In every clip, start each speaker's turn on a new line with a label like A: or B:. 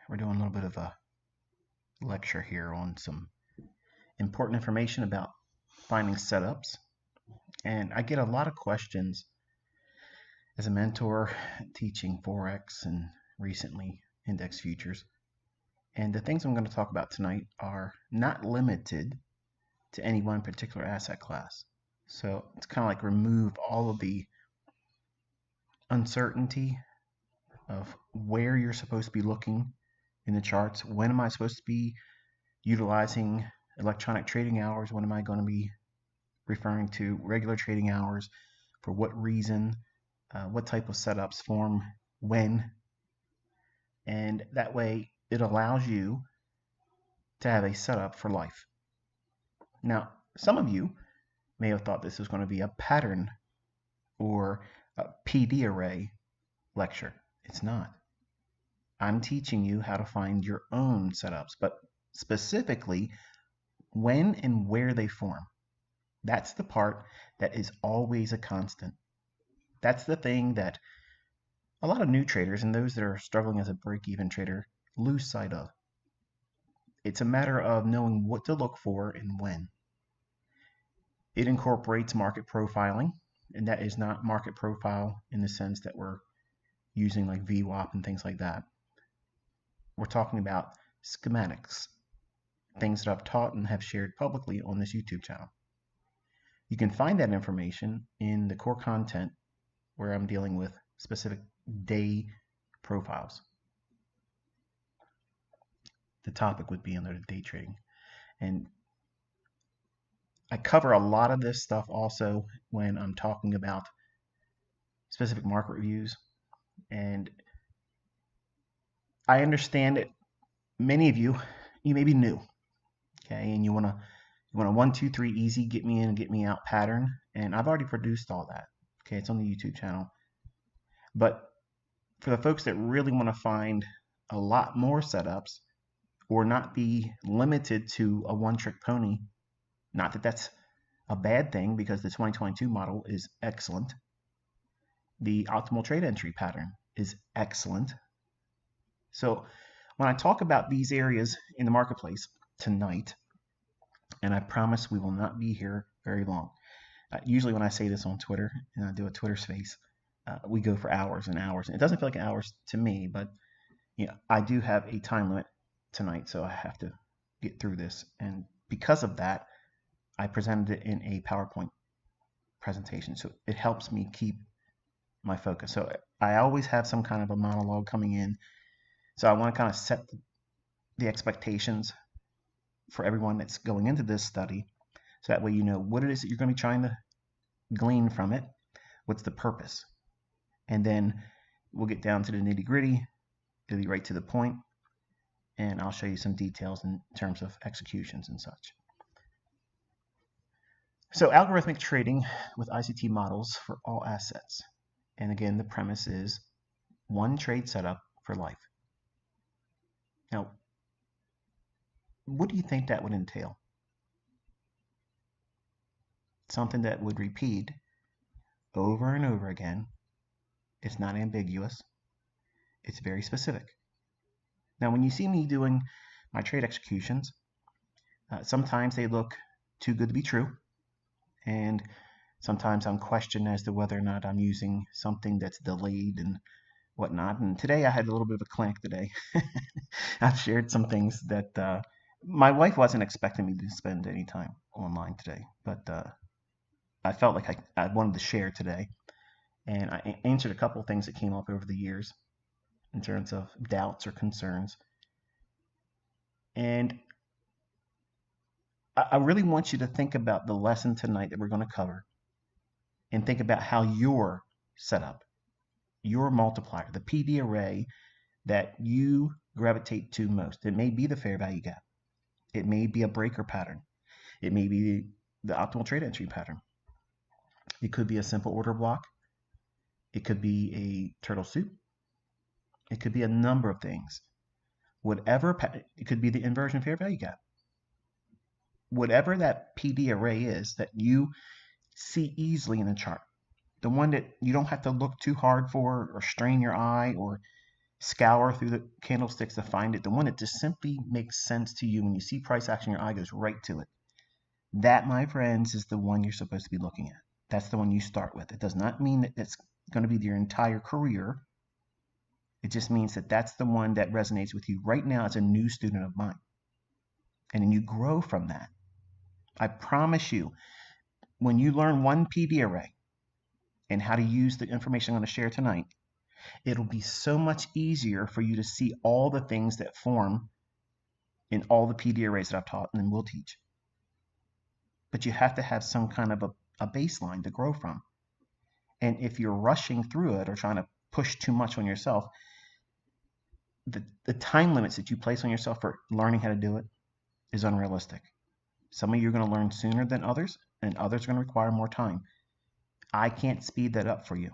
A: We're doing a little bit of a lecture here on some important information about finding setups. And I get a lot of questions as a mentor teaching Forex and recently index futures. And the things I'm going to talk about tonight are not limited to any one particular asset class. So it's kind of like remove all of the uncertainty of where you're supposed to be looking in the charts. When am I supposed to be utilizing electronic trading hours? When am I going to be referring to regular trading hours? For what reason? What type of setups form when? And that way it allows you to have a setup for life. Now, some of you may have thought this was going to be a pattern or a PD array lecture. It's not. I'm teaching you how to find your own setups, but specifically when and where they form. That's the part that is always a constant. That's the thing that a lot of new traders and those that are struggling as a break-even trader lose sight of. It's a matter of knowing what to look for and when. It incorporates market profiling, and that is not market profile in the sense that we're using like VWAP and things like that. We're talking about schematics, things that I've taught and have shared publicly on this YouTube channel. You can find that information in the core content where I'm dealing with specific day profiles. The topic would be under the day trading. And I cover a lot of this stuff also when I'm talking about specific market reviews. And I understand that many of you may be new, okay, and you want a 1, 2, 3 easy get me in and get me out pattern, and I've already produced all that. Okay, it's on the YouTube channel. But for the folks that really want to find a lot more setups or not be limited to a one-trick pony, not that that's a bad thing because the 2022 model is excellent. The optimal trade entry pattern is excellent. So when I talk about these areas in the marketplace tonight, and I promise we will not be here very long. Usually when I say this on Twitter, and I do a Twitter space, we go for hours and hours. And it doesn't feel like hours to me, but I do have a time limit tonight, so I have to get through this. And because of that, I presented it in a PowerPoint presentation, so it helps me keep my focus. So I always have some kind of a monologue coming in. So I want to kind of set the expectations for everyone that's going into this study, so that way you know what it is that you're going to be trying to glean from it, what's the purpose, and then we'll get down to the nitty-gritty. It'll be right to the point, and I'll show you some details in terms of executions and such. So algorithmic trading with ICT models for all assets, and again the premise is one trade setup for life. Now, what do you think that would entail? Something that would repeat over and over again. It's not ambiguous. It's very specific. Now, when you see me doing my trade executions, sometimes they look too good to be true, and sometimes I'm questioned as to whether or not I'm using something that's delayed and whatnot. And today I had a little bit of a clinic today. I've shared some things that my wife wasn't expecting me to spend any time online today, but I felt like I wanted to share today. And I answered a couple of things that came up over the years in terms of doubts or concerns. And I really want you to think about the lesson tonight that we're going to cover and think about how your setup, your multiplier, the PD array that you gravitate to most. It may be the fair value gap. It may be a breaker pattern. It may be the optimal trade entry pattern. It could be a simple order block. It could be a turtle soup. It could be a number of things. It could be the inversion fair value gap. Whatever that PD array is that you see easily in a chart, the one that you don't have to look too hard for or strain your eye or scour through the candlesticks to find it, the one that just simply makes sense to you. When you see price action, your eye goes right to it. That, my friends, is the one you're supposed to be looking at. That's the one you start with. It does not mean that it's going to be your entire career. It just means that that's the one that resonates with you right now as a new student of mine. And then you grow from that. I promise you, when you learn one PD array and how to use the information I'm going to share tonight, it'll be so much easier for you to see all the things that form in all the PD arrays that I've taught and will teach. But you have to have some kind of a baseline to grow from. And if you're rushing through it or trying to push too much on yourself, the time limits that you place on yourself for learning how to do it is unrealistic. Some of you are going to learn sooner than others, and others are going to require more time. I can't speed that up for you.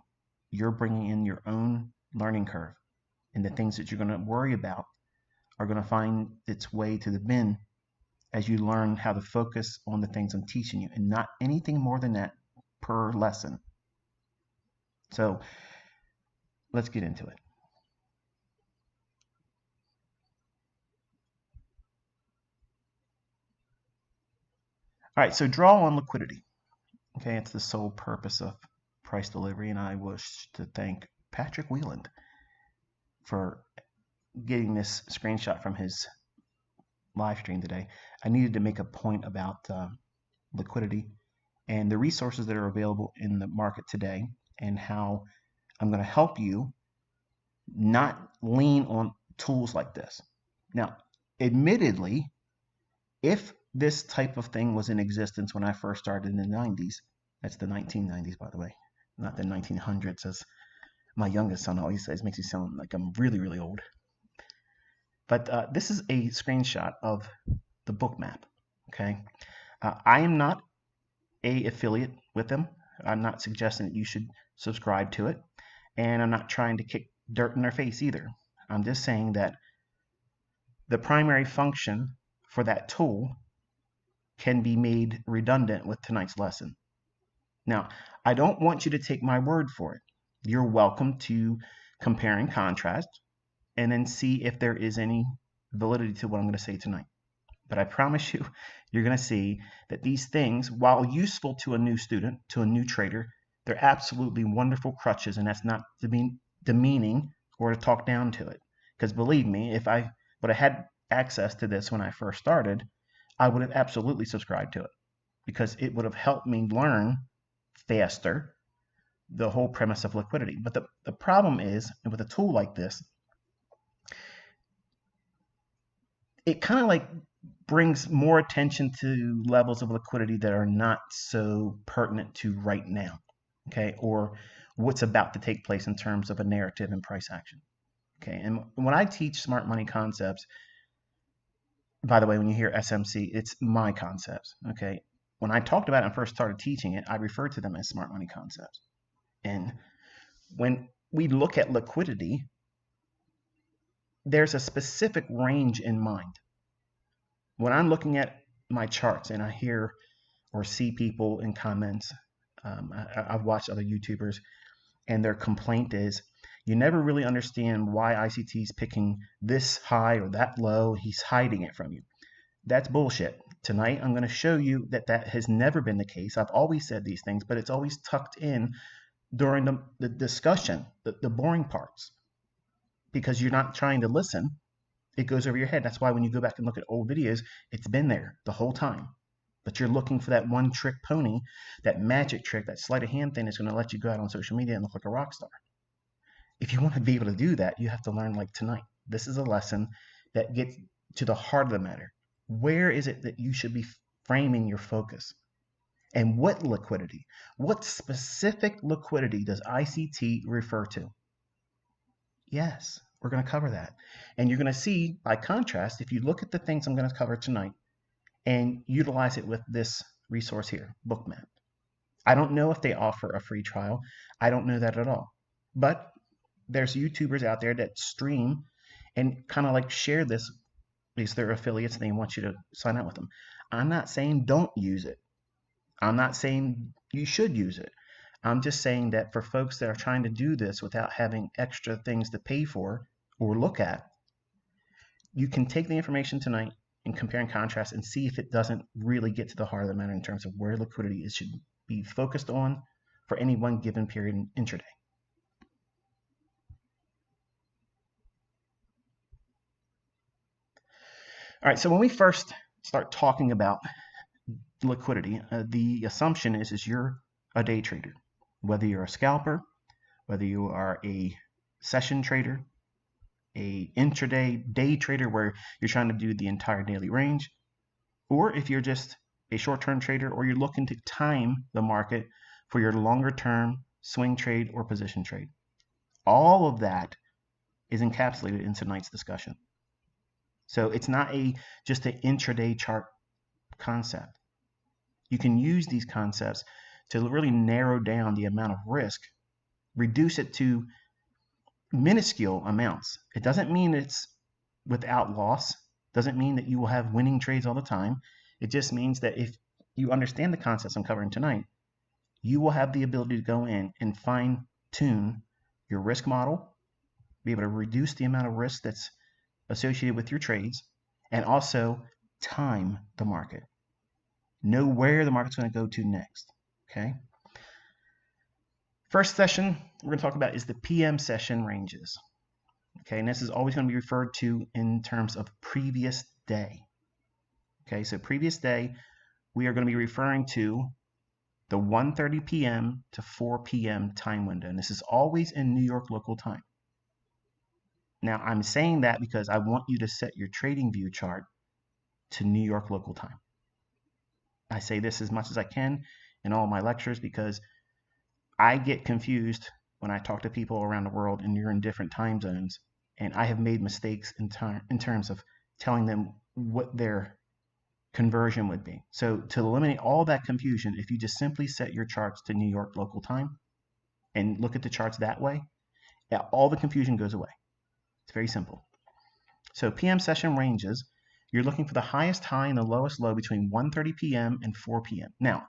A: You're bringing in your own learning curve, and the things that you're going to worry about are going to find its way to the bin as you learn how to focus on the things I'm teaching you, and not anything more than that per lesson. So let's get into it. All right, so draw on liquidity. Okay, it's the sole purpose of price delivery, and I wish to thank Patrick Wieland for getting this screenshot from his live stream today. I needed to make a point about liquidity and the resources that are available in the market today, and how I'm going to help you not lean on tools like this. Now, admittedly, if this type of thing was in existence when I first started in the 90s, that's the 1990s, by the way, not the 1900s, as my youngest son always says, makes me sound like I'm really, really old. But this is a screenshot of the Bookmap, okay? I am not an affiliate with them. I'm not suggesting that you should subscribe to it, and I'm not trying to kick dirt in their face either. I'm just saying that the primary function for that tool can be made redundant with tonight's lesson. Now, I don't want you to take my word for it. You're welcome to compare and contrast and then see if there is any validity to what I'm going to say tonight. But I promise you, you're going to see that these things, while useful to a new student, to a new trader, they're absolutely wonderful crutches, and that's not to be demeaning or to talk down to it. Because believe me, if I would have had access to this when I first started, I would have absolutely subscribed to it, because it would have helped me learn faster the whole premise of liquidity. But the problem is, with a tool like this, it kind of like brings more attention to levels of liquidity that are not so pertinent to right now, okay, or what's about to take place in terms of a narrative and price action, okay. And when I teach smart money concepts, by the way, when you hear SMC, it's my concepts, okay. When I talked about it and first started teaching it, I referred to them as smart money concepts. And when we look at liquidity, there's a specific range in mind. When I'm looking at my charts and I hear or see people in comments, I've watched other YouTubers, and their complaint is, you never really understand why ICT is picking this high or that low. He's hiding it from you. That's bullshit. Tonight, I'm going to show you that that has never been the case. I've always said these things, but it's always tucked in during the discussion, the boring parts, because you're not trying to listen. It goes over your head. That's why when you go back and look at old videos, it's been there the whole time. But you're looking for that one trick pony, that magic trick, that sleight of hand thing that's going to let you go out on social media and look like a rock star. If you want to be able to do that, you have to learn like tonight. This is a lesson that gets to the heart of the matter. Where is it that you should be framing your focus? And what liquidity? What specific liquidity does ICT refer to? Yes, we're going to cover that. And you're going to see, by contrast, if you look at the things I'm going to cover tonight and utilize it with this resource here, Bookmap. I don't know if they offer a free trial. I don't know that at all. But there's YouTubers out there that stream and kind of like share this because they're affiliates and they want you to sign out with them. I'm not saying don't use it. I'm not saying you should use it. I'm just saying that for folks that are trying to do this without having extra things to pay for or look at, you can take the information tonight and compare and contrast and see if it doesn't really get to the heart of the matter in terms of where liquidity is should be focused on for any one given period intraday. All right, so when we first start talking about liquidity, the assumption is you're a day trader, whether you're a scalper, whether you are a session trader, a intraday day trader where you're trying to do the entire daily range, or if you're just a short-term trader or you're looking to time the market for your longer-term swing trade or position trade. All of that is encapsulated in tonight's discussion. So it's not just an intraday chart concept. You can use these concepts to really narrow down the amount of risk, reduce it to minuscule amounts. It doesn't mean it's without loss. Doesn't mean that you will have winning trades all the time. It just means that if you understand the concepts I'm covering tonight, you will have the ability to go in and fine-tune your risk model, be able to reduce the amount of risk that's associated with your trades, and also time the market. Know where the market's going to go to next, okay? First session we're going to talk about is the PM session ranges. Okay, and this is always going to be referred to in terms of previous day. Okay, so previous day, we are going to be referring to the 1:30 p.m. to 4 p.m. time window, and this is always in New York local time. Now, I'm saying that because I want you to set your trading view chart to New York local time. I say this as much as I can in all my lectures because I get confused when I talk to people around the world and you're in different time zones, and I have made mistakes in terms of telling them what their conversion would be. So to eliminate all that confusion, if you just simply set your charts to New York local time and look at the charts that way, all the confusion goes away. It's very simple. So PM session ranges, you're looking for the highest high and the lowest low between 1:30 p.m. and 4 p.m. Now,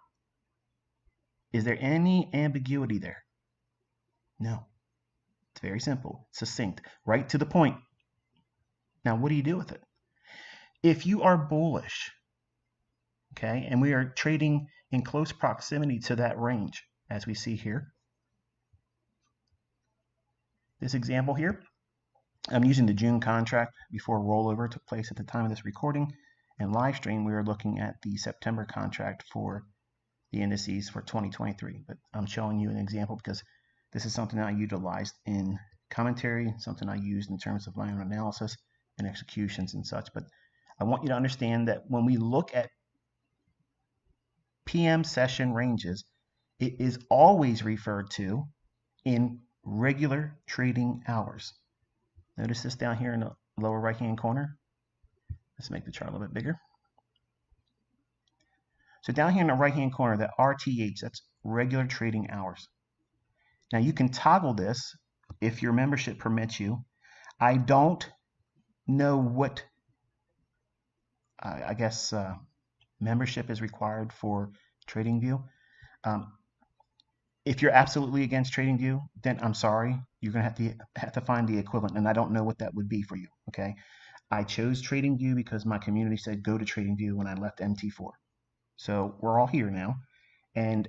A: is there any ambiguity there? No. It's very simple, succinct, right to the point. Now, what do you do with it? If you are bullish, okay, and we are trading in close proximity to that range, as we see here, this example here, I'm using the June contract before rollover took place at the time of this recording, and live stream, we are looking at the September contract for the indices for 2023, but I'm showing you an example because this is something that I utilized in commentary, something I used in terms of my own analysis and executions and such. But I want you to understand that when we look at PM session ranges, it is always referred to in regular trading hours. Notice this down here in the lower right-hand corner. Let's make the chart a little bit bigger. So down here in the right-hand corner, that RTH, that's regular trading hours. Now you can toggle this if your membership permits you. I don't know what, membership is required for TradingView. If you're absolutely against TradingView, then I'm sorry, you're going to have to find the equivalent, and I don't know what that would be for you. Okay, I chose TradingView because my community said go to TradingView when I left MT4. So we're all here now, and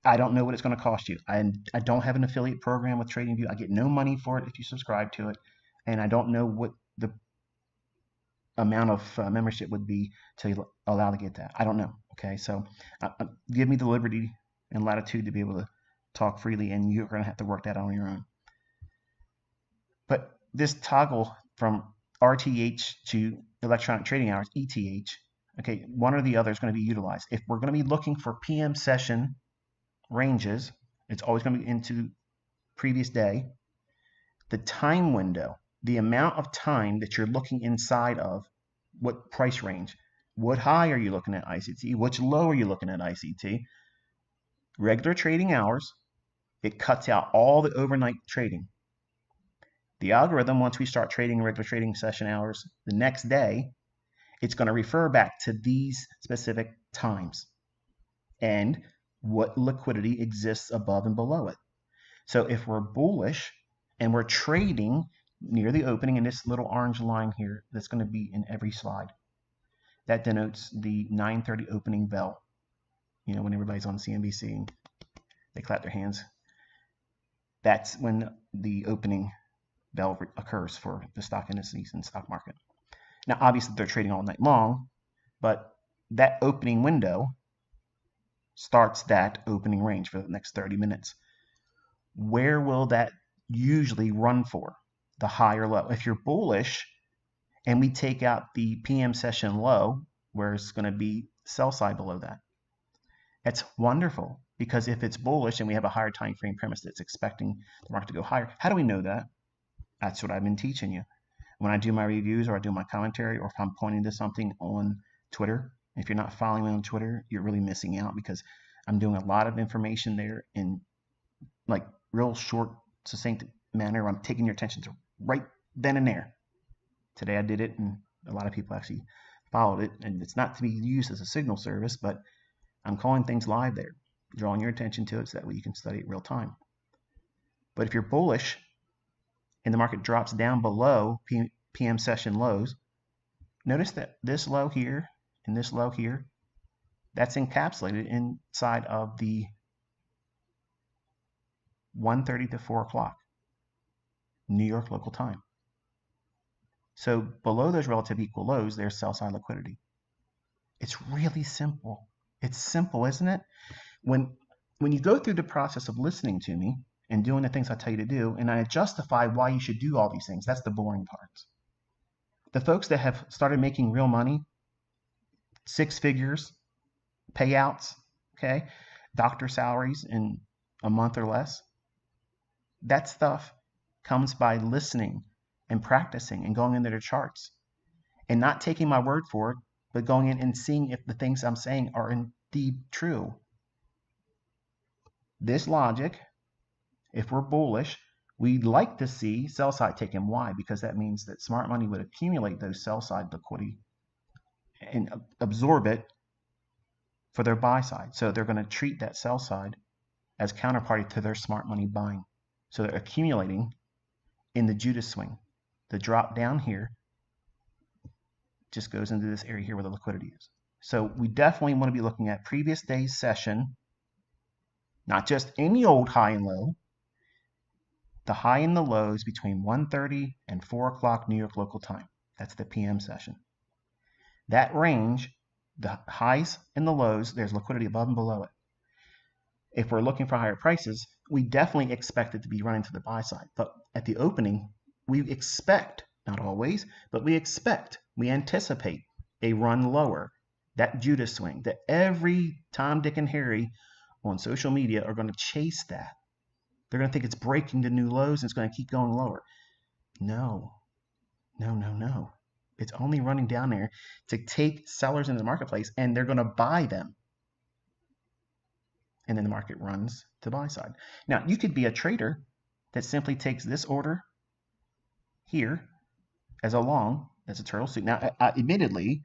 A: I don't know what it's going to cost you. I don't have an affiliate program with TradingView. I get no money for it if you subscribe to it, and I don't know what the amount of membership would be to allow to get that. I don't know. Okay, so give me the liberty and latitude to be able to talk freely, and you're going to have to work that on your own. But this toggle from RTH to electronic trading hours, ETH, okay, one or the other is going to be utilized. If we're going to be looking for PM session ranges, it's always going to be into previous day. The time window, the amount of time that you're looking inside of, what price range, what high are you looking at ICT, which low are you looking at ICT, regular trading hours, it cuts out all the overnight trading. The algorithm, once we start trading regular trading session hours the next day, it's going to refer back to these specific times and what liquidity exists above and below it. So if we're bullish, And we're trading near the opening in this little orange line here that's going to be in every slide. That denotes the 9:30 opening bell. You know, when everybody's on CNBC and they clap their hands. That's when the opening bell occurs for the stock indices and stock market. Now, obviously, they're trading all night long, but that opening window starts that opening range for the next 30 minutes. Where will that usually run for? The high or low? If you're bullish and we take out the PM session low, where it's going to be sell side below that, that's wonderful, because if it's bullish and we have a higher time frame premise that's expecting the market to go higher, how do we know that? That's what I've been teaching you. When I do my reviews or I do my commentary, or if I'm pointing to something on Twitter, if you're not following me on Twitter, you're really missing out, because I'm doing a lot of information there in like real short, succinct manner. I'm taking your attention to right then and there. Today I did it, and a lot of people actually followed it, and it's not to be used as a signal service, but I'm calling things live there, drawing your attention to it so that way you can study it real time. But if you're bullish and the market drops down below PM session lows, notice that this low here and this low here, that's encapsulated inside of the 1:30 to 4 o'clock New York local time. So below those relative equal lows, there's sell side liquidity. It's really simple. It's simple, isn't it? When you go through the process of listening to me and doing the things I tell you to do, and I justify why you should do all these things, that's the boring parts. The folks that have started making real money, 6 figures, payouts, okay, doctor salaries in a month or less, that stuff comes by listening and practicing and going into their charts and not taking my word for it, but going in and seeing if the things I'm saying are indeed true. This logic, if we're bullish, we'd like to see sell side taken. Why? Because that means that smart money would accumulate those sell side liquidity and absorb it for their buy side. So they're going to treat that sell side as counterparty to their smart money buying. So they're accumulating in the Judas swing. The drop down here just goes into this area here where the liquidity is. So we definitely want to be looking at previous day's session, not just any old high and low. The high and the lows between 1:30 and 4 o'clock New York local time. That's the PM session. That range, the highs and the lows, there's liquidity above and below it. If we're looking for higher prices, we definitely expect it to be running to the buy side. But at the opening, we expect, not always, but we anticipate a run lower, that Judas swing, that every Tom, Dick, and Harry on social media are going to chase that. They're going to think it's breaking the new lows and it's going to keep going lower. No. It's only running down there to take sellers into the marketplace, and they're going to buy them. And then the market runs to buy side. Now, you could be a trader that simply takes this order here as a long, as a turtle suit. Now, admittedly,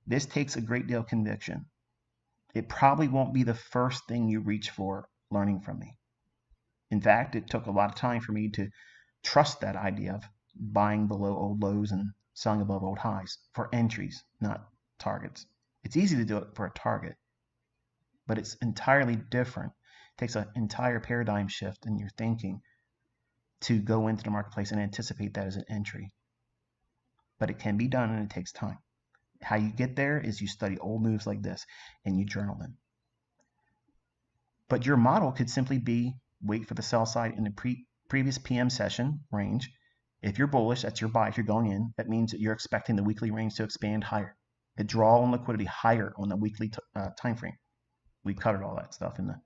A: this takes a great deal of conviction. It probably won't be the first thing you reach for learning from me. In fact, it took a lot of time for me to trust that idea of buying below old lows and selling above old highs for entries, not targets. It's easy to do it for a target, but it's entirely different. It takes an entire paradigm shift in your thinking to go into the marketplace and anticipate that as an entry. But it can be done, and it takes time. How you get there is you study old moves like this and you journal them. But your model could simply be wait for the sell side in the previous PM session range. If you're bullish, that's your buy. If you're going in, that means that you're expecting the weekly range to expand higher. The draw on liquidity higher on the weekly time frame. We covered all that stuff in the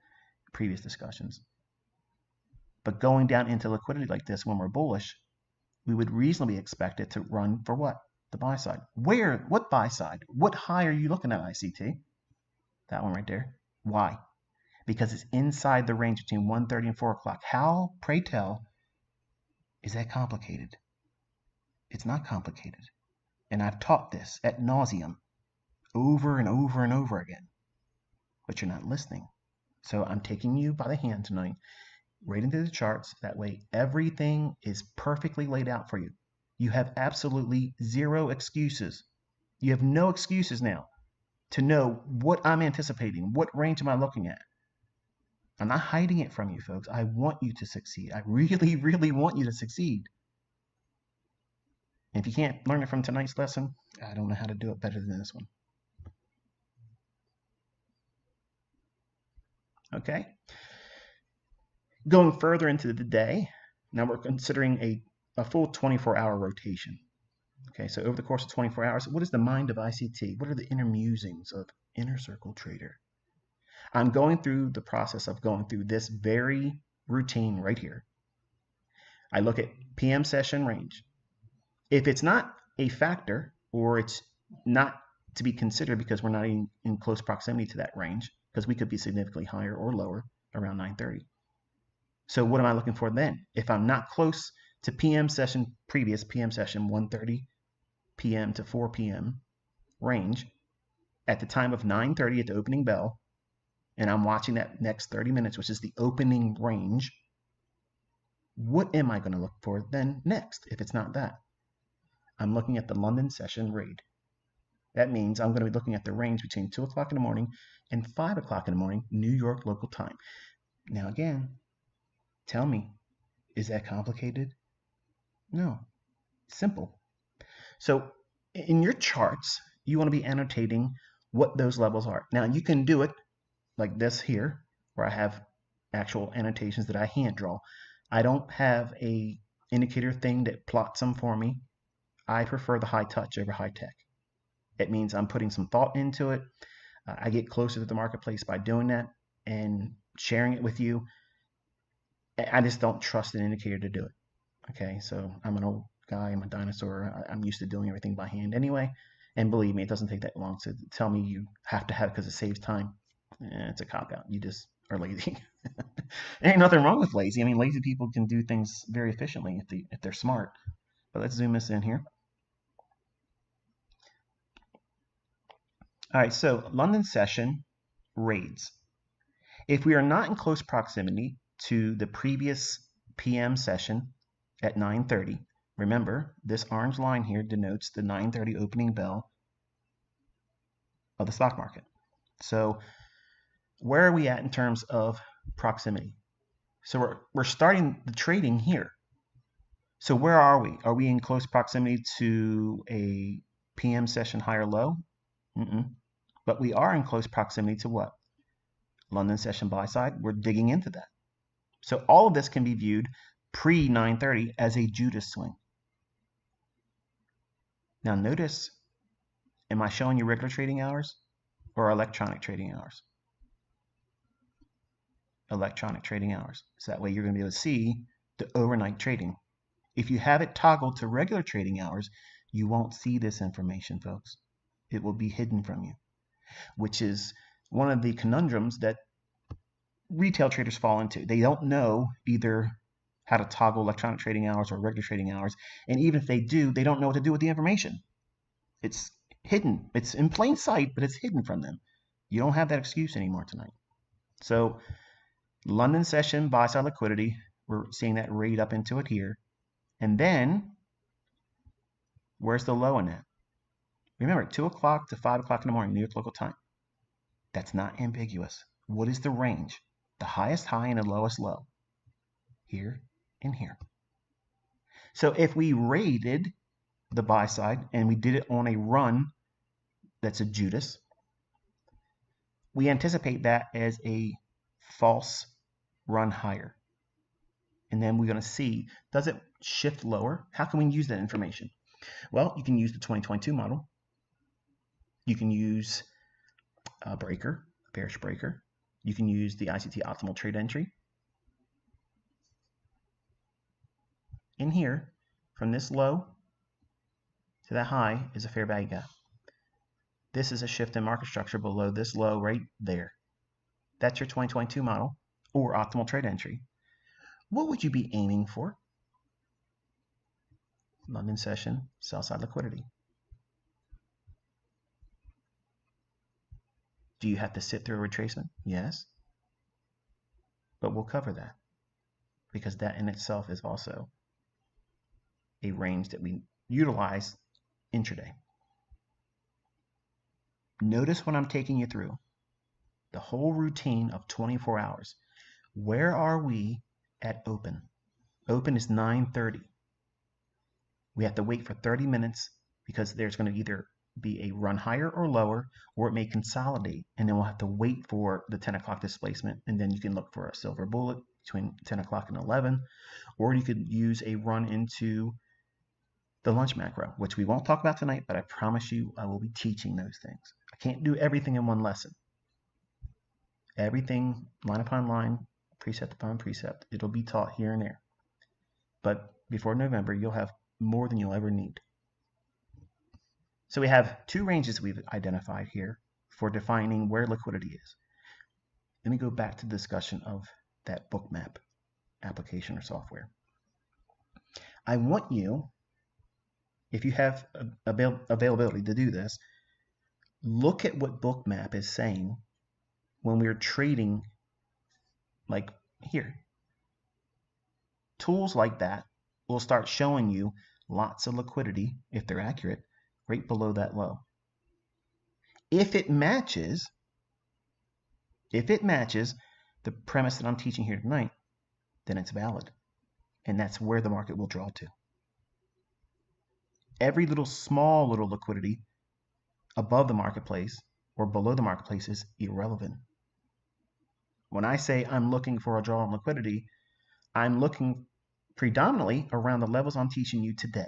A: previous discussions. But going down into liquidity like this when we're bullish, we would reasonably expect it to run for what? The buy side. Where? What buy side? What high are you looking at, ICT? That one right there. Why? Because it's inside the range between 1:30 and 4 o'clock. How, pray tell, is that complicated? It's not complicated. And I've taught this ad nauseum over and over and over again. But you're not listening. So I'm taking you by the hand tonight right into the charts. That way, everything is perfectly laid out for you. You have absolutely zero excuses. You have no excuses now to know what I'm anticipating. What range am I looking at? I'm not hiding it from you, folks. I want you to succeed. I really, really want you to succeed. And if you can't learn it from tonight's lesson, I don't know how to do it better than this one. Okay? Going further into the day, now we're considering a full 24-hour rotation. Okay, so over the course of 24 hours, what is the mind of ICT? What are the inner musings of Inner Circle Trader? I'm going through the process of going through this very routine right here. I look at PM session range. If it's not a factor, or it's not to be considered because we're not in close proximity to that range, because we could be significantly higher or lower around 9:30. So what am I looking for then? If I'm not close to previous PM session 1:30 p.m. to 4 p.m. range, at the time of 9:30 at the opening bell, and I'm watching that next 30 minutes, which is the opening range, what am I going to look for then next if it's not that? I'm looking at the London session raid. That means I'm going to be looking at the range between 2 o'clock in the morning and 5 o'clock in the morning, New York local time. Now again, tell me, is that complicated? No, simple. So in your charts, you want to be annotating what those levels are. Now you can do it like this here, where I have actual annotations that I hand draw. I don't have a indicator thing that plots them for me. I prefer the high touch over high tech. It means I'm putting some thought into it. I get closer to the marketplace by doing that and sharing it with you. I just don't trust an indicator to do it. Okay, so I'm an old guy, I'm a dinosaur. I'm used to doing everything by hand anyway. And believe me, it doesn't take that long to tell me you have to have it because it saves time. It's a cop-out. You just are lazy. There ain't nothing wrong with lazy. I mean, lazy people can do things very efficiently if they're smart. But let's zoom this in here. All right, so London session raids. If we are not in close proximity to the previous PM session at 9:30, remember this orange line here denotes the 9:30 opening bell of the stock market. So where are we at in terms of proximity? So we're starting the trading here. So where are we? Are we in close proximity to a PM session high or low? But we are in close proximity to what? London session buy side. We're digging into that. So all of this can be viewed pre 9:30 as a Judas swing. Now notice, am I showing you regular trading hours or electronic trading hours? Electronic trading hours. So that way you're going to be able to see the overnight trading. If you have it toggled to regular trading hours, you won't see this information, folks. It will be hidden from you, which is one of the conundrums that retail traders fall into. They don't know either how to toggle electronic trading hours or regular trading hours, and even if they do, they don't know what to do with the information. It's hidden. It's in plain sight, but it's hidden from them. You don't have that excuse anymore tonight. So London session buy side liquidity, we're seeing that raid up into it here. And then where's the low in that? Remember, 2 o'clock to 5 o'clock in the morning, New York local time. That's not ambiguous. What is the range? The highest high and the lowest low. Here and here. So if we raided the buy side and we did it on a run that's a Judas, we anticipate that as a false run higher. And then we're going to see, does it shift lower? How can we use that information? Well, you can use the 2022 model. You can use a breaker, a bearish breaker. You can use the ICT optimal trade entry. In here, from this low to that high is a fair value gap. This is a shift in market structure below this low right there. That's your 2022 model or optimal trade entry. What would you be aiming for? London session, sell side liquidity. Do you have to sit through a retracement? Yes. But we'll cover that. because that in itself is also a range that we utilize intraday. Notice when I'm taking you through the whole routine of 24 hours. Where are we at open? Open is 9:30. We have to wait for 30 minutes because there's going to either be a run higher or lower, or it may consolidate, and then we'll have to wait for the 10 o'clock displacement, and then you can look for a silver bullet between 10 o'clock and 11, or you could use a run into the lunch macro, which we won't talk about tonight, but I promise you I will be teaching those things. I can't do everything in one lesson. Everything line upon line, precept upon precept, it'll be taught here and there. But before November, you'll have more than you'll ever need. So we have two ranges we've identified here for defining where liquidity is. Let me go back to the discussion of that Bookmap application or software. I want you, if you have availability to do this, look at what Bookmap is saying when we're trading, like here. Tools like that will start showing you lots of liquidity, if they're accurate, right below that low. If it matches the premise that I'm teaching here tonight, then it's valid. And that's where the market will draw to. Every small little liquidity above the marketplace or below the marketplace is irrelevant. When I say I'm looking for a draw on liquidity, I'm looking predominantly around the levels I'm teaching you today.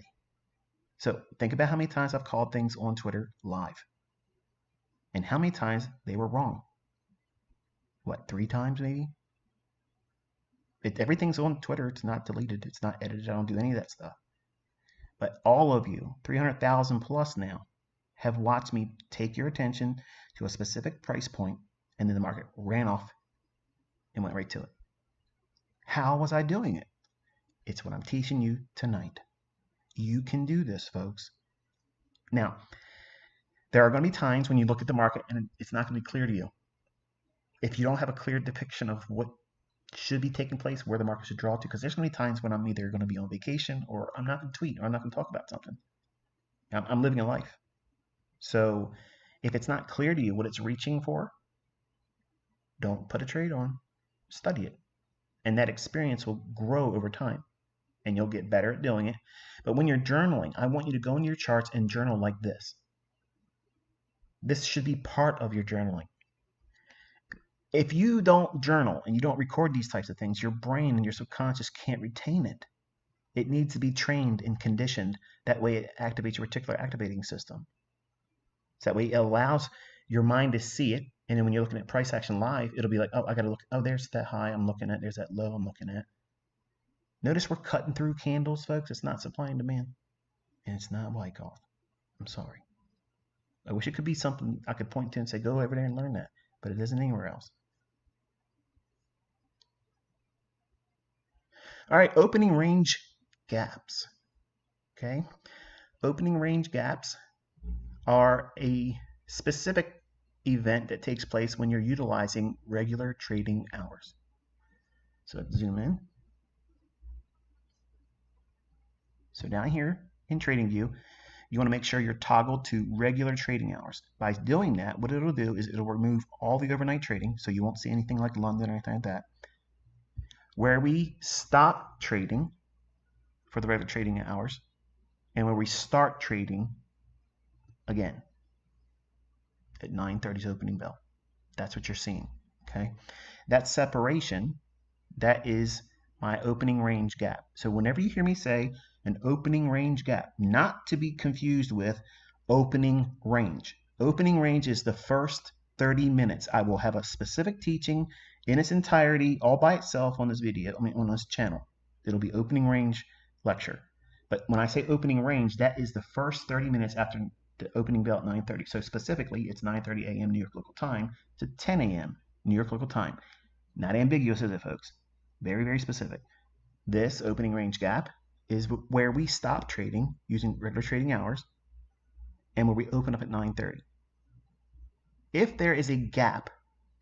A: So think about how many times I've called things on Twitter live and how many times they were wrong. What, 3 times maybe? Everything's on Twitter. It's not deleted. It's not edited. I don't do any of that stuff. But all of you, 300,000 plus now, have watched me take your attention to a specific price point, and then the market ran off and went right to it. How was I doing it? It's what I'm teaching you tonight. You can do this, folks. Now, there are going to be times when you look at the market and it's not going to be clear to you. If you don't have a clear depiction of what should be taking place, where the market should draw to, because there's going to be times when I'm either going to be on vacation or I'm not going to tweet or I'm not going to talk about something. I'm living a life. So if it's not clear to you what it's reaching for, don't put a trade on. Study it. And that experience will grow over time. And you'll get better at doing it. But when you're journaling, I want you to go into your charts and journal like this. This should be part of your journaling. If you don't journal and you don't record these types of things, your brain and your subconscious can't retain it. It needs to be trained and conditioned. That way it activates your reticular activating system. So that way it allows your mind to see it. And then when you're looking at price action live, it'll be like, oh, I got to look. Oh, there's that high I'm looking at. There's that low I'm looking at. Notice we're cutting through candles, folks. It's not supply and demand. And it's not Wyckoff. I'm sorry. I wish it could be something I could point to and say, go over there and learn that. But it isn't anywhere else. All right, opening range gaps. Okay. Opening range gaps are a specific event that takes place when you're utilizing regular trading hours. So let's zoom in. So down here in TradingView, you want to make sure you're toggled to regular trading hours. By doing that, what it'll do is it'll remove all the overnight trading, so you won't see anything like London or anything like that. Where we stop trading for the regular trading hours, and where we start trading again at 9:30's opening bell. That's what you're seeing, okay? That separation, that is my opening range gap. So whenever you hear me say an opening range gap, not to be confused with opening range. Opening range is the first 30 minutes. I will have a specific teaching in its entirety all by itself on this video, on this channel. It'll be opening range lecture. But when I say opening range, that is the first 30 minutes after the opening bell at 9:30. So specifically, it's 9:30 a.m. New York local time to 10 a.m. New York local time. Not ambiguous, is it, folks? Very, very specific. This opening range gap is where we stop trading using regular trading hours and where we open up at 9:30. If there is a gap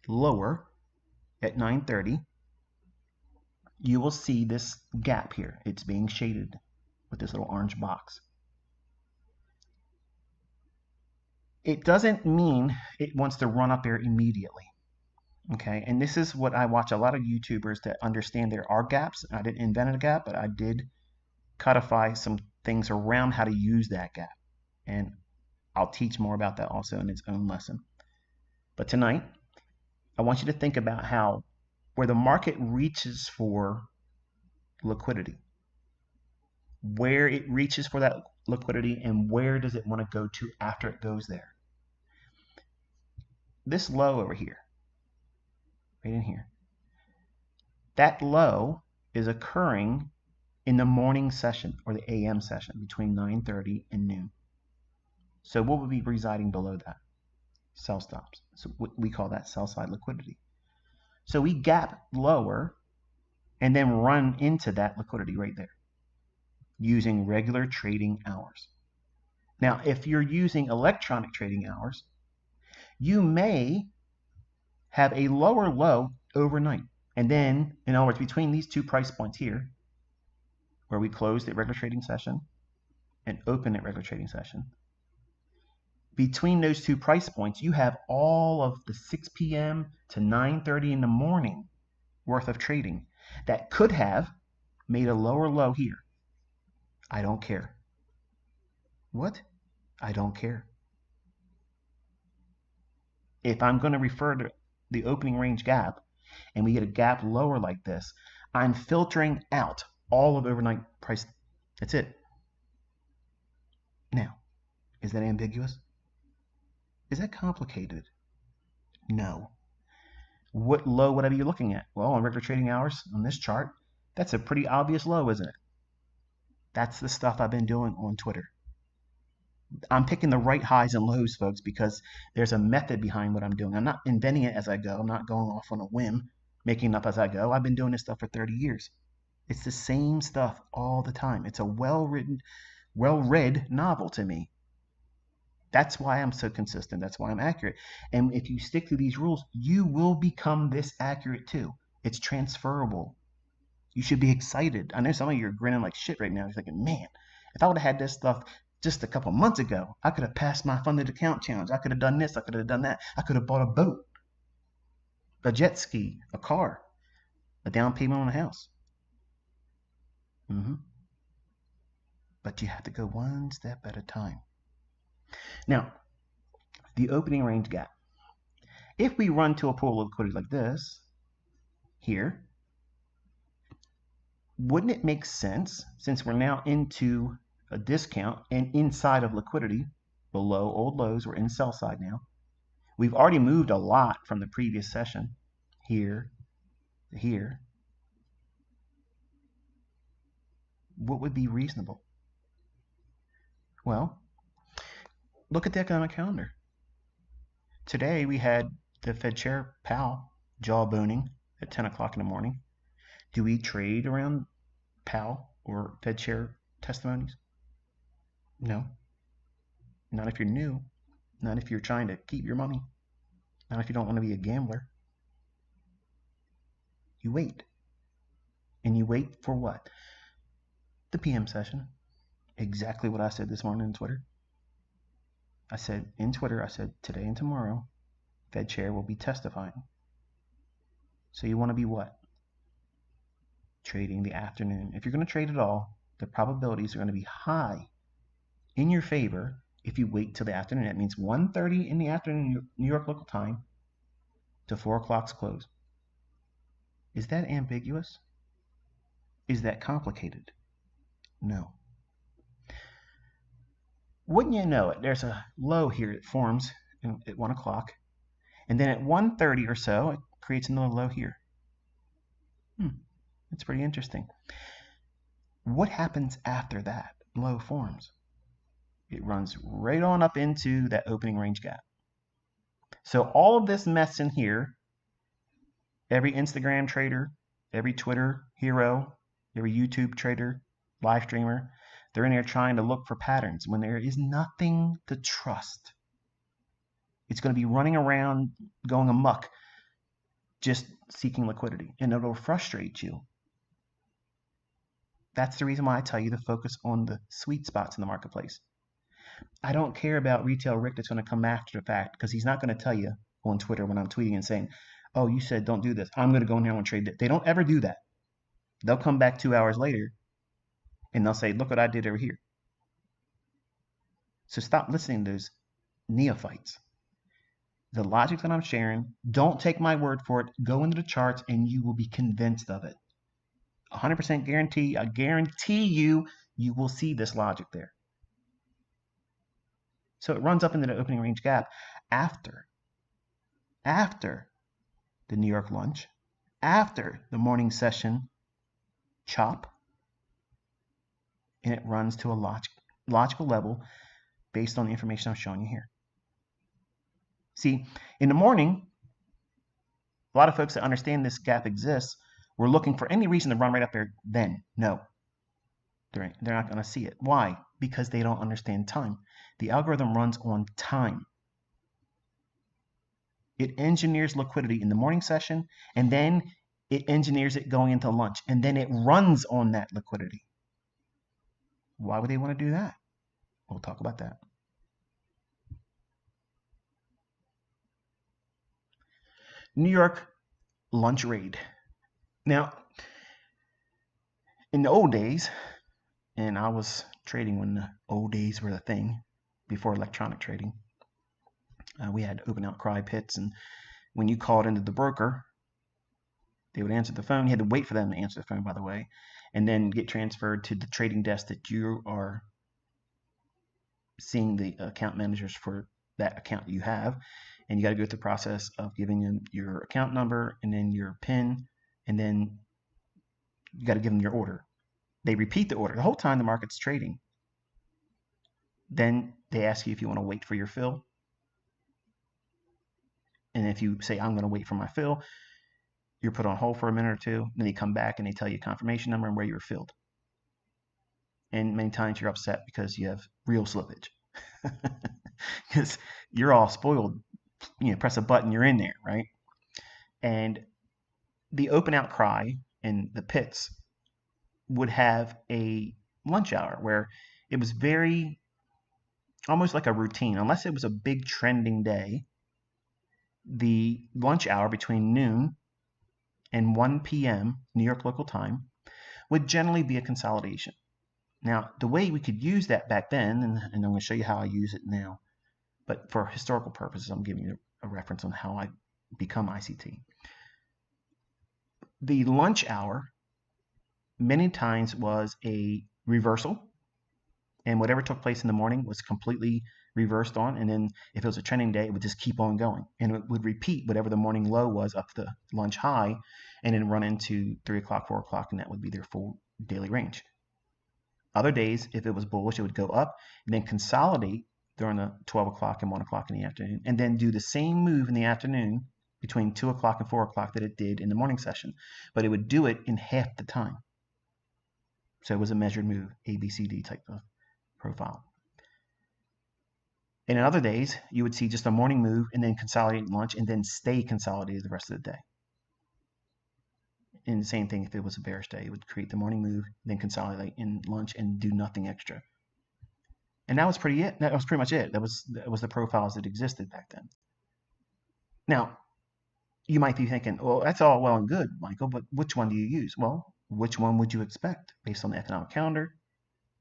A: lower at 9:30, you will see this gap here. It's being shaded with this little orange box. It doesn't mean it wants to run up there immediately. Okay, and this is what I watch a lot of YouTubers that understand there are gaps. I didn't invent a gap, but I did codify some things around how to use that gap. And I'll teach more about that also in its own lesson. But tonight, I want you to think about how where the market reaches for liquidity, where it reaches for that liquidity, and where does it want to go to after it goes there. This low over here, right in here, that low is occurring in the morning session or the AM session between 9:30 and noon. So what would be residing below that? Sell stops. So we call that sell side liquidity. So we gap lower and then run into that liquidity right there using regular trading hours. Now, if you're using electronic trading hours, you may have a lower low overnight. And then, in other words, between these two price points here, where we closed at regular trading session and open at regular trading session, between those two price points, you have all of the 6 p.m. to 9:30 in the morning worth of trading that could have made a lower low here. I don't care. What? I don't care. If I'm going to refer to the opening range gap and we get a gap lower like this, I'm filtering out all of overnight price. That's it. Now, is that ambiguous? Is that complicated? No. What low would I be looking at? Well, on regular trading hours on this chart, that's a pretty obvious low, isn't it? That's the stuff I've been doing on Twitter. I'm picking the right highs and lows, folks, because there's a method behind what I'm doing. I'm not inventing it as I go. I'm not going off on a whim, making it up as I go. I've been doing this stuff for 30 years. It's the same stuff all the time. It's a well-written, well-read novel to me. That's why I'm so consistent. That's why I'm accurate. And if you stick to these rules, you will become this accurate too. It's transferable. You should be excited. I know some of you are grinning like shit right now. You're thinking, man, if I would have had this stuff just a couple months ago, I could have passed my funded account challenge. I could have done this. I could have done that. I could have bought a boat, a jet ski, a car, a down payment on a house. But you have to go one step at a time. Now, the opening range gap. If we run to a pool of liquidity like this, here, wouldn't it make sense, since we're now into a discount and inside of liquidity, below old lows, we're in sell side now. We've already moved a lot from the previous session, here to here. What would be reasonable? Well, look at the economic calendar. Today we had the Fed Chair Powell jawboning at 10 o'clock in the morning. Do we trade around Powell or Fed Chair testimonies? No. Not if you're new. Not if you're trying to keep your money. Not if you don't want to be a gambler. You wait. And you wait for what? The PM session. Exactly what I said this morning on Twitter. I said today and tomorrow, Fed Chair will be testifying. So you want to be what? Trading the afternoon. If you're going to trade at all, the probabilities are going to be high in your favor if you wait till the afternoon. That means 1:30 in the afternoon, New York local time, to 4 o'clock's close. Is that ambiguous? Is that complicated? No. Wouldn't you know it, there's a low here that forms at 1 o'clock, and then at 1:30 or so, it creates another low here. That's pretty interesting. What happens after that low forms? It runs right on up into that opening range gap. So all of this mess in here, every Instagram trader, every Twitter hero, every YouTube trader, live streamer, they're in there trying to look for patterns when there is nothing to trust. It's going to be running around, going amok, just seeking liquidity, and it'll frustrate you. That's the reason why I tell you to focus on the sweet spots in the marketplace. I don't care about retail Rick that's going to come after the fact, because he's not going to tell you on Twitter when I'm tweeting and saying, oh, you said don't do this, I'm going to go in here and trade it. They don't ever do that. They'll come back 2 hours later and they'll say, look what I did over here. So stop listening to those neophytes. The logic that I'm sharing, don't take my word for it. Go into the charts and you will be convinced of it. 100% guarantee, I guarantee you, you will see this logic there. So it runs up into the opening range gap after the New York lunch, after the morning session chop, and it runs to a logical level based on the information I'm showing you here. See, in the morning, a lot of folks that understand this gap exists were looking for any reason to run right up there then. No, they're not going to see it. Why? Because they don't understand time. The algorithm runs on time. It engineers liquidity in the morning session, and then it engineers it going into lunch, and then it runs on that liquidity. Why would they want to do that? We'll talk about that. New York lunch raid. Now, in the old days, and I was trading when the old days were the thing, before electronic trading, we had open outcry pits, and when you called into the broker, they would answer the phone. You had to wait for them to answer the phone, by the way, and then get transferred to the trading desk that you are seeing the account managers for that account that you have. And you got to go through the process of giving them your account number and then your PIN, and then you got to give them your order. They repeat the order the whole time the market's trading. Then they ask you if you want to wait for your fill. And if you say, I'm going to wait for my fill, you're put on hold for a minute or two. Then they come back and they tell you confirmation number and where you were filled. And many times you're upset because you have real slippage. Because you're all spoiled. You know, press a button, you're in there, right? And the open outcry in the pits would have a lunch hour where it was very, almost like a routine. Unless it was a big trending day, the lunch hour between noon and 1 p.m. New York local time would generally be a consolidation. Now, the way we could use that back then, and I'm going to show you how I use it now, but for historical purposes, I'm giving you a reference on how I become ICT. The lunch hour many times was a reversal, and whatever took place in the morning was completely reversed on, and then if it was a trending day, it would just keep on going, and it would repeat whatever the morning low was up to the lunch high, and then run into 3 o'clock, 4 o'clock, and that would be their full daily range. Other days, if it was bullish, it would go up and then consolidate during the 12 o'clock and 1 o'clock in the afternoon, and then do the same move in the afternoon between 2 o'clock and 4 o'clock that it did in the morning session, but it would do it in half the time. So it was a measured move, ABCD type of profile. And in other days, you would see just a morning move and then consolidate lunch and then stay consolidated the rest of the day. And the same thing if it was a bearish day, it would create the morning move, then consolidate in lunch and do nothing extra. And that was pretty much it. That was the profiles that existed back then. Now, you might be thinking, well, that's all well and good, Michael, but which one do you use? Well, which one would you expect based on the economic calendar,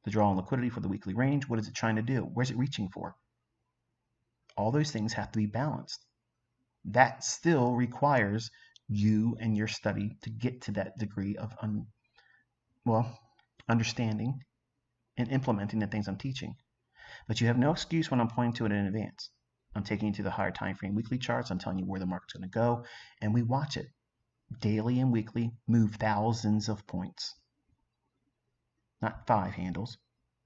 A: the draw on liquidity for the weekly range? What is it trying to do? Where's it reaching for? All those things have to be balanced. That still requires you and your study to get to that degree of understanding and implementing the things I'm teaching. But you have no excuse when I'm pointing to it in advance. I'm taking you to the higher time frame weekly charts. I'm telling you where the market's going to go, and we watch it daily and weekly move thousands of points. Not 5 handles,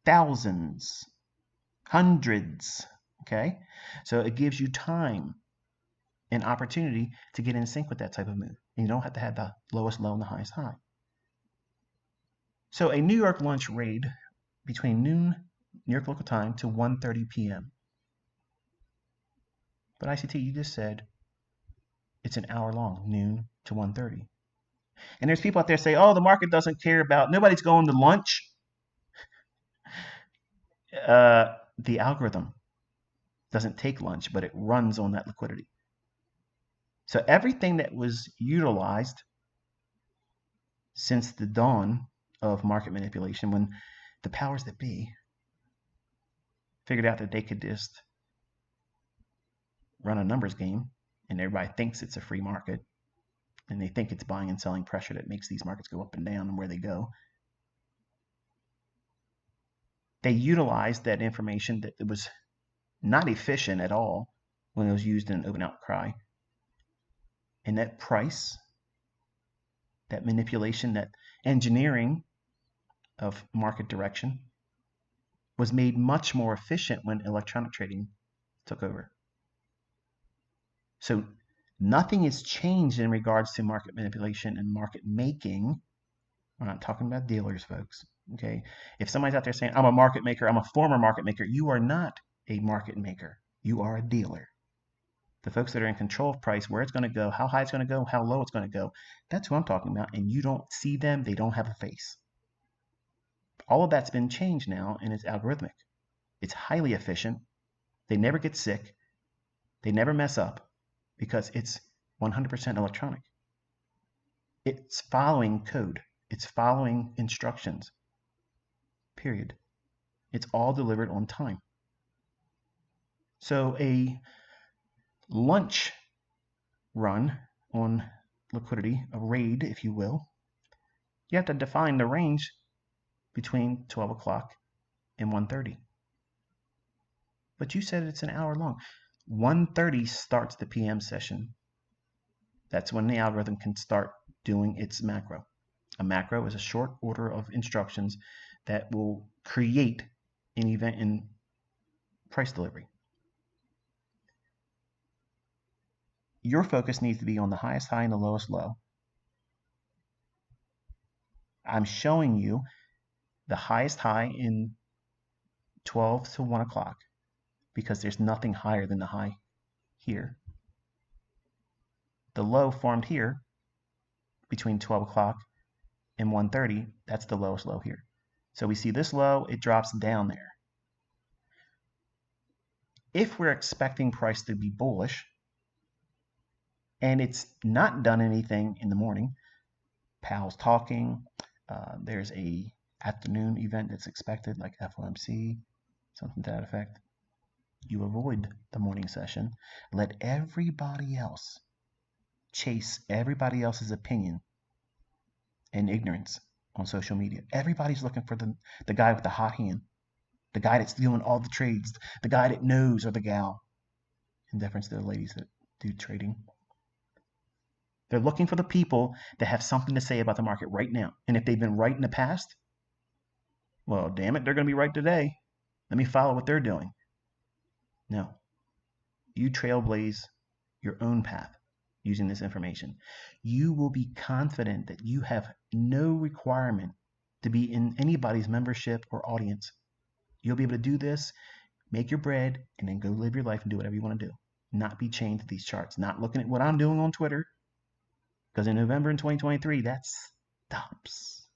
A: thousands, hundreds. Okay, so it gives you time and opportunity to get in sync with that type of move. And you don't have to have the lowest low and the highest high. So a New York lunch raid between noon New York local time to 1:30 p.m. But ICT, you just said it's an hour long, noon to 1:30. And there's people out there say, oh, the market doesn't care about, nobody's going to lunch. The algorithm doesn't take lunch, but it runs on that liquidity. So everything that was utilized since the dawn of market manipulation, when the powers that be figured out that they could just run a numbers game, and everybody thinks it's a free market, and they think it's buying and selling pressure that makes these markets go up and down and where they go. They utilized that information that it was not efficient at all when it was used in an open outcry. And that price, that manipulation, that engineering of market direction was made much more efficient when electronic trading took over. So nothing has changed in regards to market manipulation and market making. We're not talking about dealers, folks. Okay. If somebody's out there saying, I'm a market maker, I'm a former market maker, you are not a market maker. You are a dealer. The folks that are in control of price, where it's going to go, how high it's going to go, how low it's going to go, that's who I'm talking about. And you don't see them. They don't have a face. All of that's been changed now, and it's algorithmic. It's highly efficient. They never get sick. They never mess up because it's 100% electronic. It's following code. It's following instructions. Period. It's all delivered on time. So a lunch run on liquidity, a raid, if you will, you have to define the range between 12 o'clock and 1:30. But you said it's an hour long. 1:30 starts the PM session. That's when the algorithm can start doing its macro. A macro is a short order of instructions that will create an event in price delivery. Your focus needs to be on the highest high and the lowest low. I'm showing you the highest high in 12 to 1 o'clock because there's nothing higher than the high here. The low formed here between 12 o'clock and 1:30, that's the lowest low here. So we see this low, it drops down there. If we're expecting price to be bullish, and it's not done anything in the morning, Powell's talking, there's a afternoon event that's expected, like FOMC, something to that effect. You avoid the morning session. Let everybody else chase everybody else's opinion and ignorance on social media. Everybody's looking for the guy with the hot hand, the guy that's doing all the trades, the guy that knows, or the gal, in deference to the ladies that do trading. They're looking for the people that have something to say about the market right now. And if they've been right in the past, well, damn it, they're going to be right today. Let me follow what they're doing. No. You trailblaze your own path using this information. You will be confident that you have no requirement to be in anybody's membership or audience. You'll be able to do this, make your bread, and then go live your life and do whatever you want to do. Not be chained to these charts. Not looking at what I'm doing on Twitter. Because in November in 2023, that stops.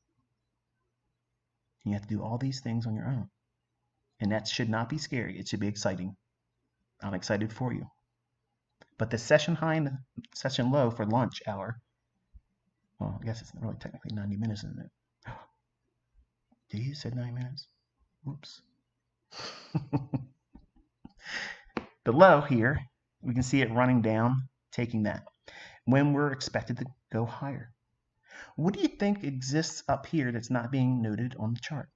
A: You have to do all these things on your own. And that should not be scary. It should be exciting. I'm excited for you. But the session high and the session low for lunch hour, well, I guess it's really technically 90 minutes, isn't it? Did you say 90 minutes? Whoops. The low here, we can see it running down, taking that. When we're expected to go higher. What do you think exists up here that's not being noted on the chart?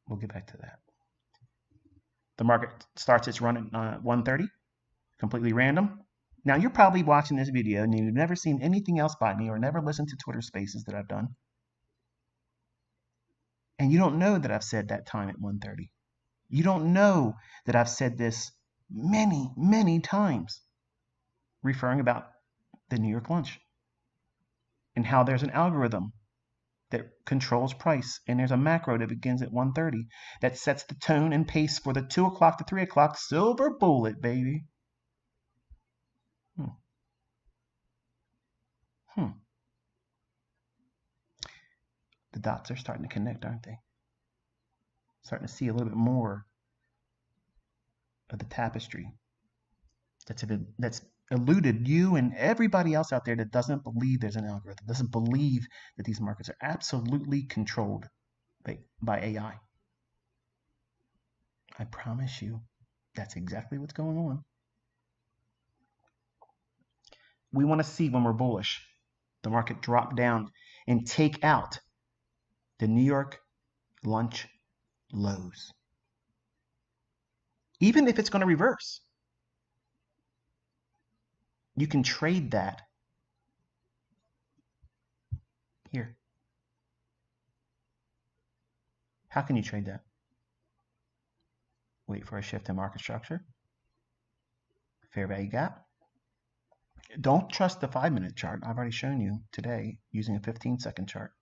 A: We'll get back to that. The market starts its run at 1:30, completely random. Now, you're probably watching this video and you've never seen anything else by me or never listened to Twitter Spaces that I've done. And you don't know that I've said that time at 1:30. You don't know that I've said this many, many times, referring about the New York lunch and how there's an algorithm that controls price, and there's a macro that begins at 1:30 that sets the tone and pace for the 2 o'clock to 3 o'clock silver bullet, baby. The dots are starting to connect, aren't they? Starting to see a little bit more of the tapestry that's eluded you and everybody else out there that doesn't believe there's an algorithm, doesn't believe that these markets are absolutely controlled by AI. I promise you, that's exactly what's going on. We want to see when we're bullish, the market drop down and take out the New York lunch lows. Even if it's going to reverse, you can trade that here. How can you trade that? Wait for a shift in market structure. Fair value gap. Don't trust the 5-minute chart. I've already shown you today using a 15-second chart.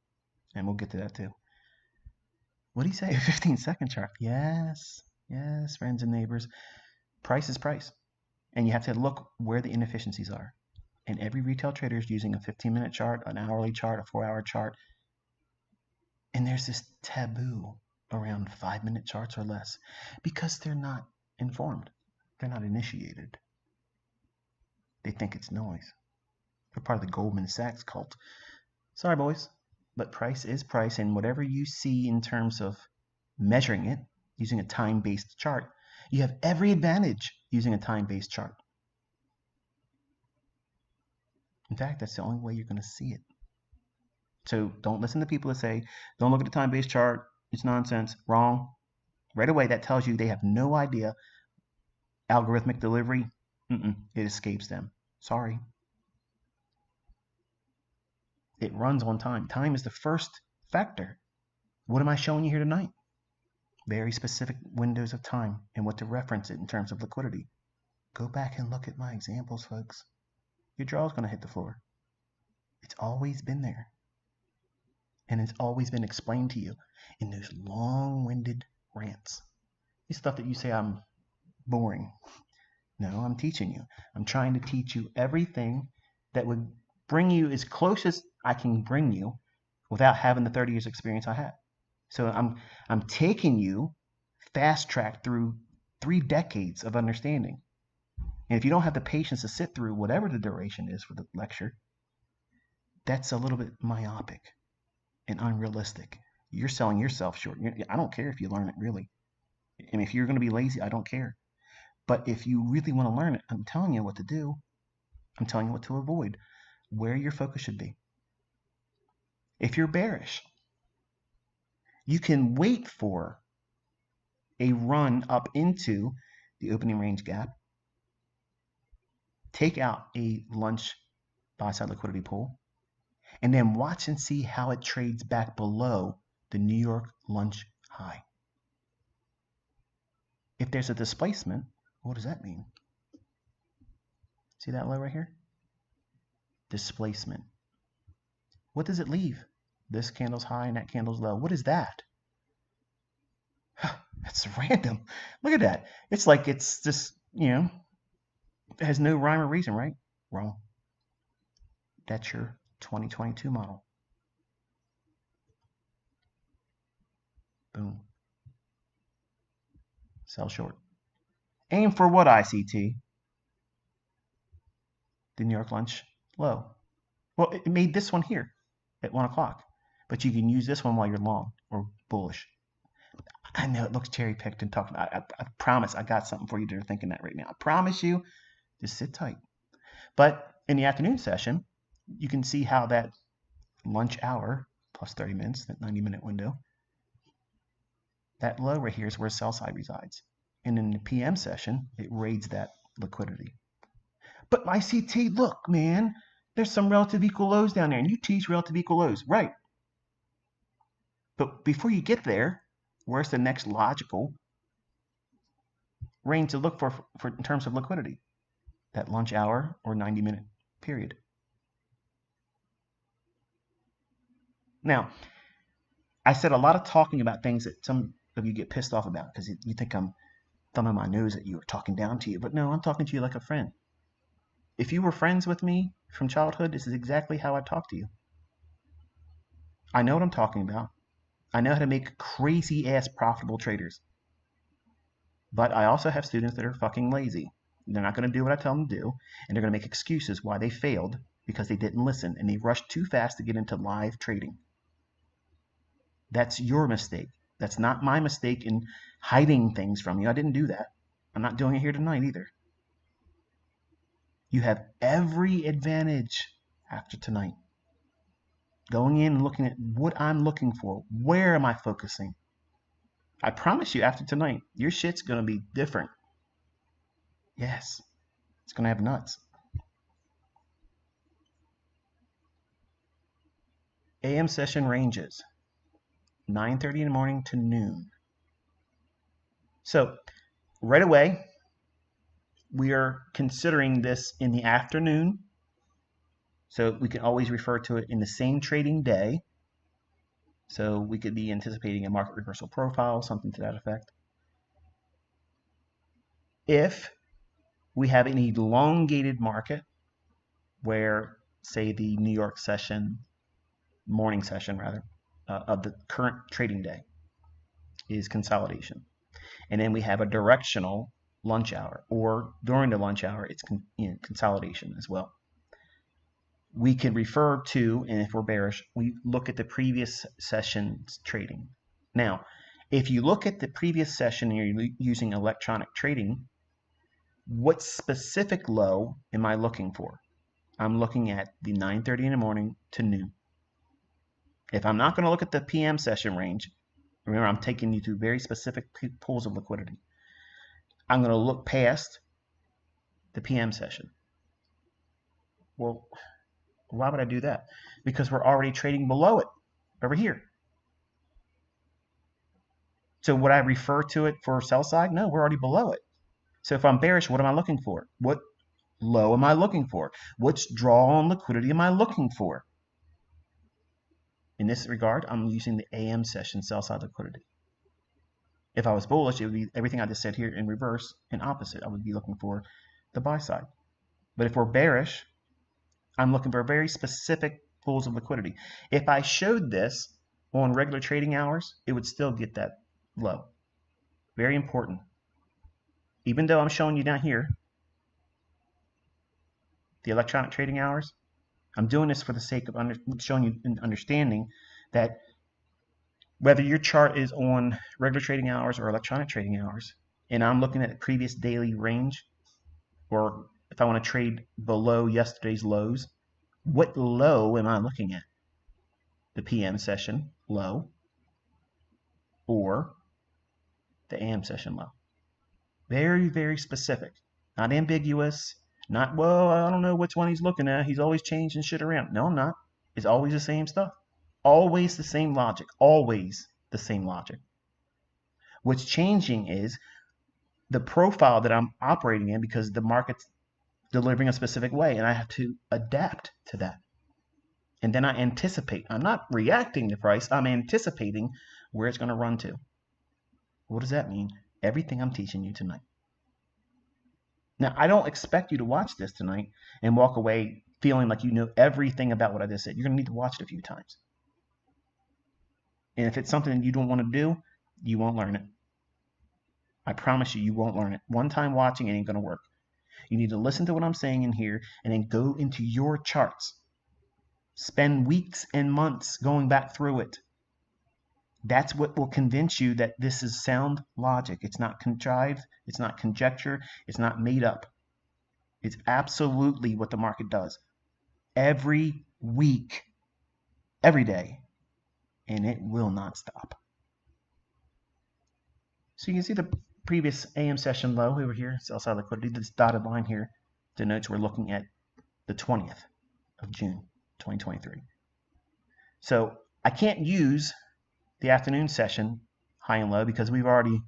A: And we'll get to that too. What do you say? A 15-second chart? Yes, friends and neighbors. Price is price. And you have to look where the inefficiencies are. And every retail trader is using a 15-minute chart, an hourly chart, a 4-hour chart. And there's this taboo around 5-minute charts or less because they're not informed. They're not initiated. They think it's noise. They're part of the Goldman Sachs cult. Sorry, boys, but price is price, and whatever you see in terms of measuring it using a time-based chart, you have every advantage using a time-based chart. In fact, that's the only way you're going to see it. So don't listen to people that say, don't look at the time-based chart, it's nonsense. Wrong. Right away, that tells you they have no idea. Algorithmic delivery, it escapes them. Sorry. It runs on time. Time is the first factor. What am I showing you here tonight? Very specific windows of time and what to reference it in terms of liquidity. Go back and look at my examples, folks. Your jaw is going to hit the floor. It's always been there. And it's always been explained to you in those long-winded rants. This stuff that you say I'm boring. No, I'm teaching you. I'm trying to teach you everything that would bring you as close as I can bring you without having the 30 years experience I had. So I'm taking you fast-tracked through 3 decades of understanding. And if you don't have the patience to sit through whatever the duration is for the lecture, that's a little bit myopic and unrealistic. You're selling yourself short. I don't care if you learn it, really. I mean, if you're going to be lazy, I don't care. But if you really want to learn it, I'm telling you what to do. I'm telling you what to avoid, where your focus should be. If you're bearish, you can wait for a run up into the opening range gap, take out a lunch buy-side liquidity pool, and then watch and see how it trades back below the New York lunch high. If there's a displacement, what does that mean? See that low right here? Displacement. What does it leave? This candle's high and that candle's low. What is that? That's random. Look at that. It's like it's just, it has no rhyme or reason, right? Wrong. That's your 2022 model. Boom. Sell short. Aim for what, ICT? The New York lunch low. Well, it made this one here at 1 o'clock, but you can use this one while you're long or bullish. I know it looks cherry-picked and talking. I promise I got something for you that are thinking that right now. I promise you, just sit tight. But in the afternoon session, you can see how that lunch hour plus 30 minutes, that 90-minute window, that low right here is where sell side resides. And in the PM session, it raids that liquidity. But my CT, look, man, there's some relative equal lows down there, and you teach relative equal lows, right? But before you get there, where's the next logical range to look for in terms of liquidity? That lunch hour or 90-minute period. Now, I said a lot of talking about things that some of you get pissed off about because you think I'm thumbing my nose at you or talking down to you. But no, I'm talking to you like a friend. If you were friends with me from childhood, this is exactly how I talk to you. I know what I'm talking about. I know how to make crazy ass profitable traders. But I also have students that are fucking lazy. They're not going to do what I tell them to do, and they're going to make excuses why they failed because they didn't listen and they rushed too fast to get into live trading. That's your mistake. That's not my mistake in hiding things from you. I didn't do that. I'm not doing it here tonight either. You have every advantage after tonight. Going in and looking at what I'm looking for. Where am I focusing? I promise you, after tonight, your shit's going to be different. Yes, it's going to have nuts. AM session ranges, 9:30 in the morning to noon. So right away, we are considering this in the afternoon. So we can always refer to it in the same trading day. So we could be anticipating a market reversal profile, something to that effect. If we have an elongated market where, say, the New York session, morning session rather, of the current trading day is consolidation. And then we have a directional lunch hour, or during the lunch hour, it's consolidation as well. We can refer to, and if we're bearish, we look at the previous session's trading. Now, if you look at the previous session and you're using electronic trading, what specific low am I looking for? I'm looking at the 9:30 in the morning to noon. If I'm not going to look at the PM session range, remember I'm taking you to very specific pools of liquidity. I'm going to look past the PM session. Well, why would I do that? Because we're already trading below it over here. So would I refer to it for sell side? No, we're already below it. So if I'm bearish, what am I looking for? What low am I looking for? Which draw on liquidity am I looking for? In this regard, I'm using the AM session sell side liquidity. If I was bullish, it would be everything I just said here in reverse and opposite. I would be looking for the buy side. But if we're bearish, I'm looking for very specific pools of liquidity. If I showed this on regular trading hours, it would still get that low. Very important. Even though I'm showing you down here the electronic trading hours, I'm doing this for the sake of showing you an understanding that whether your chart is on regular trading hours or electronic trading hours, and I'm looking at the previous daily range, or if I want to trade below yesterday's lows, what low am I looking at? The PM session low or the AM session low? Very, very specific, not ambiguous, not, well, I don't know which one he's looking at. He's always changing shit around. No, I'm not. It's always the same stuff. Always the same logic. Always the same logic. What's changing is the profile that I'm operating in because the market's delivering a specific way, and I have to adapt to that. And then I anticipate. I'm not reacting to price. I'm anticipating where it's going to run to. What does that mean? Everything I'm teaching you tonight. Now, I don't expect you to watch this tonight and walk away feeling like you know everything about what I just said. You're going to need to watch it a few times. And if it's something you don't want to do, you won't learn it. I promise you, you won't learn it. One time watching, it ain't going to work. You need to listen to what I'm saying in here and then go into your charts. Spend weeks and months going back through it. That's what will convince you that this is sound logic. It's not contrived. It's not conjecture. It's not made up. It's absolutely what the market does. Every week, every day, and it will not stop. So you can see the previous AM session low over here, sell side liquidity. This dotted line here denotes we're looking at the 20th of June, 2023. So I can't use the afternoon session high and low because we've already,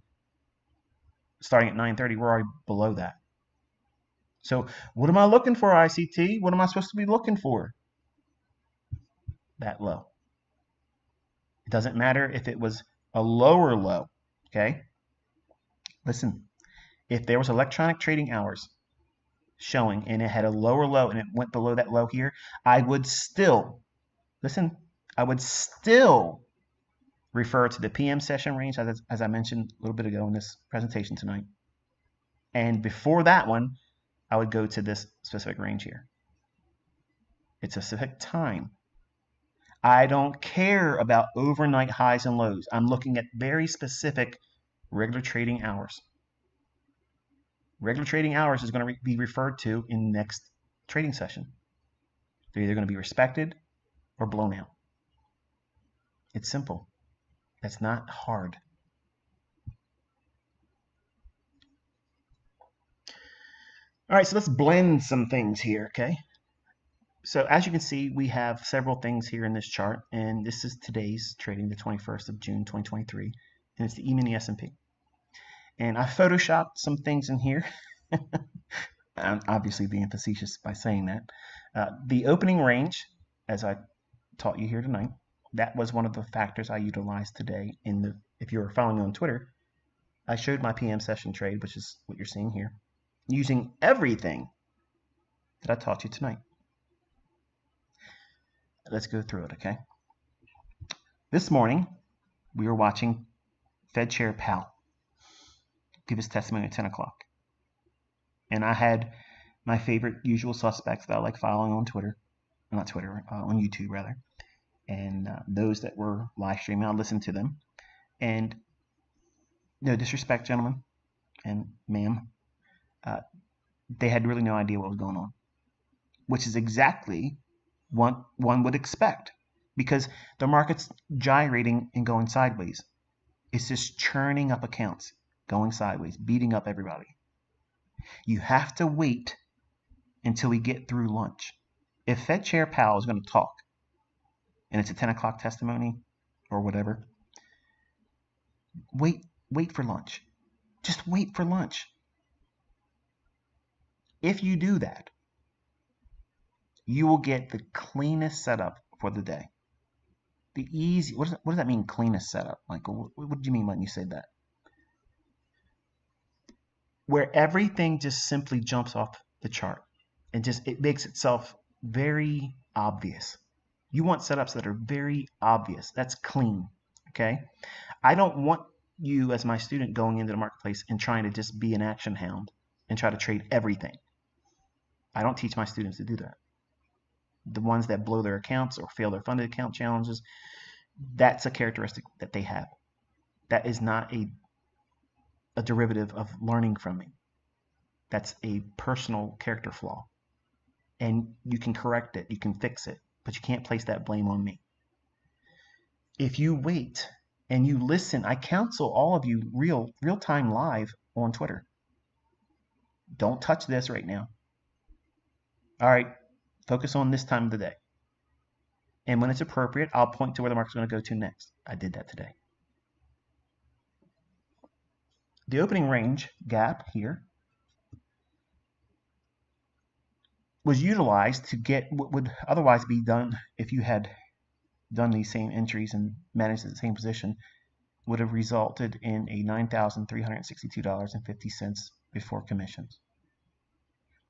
A: starting at 9:30, we're already below that. So what am I looking for, ICT? What am I supposed to be looking for? That low. It doesn't matter if it was a lower low, okay? Listen, if there was electronic trading hours showing and it had a lower low and it went below that low here, I would still, listen, I would still refer to the PM session range as I mentioned a little bit ago in this presentation tonight. And before that one, I would go to this specific range here. It's a specific time. I don't care about overnight highs and lows. I'm looking at very specific regular trading hours. Regular trading hours is going to be referred to in the next trading session. They're either going to be respected or blown out. It's simple. It's not hard. All right, so let's blend some things here, okay? So as you can see, we have several things here in this chart, and this is today's trading, the 21st of June, 2023, and it's the E-mini S&P. And I photoshopped some things in here. I'm obviously being facetious by saying that. The opening range, as I taught you here tonight, that was one of the factors I utilized today in the, if you were following me on Twitter, I showed my PM session trade, which is what you're seeing here, using everything that I taught you tonight. Let's go through it, okay? This morning, we were watching Fed Chair Powell give his testimony at 10 o'clock. And I had my favorite usual suspects that I like following on Twitter, not Twitter, on YouTube rather. And those that were live streaming, I listened to them. And no disrespect, gentlemen and ma'am, they had really no idea what was going on, which is exactly what one would expect, because the market's gyrating and going sideways. It's just churning up accounts, going sideways, beating up everybody. You have to wait until we get through lunch. If Fed Chair Powell is going to talk, and it's a 10 o'clock testimony or whatever, wait for lunch. Just wait for lunch. If you do that, you will get the cleanest setup for the day. The easy, what does that mean, cleanest setup? Michael, what do you mean when you say that? Where everything just simply jumps off the chart and just it makes itself very obvious. You want setups that are very obvious. That's clean, okay? I don't want you as my student going into the marketplace and trying to just be an action hound and try to trade everything. I don't teach my students to do that. The ones that blow their accounts or fail their funded account challenges, that's a characteristic that they have. That is not a derivative of learning from me. That's a personal character flaw. And you can correct it, you can fix it, but you can't place that blame on me. If you wait and you listen, I counsel all of you real-time live on Twitter. Don't touch this right now. All right, focus on this time of the day. And when it's appropriate, I'll point to where the market's going to go to next. I did that today. The opening range gap here was utilized to get what would otherwise be done if you had done these same entries and managed the same position, would have resulted in a $9,362.50 before commissions.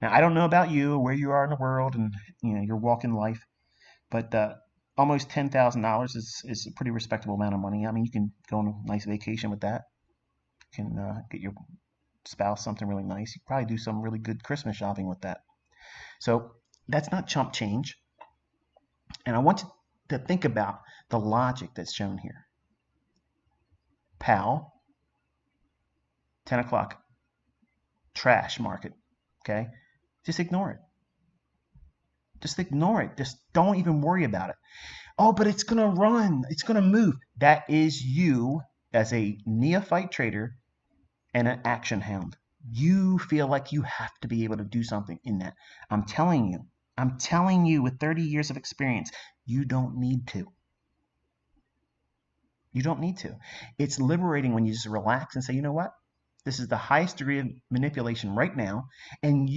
A: Now, I don't know about you, where you are in the world and your walk in life, but almost $10,000 is a pretty respectable amount of money. I mean, you can go on a nice vacation with that. You can get your spouse something really nice. You can probably do some really good Christmas shopping with that. So that's not chump change. And I want you to think about the logic that's shown here. Powell, 10 o'clock, trash market, okay? Just ignore it. Just ignore it. Just don't even worry about it. Oh, but it's going to run. It's going to move. That is you as a neophyte trader and an action hound. You feel like you have to be able to do something in that. I'm telling you with 30 years of experience, you don't need to. You don't need to. It's liberating when you just relax and say, you know what? This is the highest degree of manipulation right now, and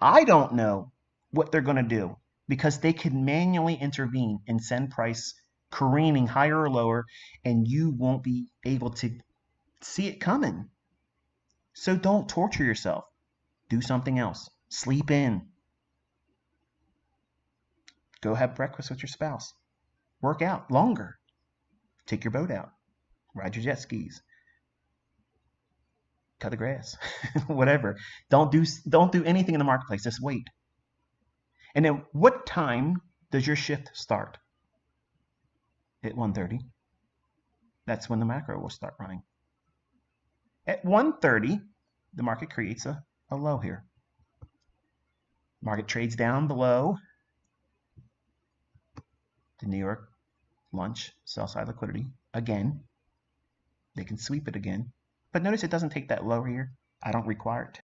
A: I don't know what they're going to do, because they can manually intervene and send price careening higher or lower, and you won't be able to see it coming. So don't torture yourself. Do something else. Sleep in. Go have breakfast with your spouse. Work out longer. Take your boat out. Ride your jet skis. Cut the grass. Whatever. Don't do anything in the marketplace. Just wait. And then what time does your shift start? At 1:30. That's when the macro will start running. At 1:30, the market creates a low here. Market trades down below the New York lunch sell side liquidity again. They can sweep it again. But notice it doesn't take that low here. I don't require it.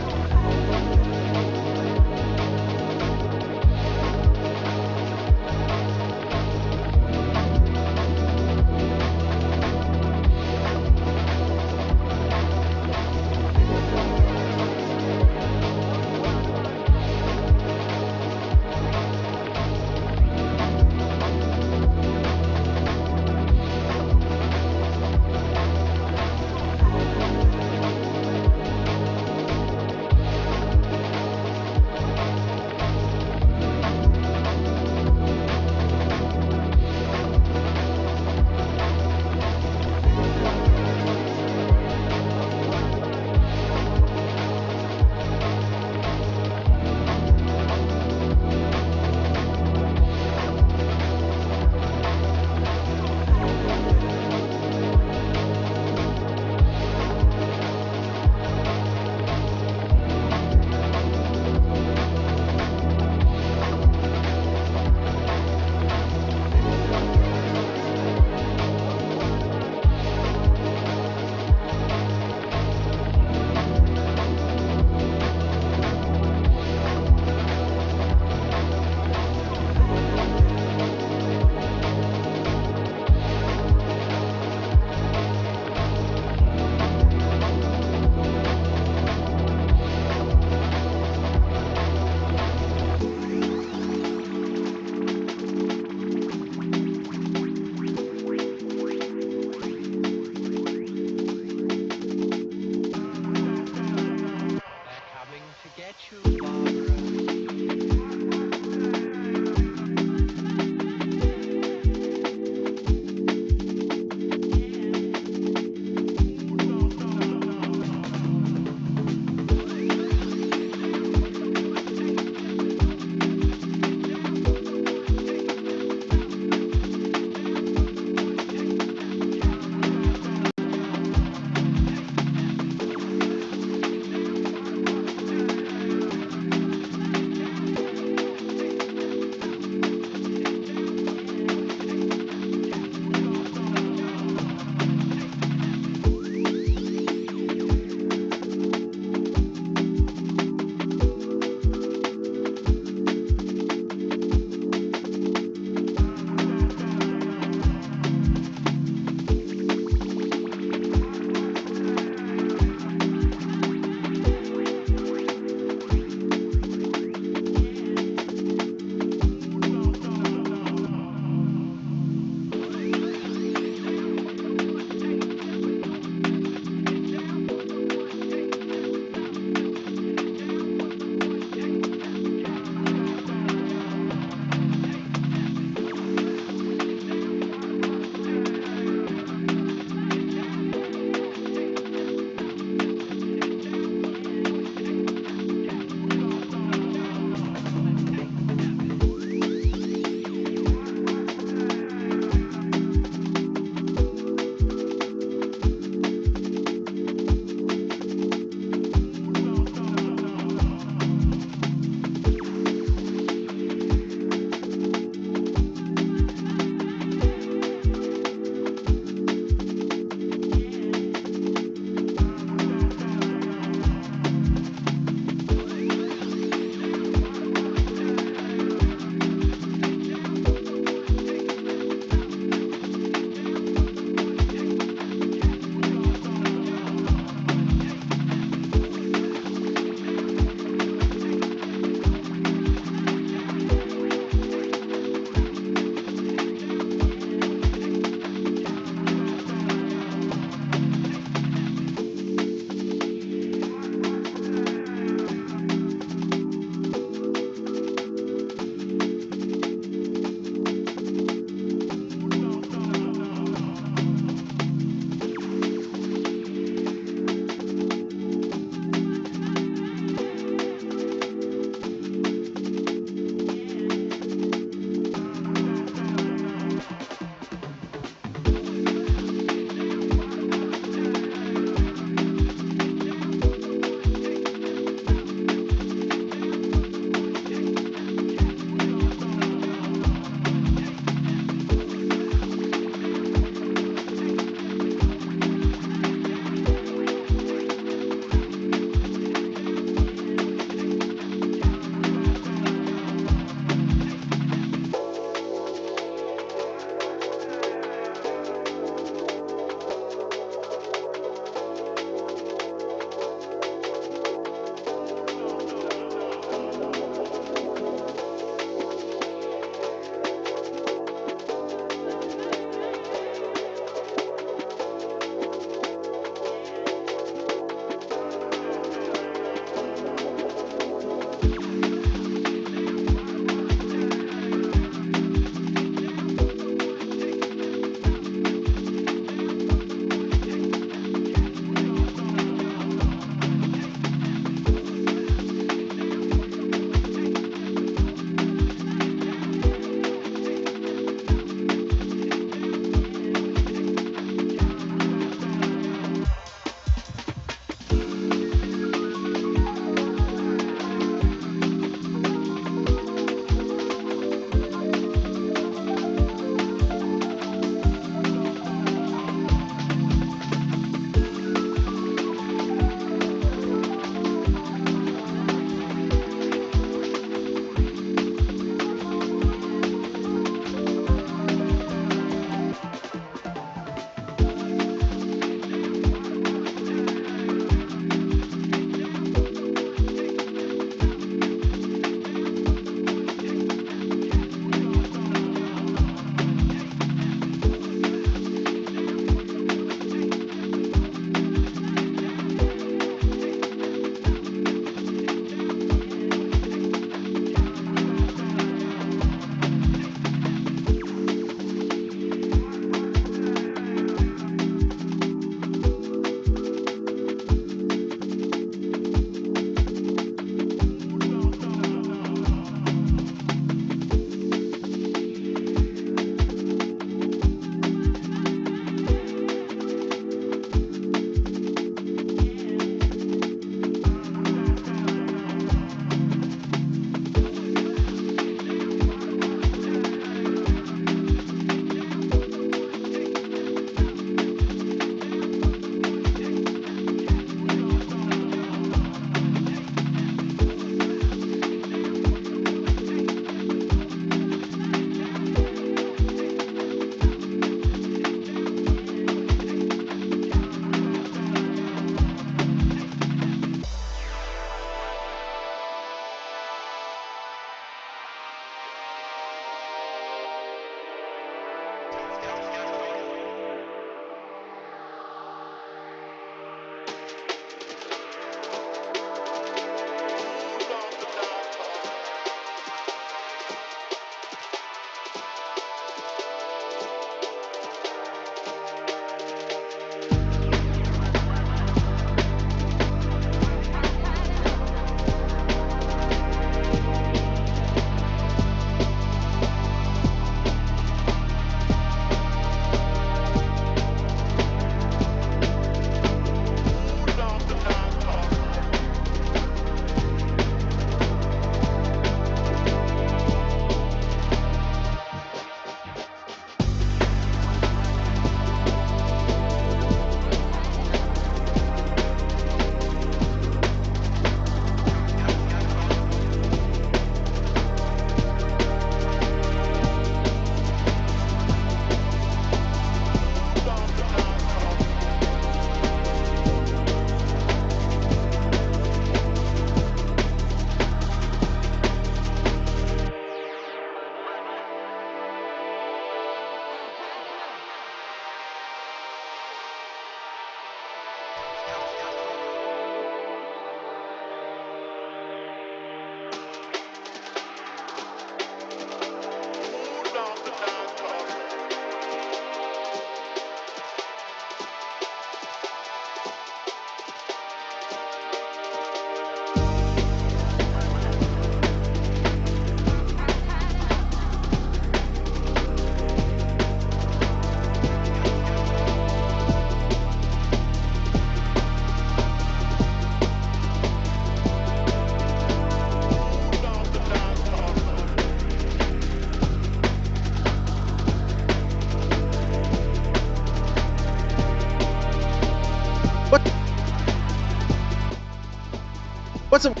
B: What's up?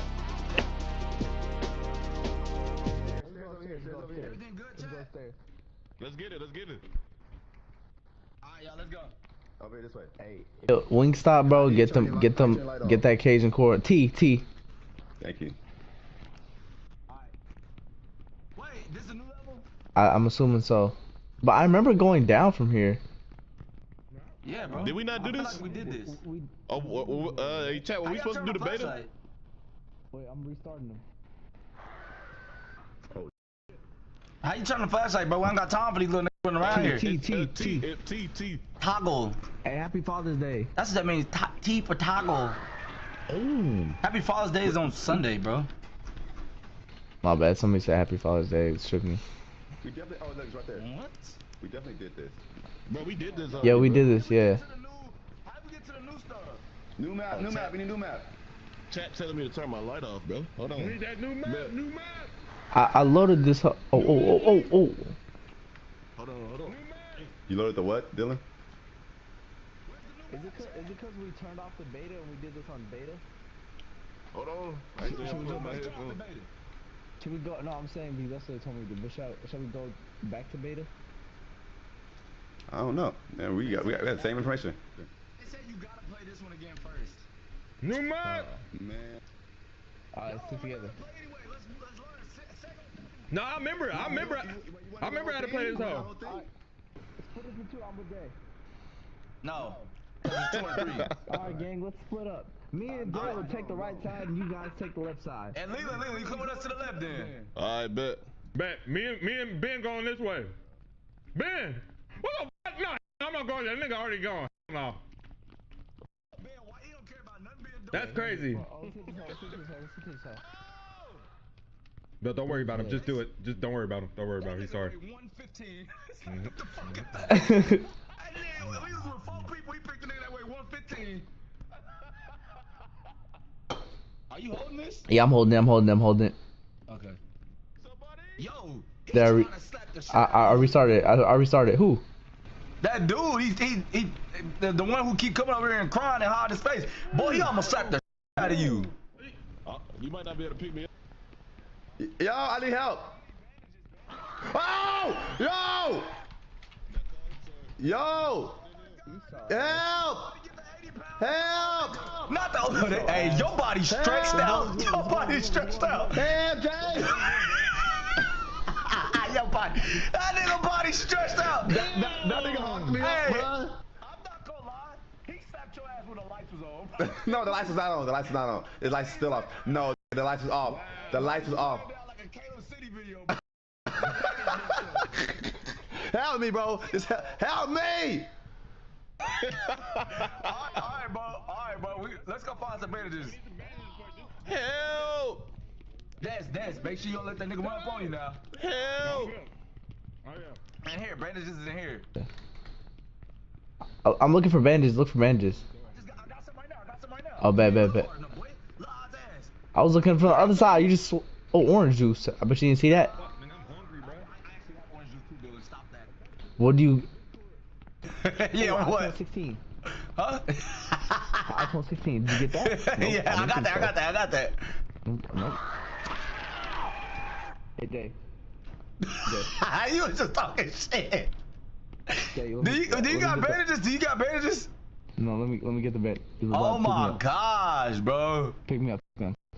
C: Everything good, chat?
D: Let's get it.
C: Alright, y'all, let's go.
B: Over this way. Hey.
E: Yo, Wingstop, bro. Get that Cajun cord. T.
B: Thank you.
C: Alright. Wait, this is a new level?
E: I'm assuming so, but I remember going down from here.
C: Yeah, bro.
D: Did we not do
C: I feel
D: this?
C: like we did this.
D: Hey, chat, were we supposed to do the beta?
E: Wait, I'm restarting them.
C: How you turn the flashlight, bro? We ain't got time for these little niggas running around here.
D: T.
C: Toggle.
E: Hey, happy Father's Day.
C: That's what that means. T for toggle.
E: Ooh.
C: Happy Father's Day is on Sunday, bro.
E: My bad. Somebody said happy Father's Day. It shook me.
B: We definitely. Oh, look, it's right there.
C: What?
B: We definitely did this.
D: Bro, we did this.
E: Yeah, we did this. Yeah.
C: How did we get to the new stuff?
B: New map. We need new map.
D: Chat telling me to turn my light off, bro. Hold on.
F: We need that new map.
E: I loaded this. Oh.
D: Hold on.
B: You loaded the what, Dylan?
E: Is it because we turned off the beta and we did this on beta?
D: Hold on. I still have to put my headphones.
E: Can we go? No, I'm saying because that's what they told me to do. But shall we go back to beta?
B: I don't know. Yeah, we got the same information.
C: They said you gotta play this one again first.
F: New map.
B: Man.
E: Alright, let's stick together.
C: Anyway, let's learn.
F: No, I remember how to play this hoe.
E: Split it into two. I'm with Jay.
C: No. 2 and 3.
E: Alright, gang, let's split up. Me and Jay will take the right side, and you guys take the left side.
C: And Leland, you come with us to the left then.
D: I bet.
F: Bet me and Ben going this way. Ben, what the fuck? No, I'm not going. That nigga already gone. No,
C: Ben, why you don't care about nothing being done?
F: that's crazy. But don't worry about him. Just do it. Just don't worry about him. Don't worry about him. He's sorry.
C: 115. What the fuck is that? Hey, we was with 4 people. We picked a nigga that way 115. Are you holding this?
E: Yeah, I'm holding it.
C: Okay. Yo, he's
E: There
C: trying to slap the shit
E: I restarted. I restarted. Who?
C: That dude, he the one who keep coming over here and crying and hiding his face. Boy, he almost slapped the shit out of you.
D: You might not be able to pick me up.
B: Yo, I need help. Oh! Yo! Help! Help!
C: Not the hey, your body's stretched out. Your body's stretched out.
B: Help, Jay!
C: Your body. That nigga body stretched out.
B: That nigga honked me up, bro.
C: I'm not gonna lie. He slapped your ass when the lights was on.
B: No, the lights was not on. The lights was not on. The lights still off. No, the lights was off. The lights was off.
C: Like a Caleb City video.
B: Help me, bro. Just help me.
C: Alright, bro. Let's go find some bandages.
D: Help!
C: Dance. Make sure you don't let that nigga run up on you now.
D: Help!
F: Oh yeah.
C: In here, bandages is in here.
E: I'm looking for bandages. Look for bandages.
C: I got some right now.
E: Oh, bet. I was looking for the other side. You just orange juice. I bet you didn't see that.
F: Fuck, nigga, I'm hungry, bro.
C: I actually have orange juice too, Dylan. Stop that.
E: What do you?
C: Yeah, what?
E: iPhone 16.
C: Huh?
E: iPhone 16. Did you get that? Nope,
C: Yeah, I got that.
E: Nope. Hey, Jay.
C: You was just talking shit.
E: Jay,
C: Do you got bandages?
E: No, let me get the bed.
C: Oh my gosh, bro.
E: Pick me up.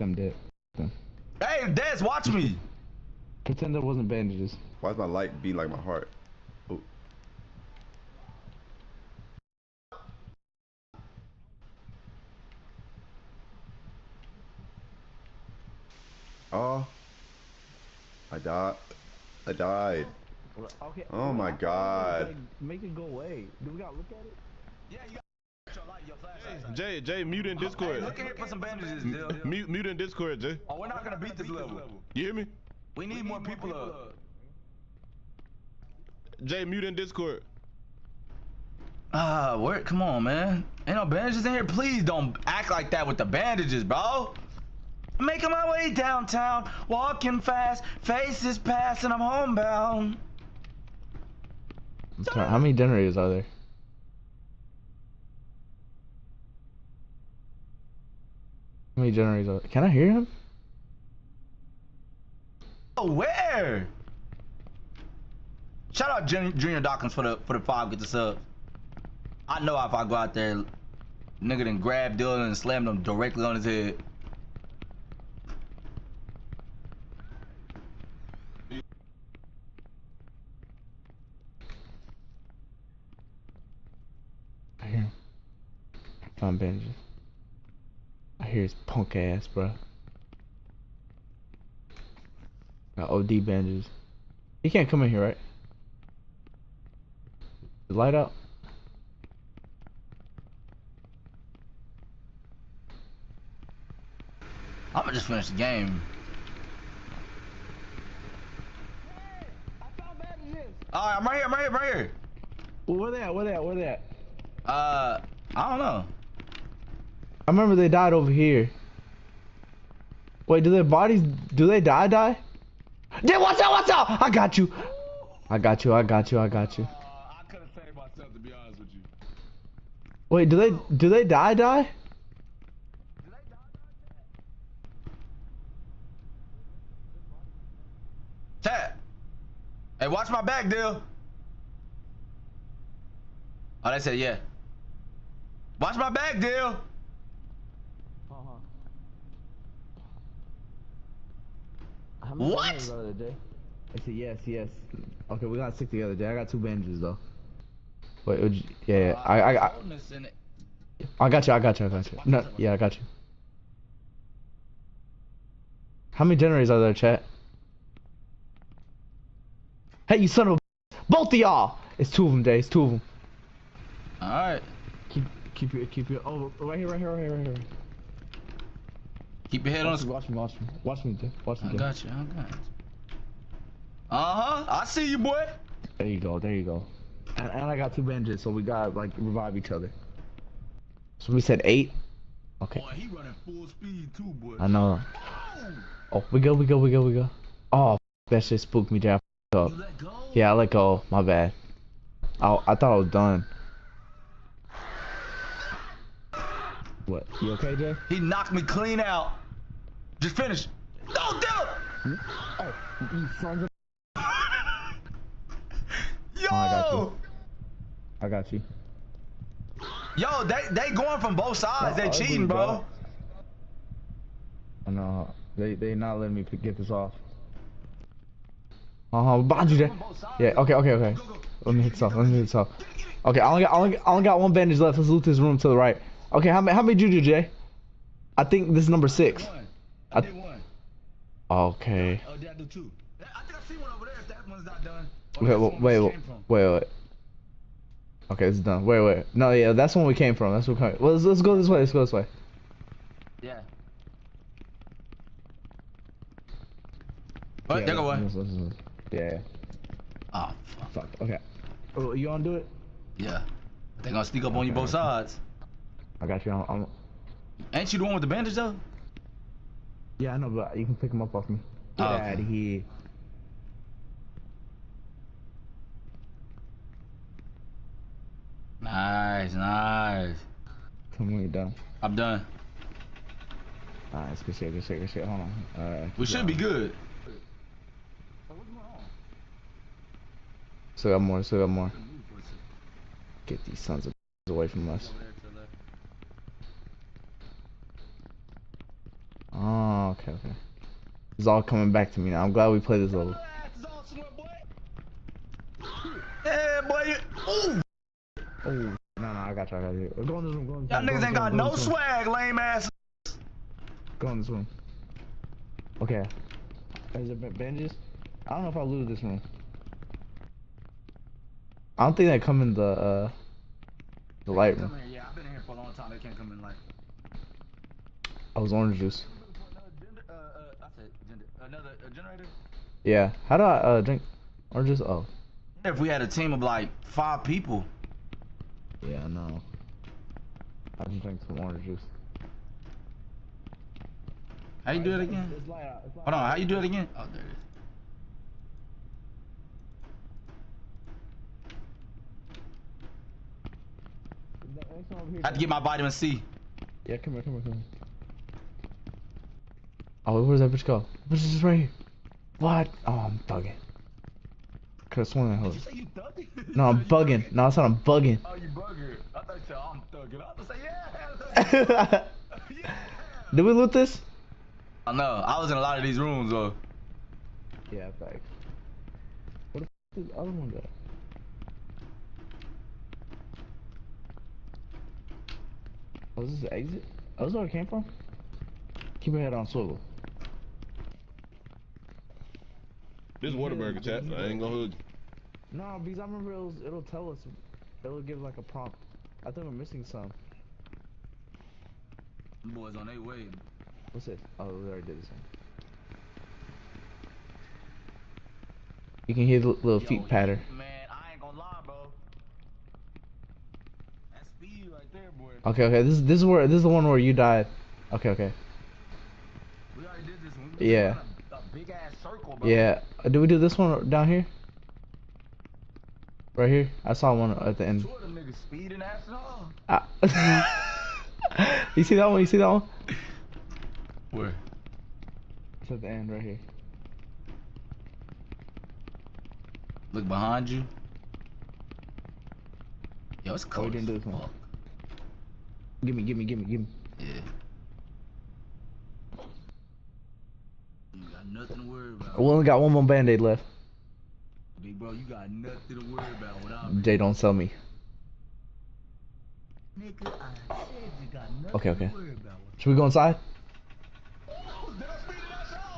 E: I'm dead.
C: Hey, Des, watch me.
E: Pretend there wasn't bandages.
B: Why is my light beating like my heart? Oh. Oh. I died.
E: Okay.
B: Oh my God.
E: Like, make it go away. Do we gotta look at it?
C: Yeah, you got your flashlight.
D: Jay, mute in Discord.
C: Hey, look in here for some bandages, Dill.
D: Mute in Discord, Jay.
C: Oh, we're not gonna beat this level.
D: You hear me?
C: We need more people up.
D: Jay, mute in Discord.
C: Where? Come on, man. Ain't no bandages in here. Please don't act like that with the bandages, bro. I'm making my way downtown, walking fast, faces passing, I'm homebound.
E: How many generators are there? many generators are there? Can I hear him?
C: Oh, where? Shout out Junior Dawkins for the 5 get the subs. I know if I go out there, nigga done grab Dylan and slammed him directly on his head.
E: I hear him. Found bandages. I hear his punk ass, bro. Got OD bandages. He can't come in here, right? The light out.
C: I'm gonna just finish the game. Alright, I'm right here.
E: Well, where they at?
C: I don't know.
E: I remember they died over here. Wait, do their bodies, do they die? Yeah, watch out! I got you. I couldn't save myself, to be honest with you. Wait, do they die?
C: Chat. Hey, watch my back, Dill. Oh, they said yeah. Watch my back, Dill. What?
E: I said yes. Okay, we gotta stick together, Jay. I got 2 bandages though. Wait, yeah, I got you. No, yeah, I got you. How many generators are there, chat? Hey, you son of a... Both of y'all! It's 2 of them, Jay. It's 2 of them.
C: Alright.
E: Keep your... Oh, right here.
C: Keep your head on the...
E: Watch me, Jay.
C: I got you. I see you, boy.
E: There you go. And I got 2 bandages, so we gotta, like, revive each other. So we said 8? Okay.
C: Boy, he running full speed too, boy.
E: I know. Oh, we go. Oh, that shit spooked me, Jay. I f***ed up.
C: You let go?
E: Yeah, I let go. My bad. I thought I was done. What? You okay, Jay?
C: He knocked me clean out. Just finish. No, Dylan!
E: Oh, you sons of...
C: Yo!
E: Oh, I got you.
C: Yo, they going from both sides.
E: No,
C: They cheating, bro.
E: Oh no, they not letting me get this off. Behind you, Jay. Yeah, okay. Let me hit this off. Okay, I only got 1 bandage left. Let's loot this room to the right. Okay, how many did you do, Jay? I think this is number 6.
C: I did 1.
E: Okay.
C: Oh, did I do 2? I think I see one over there if that one's not done.
E: Okay, wait. Okay, it's done. Wait. No, yeah, that's when we came from. That's what. Well, let's go this way.
C: Yeah. What? There go one.
E: Yeah.
C: Oh,
E: Fuck. Okay. Oh, you wanna do it?
C: yeah. They gonna sneak up on you both sides.
E: I got you. I'm...
C: Ain't you the one with the bandage though?
E: Yeah, I know, but you can pick him up off me. Get
C: Oh,
E: out of here.
C: Nice.
E: Tell me when you're done.
C: I'm done.
E: Nice, good shit. Hold on.
C: We should be good.
E: Still got more. Get these sons of away from us. Oh, okay. It's all coming back to me now. I'm glad we played this level.
C: Yeah, boy. Ooh.
E: Oh, no, I got you. Go in this room.
C: Y'all niggas ain't got no swag, lame ass.
E: Go in this room. Okay. Is it bandages? I don't know if I'll lose this room. I don't think they come in the light room.
C: Yeah, I've been in here for a long time. They can't come in light.
E: I was orange juice.
C: I said another generator.
E: Yeah. How do I drink orange juice? Oh.
C: If we had a team of like 5 people.
E: Yeah, I know. I can drink some orange juice.
C: How you do it again? Hold on, how you do it again? Oh, there it is. I have to get my vitamin C.
E: Yeah, come here. Oh, where's that bitch go? Bitch is just right here. What? Oh, I'm thugging. Could've sworn that
C: Did
E: hose.
C: you say you thugging?
E: No, I'm bugging. No, I said I'm bugging.
C: Oh, you bugger. I thought you said I'm thugging. I was say yeah. Yeah.
E: Did we loot this?
C: I know. I was in a lot of these rooms though.
E: Yeah, thanks. What the f is the other one go? Oh, is this the exit? Oh, this is where it came from? Keep your head on swivel.
D: This Whataburger chat. I ain't gonna hood.
E: No, because I remember it'll tell us. It'll give like a prompt. I think we're missing some.
C: Them boys on their way.
E: What's this? Oh, we already did this one. You can hear the little feet patter.
C: Man, I ain't gonna lie, bro. That's speed right there, boy.
E: Okay, this is the one where you died. Okay.
C: We already did this one. We
E: Yeah.
C: a big ass circle, bro.
E: Yeah. Did we do this one down here? Right here? I saw one at the end.
C: Two of them niggas speeding ass and all.
E: You see that one? You see that one?
C: Where?
E: It's at the end right here.
C: Look behind you. Yo, it's
E: Oh,
C: cold.
E: we didn't do this one. Give me.
C: Yeah. You got nothing to worry about.
E: We only got one more band-aid left.
C: Big bro, you got nothing to worry about without me.
E: Jay, don't sell me.
C: Nigga, I said you got nothing
E: Okay.
C: to worry about.
E: Should we go inside?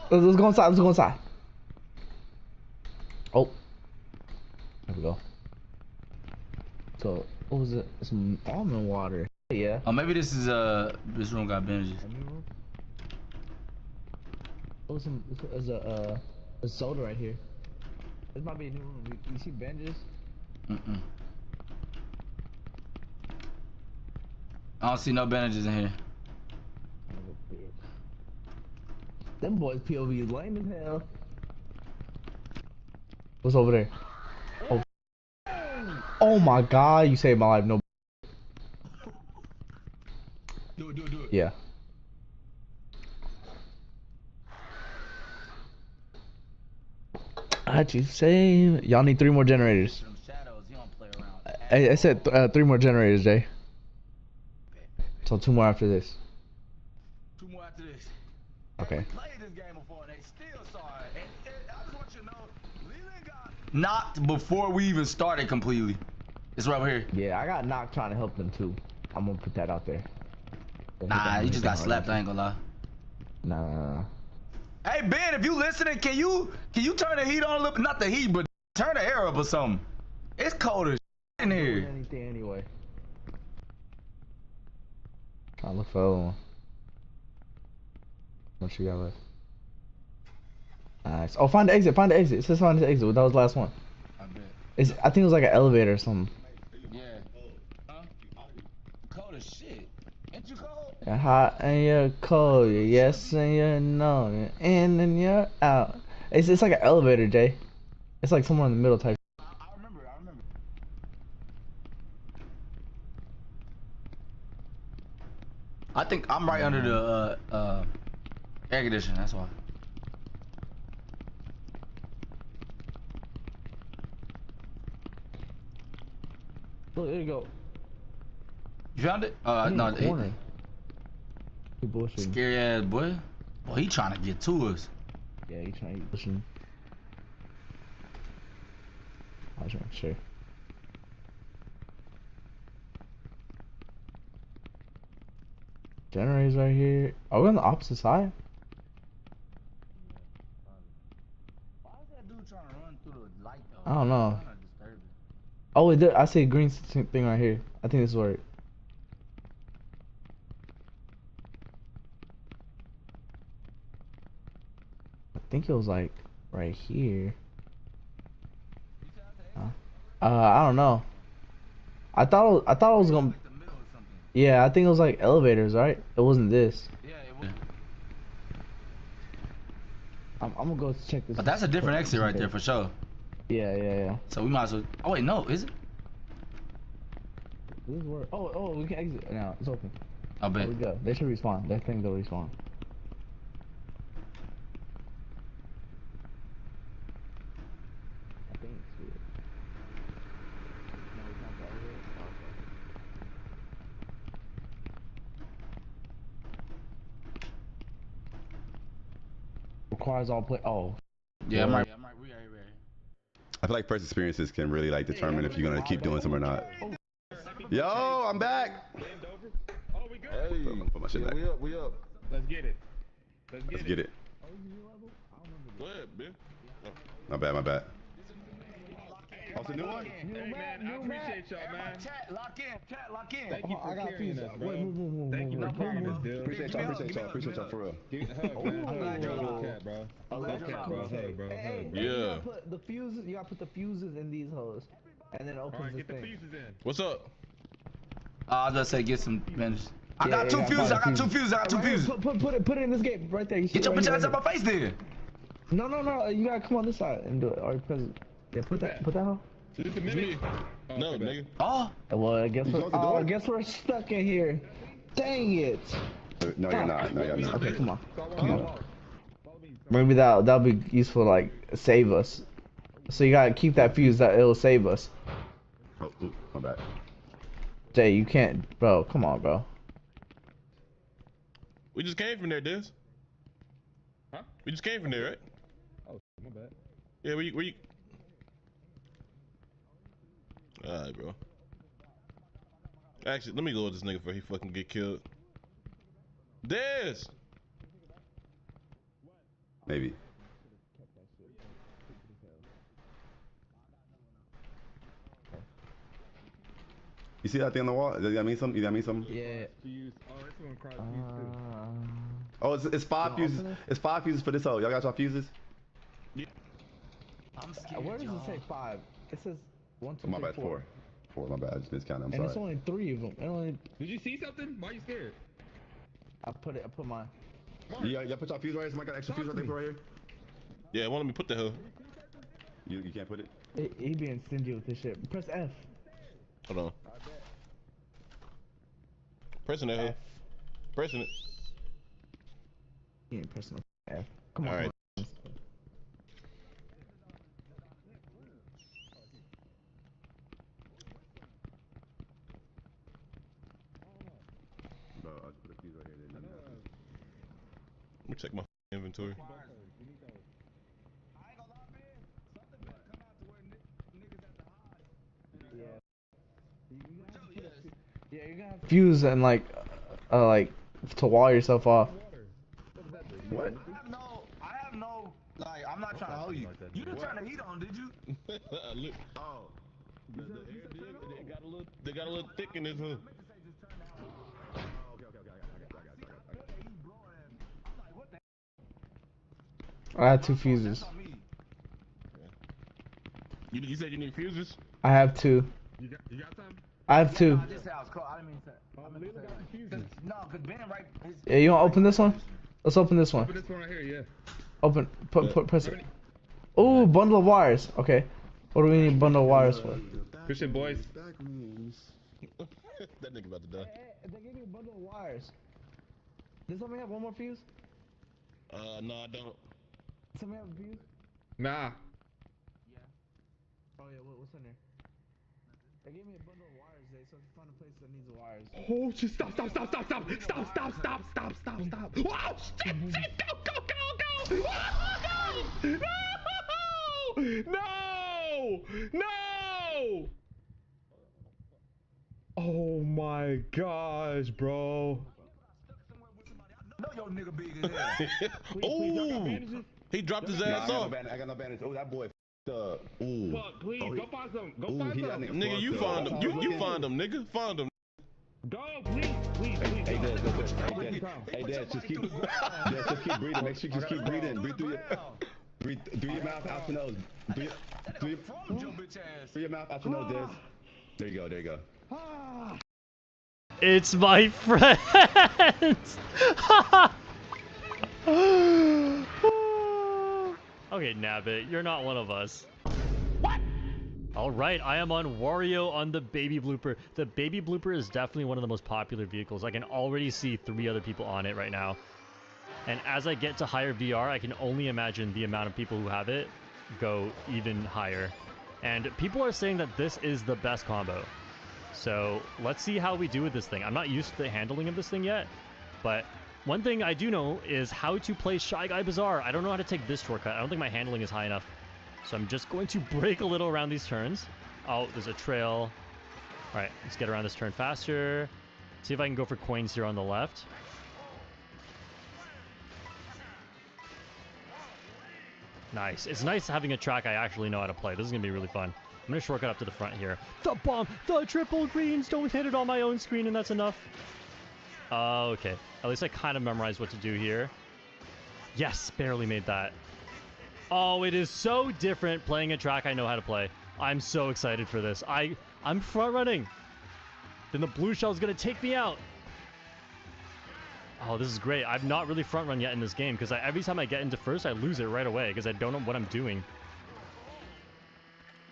E: Let's go inside. Oh. There we go. So, what was it? Some almond water. Yeah.
C: Oh, maybe this is this room got bandages.
E: Oh, there's a soda right here. This might be a new room. You see bandages?
C: I don't see no bandages in here.
E: Them boys POV is lame as hell. What's over there? Oh. Oh my god, you saved my life. No.
C: Do it.
E: Yeah. How'd you say? Y'all need 3 more generators.
C: Them shadows, you don't play around.
E: I said 3 more generators, Jay. So 2 more after this.
C: 2 more after this.
E: Okay.
C: We played this game before and they still saw it. And I just want you to know, Leland got knocked before we even started completely. It's right over here.
E: Yeah, I got knocked trying to help them too. I'm gonna put that out there.
C: Nah, you just got slapped, I ain't gonna lie.
E: Nah.
C: Hey Ben, if you listening, can you turn the heat on a little bit? Not the heat, but turn the air up or something. It's cold as in here.
E: Anything anyway. I'll look for the other one. What you got left? Nice. Oh, find the exit. It says find the exit. That was the last one.
C: I bet.
E: I think it was like an elevator or something.
C: Yeah. Huh? Cold as shit. Ain't you cold?
E: You're hot and you're cold. You're yes and you're no. You're in and you're out. It's like an elevator, Jay. It's like somewhere in the middle type.
C: I remember. I think I'm right under the air conditioner, that's why.
E: Look, there you go.
C: You found it?
E: In
C: No,
E: the corner. He bullshitting.
C: scary ass boy. Boy, he trying to get to us.
E: Yeah, he's trying to push him. I was trying to share. Generators right here. Are we on the opposite side?
C: Why is that dude trying to run through the light though?
E: I don't know.
C: Kinda disturbing.
E: Oh wait, there, I see a green thing right here. I think this is where. I think it was like right here. I don't know. I thought it was gonna.
C: Like the middle or something.
E: Yeah, I think it was like elevators, right? It wasn't this.
C: Yeah, it was.
E: I'm gonna go check this.
C: But that's a different exit right there for sure.
E: Yeah.
C: So we might as well. Oh wait, no, is it?
E: This is where. Oh, we can exit now. It's open.
C: I bet.
E: There we go. They should respawn. That thing will respawn. requires all play. Oh.
C: Yeah, I'm right. We are ready.
B: I feel like first experiences can really like determine if you're gonna keep doing some or not. Yo, I'm back.
F: Oh, we good.
B: Put my shit back.
D: We up.
F: Let's get it.
B: Let's get it.
D: Go ahead, Ben.
B: My bad. Oh, it's a new one?
F: Hey, man, I appreciate y'all, man.
C: Chat, lock in.
F: Thank you for carrying us, bro.
E: Move.
F: Thank you for carrying us, dude.
B: Appreciate y'all for real.
F: Give me a hug, man. Hug, cat, bro. Hug, cat, bro. Hug, bro.
E: Hey,
F: Hug,
E: you
F: bro.
E: gotta put the fuses. You gotta put the fuses in these hoes, and then it
F: All
E: opens
F: right,
E: this
F: get the
E: thing.
F: fuses in.
D: What's up?
C: I was gonna say get some bench. I
E: Yeah,
C: got two
E: yeah,
C: fuses. I got two
E: fuses.
C: fuses. I got two
E: Right,
C: fuses.
E: Put it in this gate right there. You see
C: Get your
E: it right
C: bitch
E: here,
C: ass
E: right
C: out my face, then.
E: here. No. You gotta come on this side and do it. Already present. Yeah, put that hoe.
F: Is this the
D: It's
F: minute?
D: me. No, nigga.
C: Oh,
E: Well, I guess
B: You
E: we're.
B: close the
E: Oh,
B: door?
E: I guess we're stuck in here. Dang it.
B: No, you're not.
E: Okay, come on. Maybe that'll be useful. Like save us. So you gotta keep that fuse. That it'll save us.
B: Oh, ooh, my bad.
E: Jay, you can't, bro. Come on, bro.
D: We just came from there, Diz.
F: Huh?
D: We just came from there, right?
F: Oh, my bad.
D: Yeah, where you? Alright, bro. Actually, let me go with this nigga before he fucking get killed. Diz!
B: Maybe. You see that thing on the wall? Does that mean something?
E: Yeah.
F: Oh, this one cross fuse too.
B: Oh, it's 5 fuses.
E: open it?
B: It's 5 fuses for this hole. Y'all got y'all fuses?
C: I'm scared.
E: Where does
C: y'all.
E: it say 5? It says 1, 2,
B: Oh, my
E: 3,
B: bad.
E: 4.
B: 4. My bad. I just miscounted. I'm
E: And it's
B: sorry.
E: only 3 of them. It only.
F: Did you see something? Why you scared?
E: I put mine.
B: Y'all put y'all fuse right here? Somebody got extra fuse right there right here?
D: Yeah, why don't me put the hell?
B: You can't put it?
E: He being stingy with this shit. Press F.
D: Hold on. Pressing that hell. Pressing it.
E: He ain't pressing no F. Come on.
D: Alright.
B: Bro, I just put a fuse right here. Then nothing happens.
D: Let me check my inventory.
E: Yeah, you're gonna have fuse and like to wall yourself off.
B: What?
C: I have no, like, I'm not trying to hold you. You didn't turn the heat on, did you?
D: Look.
B: Oh.
D: The air they got a little thick in this hood.
E: I have 2 fuses.
D: You said you need fuses?
E: I have 2.
F: You got something?
E: I have 2.
C: I just said I was close. I didn't mean to say.
F: Lila got the fuses.
C: No, because Ben, right?
E: Yeah, you wanna open this one? Let's open this one.
F: Open this one right here, yeah.
E: Open. Press it. Oh, bundle of wires. Okay. What do we need a bundle of wires for?
F: Christian boys.
D: That nigga about to die.
E: They gave me a bundle of wires. Does somebody have one more fuse?
D: No, I don't.
E: Somebody have a fuse?
F: Nah.
E: Oh yeah, what's in there? They gave me a bundle of wires, so I can find a place that needs the wires.
F: Oh shit, stop. Wow, shit, go. No. Oh my gosh, bro.
C: No, your nigga big as hell.
D: Ooh! He dropped his ass off.
B: I got no bandage. Oh, that boy f***ed up. Ooh.
F: Fuck, please, go find some. Go
B: Ooh,
F: find
B: he that
F: some.
B: nigga
D: Nigga, you
B: fucked up.
D: find him. You find him, nigga. Find him.
F: Go, please.
B: Hey, Dad, just keep breathing. Make sure you just keep breathing. Breathe through your mouth, out your nose. Through your mouth, out your nose, Dad. There you go.
G: It's my friends! Okay, Nabbit, you're not one of us. What? Alright, I am on Wario on the baby blooper. The baby blooper is definitely one of the most popular vehicles. I can already see 3 other people on it right now. And as I get to higher VR, I can only imagine the amount of people who have it go even higher. And people are saying that this is the best combo. So let's see how we do with this thing. I'm not used to the handling of this thing yet, but One thing I do know is how to play Shy Guy Bazaar. I don't know how to take this shortcut. I don't think my handling is high enough. So I'm just going to brake a little around these turns. Oh, there's a trail. All right, let's get around this turn faster. See if I can go for coins here on the left. Nice. It's nice having a track I actually know how to play. This is going to be really fun. I'm going to shortcut up to the front here. The bomb! The triple greens! Don't hit it on my own screen and that's enough. Okay. At least I kind of memorized what to do here. Yes, barely made that. Oh, it is so different playing a track I know how to play. I'm so excited for this. I'm front running. Then the blue shell's going to take me out. Oh, this is great. I've not really front run yet in this game because every time I get into first, I lose it right away because I don't know what I'm doing.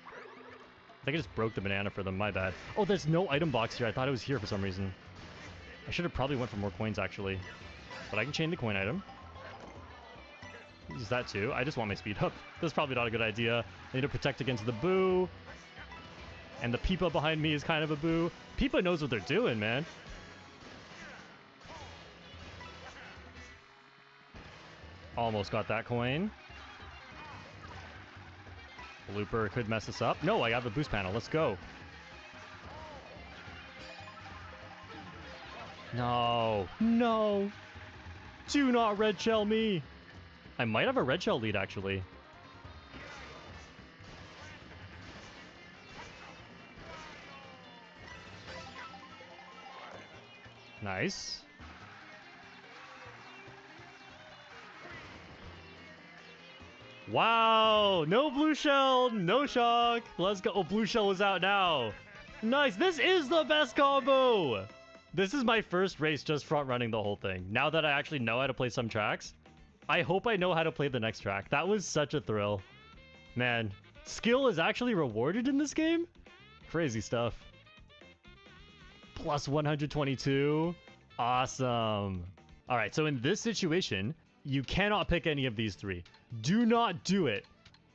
G: I think I just broke the banana for them. My bad. Oh, there's no item box here. I thought it was here for some reason. I should have probably went for more coins, actually. But I can chain the coin item. Use that, too. I just want my speed up. That's probably not a good idea. I need to protect against the boo. And the Peepa behind me is kind of a boo. Peepa knows what they're doing, man. Almost got that coin. Blooper could mess us up. No, I got the boost panel. Let's go. No. No. Do not red shell me. I might have a red shell lead, actually. Nice. Wow, no blue shell, no shock. Let's go. Oh, blue shell is out now. Nice. This is the best combo. This is my first race just front running the whole thing. Now that I actually know how to play some tracks, I hope I know how to play the next track. That was such a thrill. Man, skill is actually rewarded in this game? Crazy stuff. Plus 122. Awesome. All right, so in this situation, you cannot pick any of these three. Do not do it.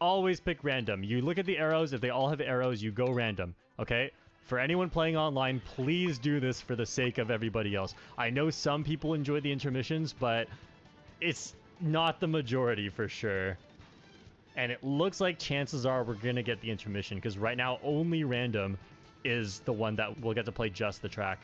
G: Always pick random. You look at the arrows. If they all have arrows, you go random. Okay? For anyone playing online, please do this for the sake of everybody else. I know some people enjoy the intermissions, but it's not the majority for sure. And it looks like chances are we're going to get the intermission because right now only random is the one that will get to play just the track.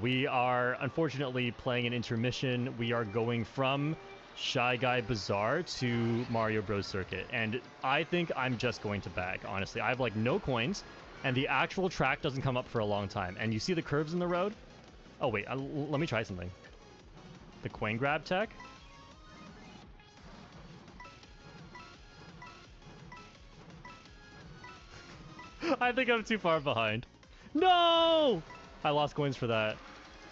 G: We are unfortunately playing an intermission. We are going from Shy Guy Bazaar to Mario Bros. Circuit. And I think I'm just going to bag, honestly. I have like no coins and the actual track doesn't come up for a long time. And you see the curves in the road? Oh, wait, let me try something. The coin grab tech. I think I'm too far behind. No! I lost coins for that.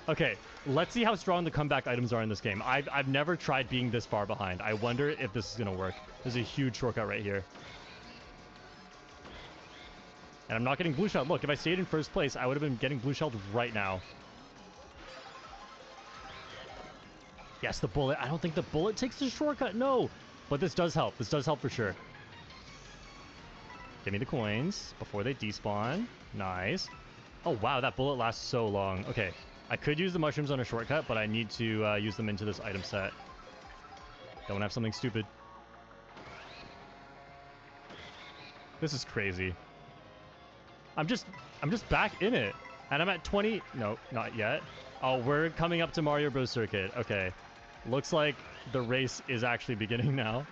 G: Okay, let's see how strong the comeback items are in this game. I've never tried being this far behind. I wonder if this is going to work. There's a huge shortcut right here. And I'm not getting blue shelled. Look, if I stayed in first place, I would have been getting blue shelled right now. Yes, the bullet. I don't think the bullet takes the shortcut. No. But this does help. This does help for sure. Give me the coins before they despawn. Nice. Oh, wow. That bullet lasts so long. Okay. I could use the mushrooms on a shortcut, but I need to use them into this item set. Don't have something stupid. This is crazy. I'm just back in it. And I'm at 20. No, not yet. Oh, we're coming up to Mario Bros. Circuit. Okay. Looks like the race is actually beginning now.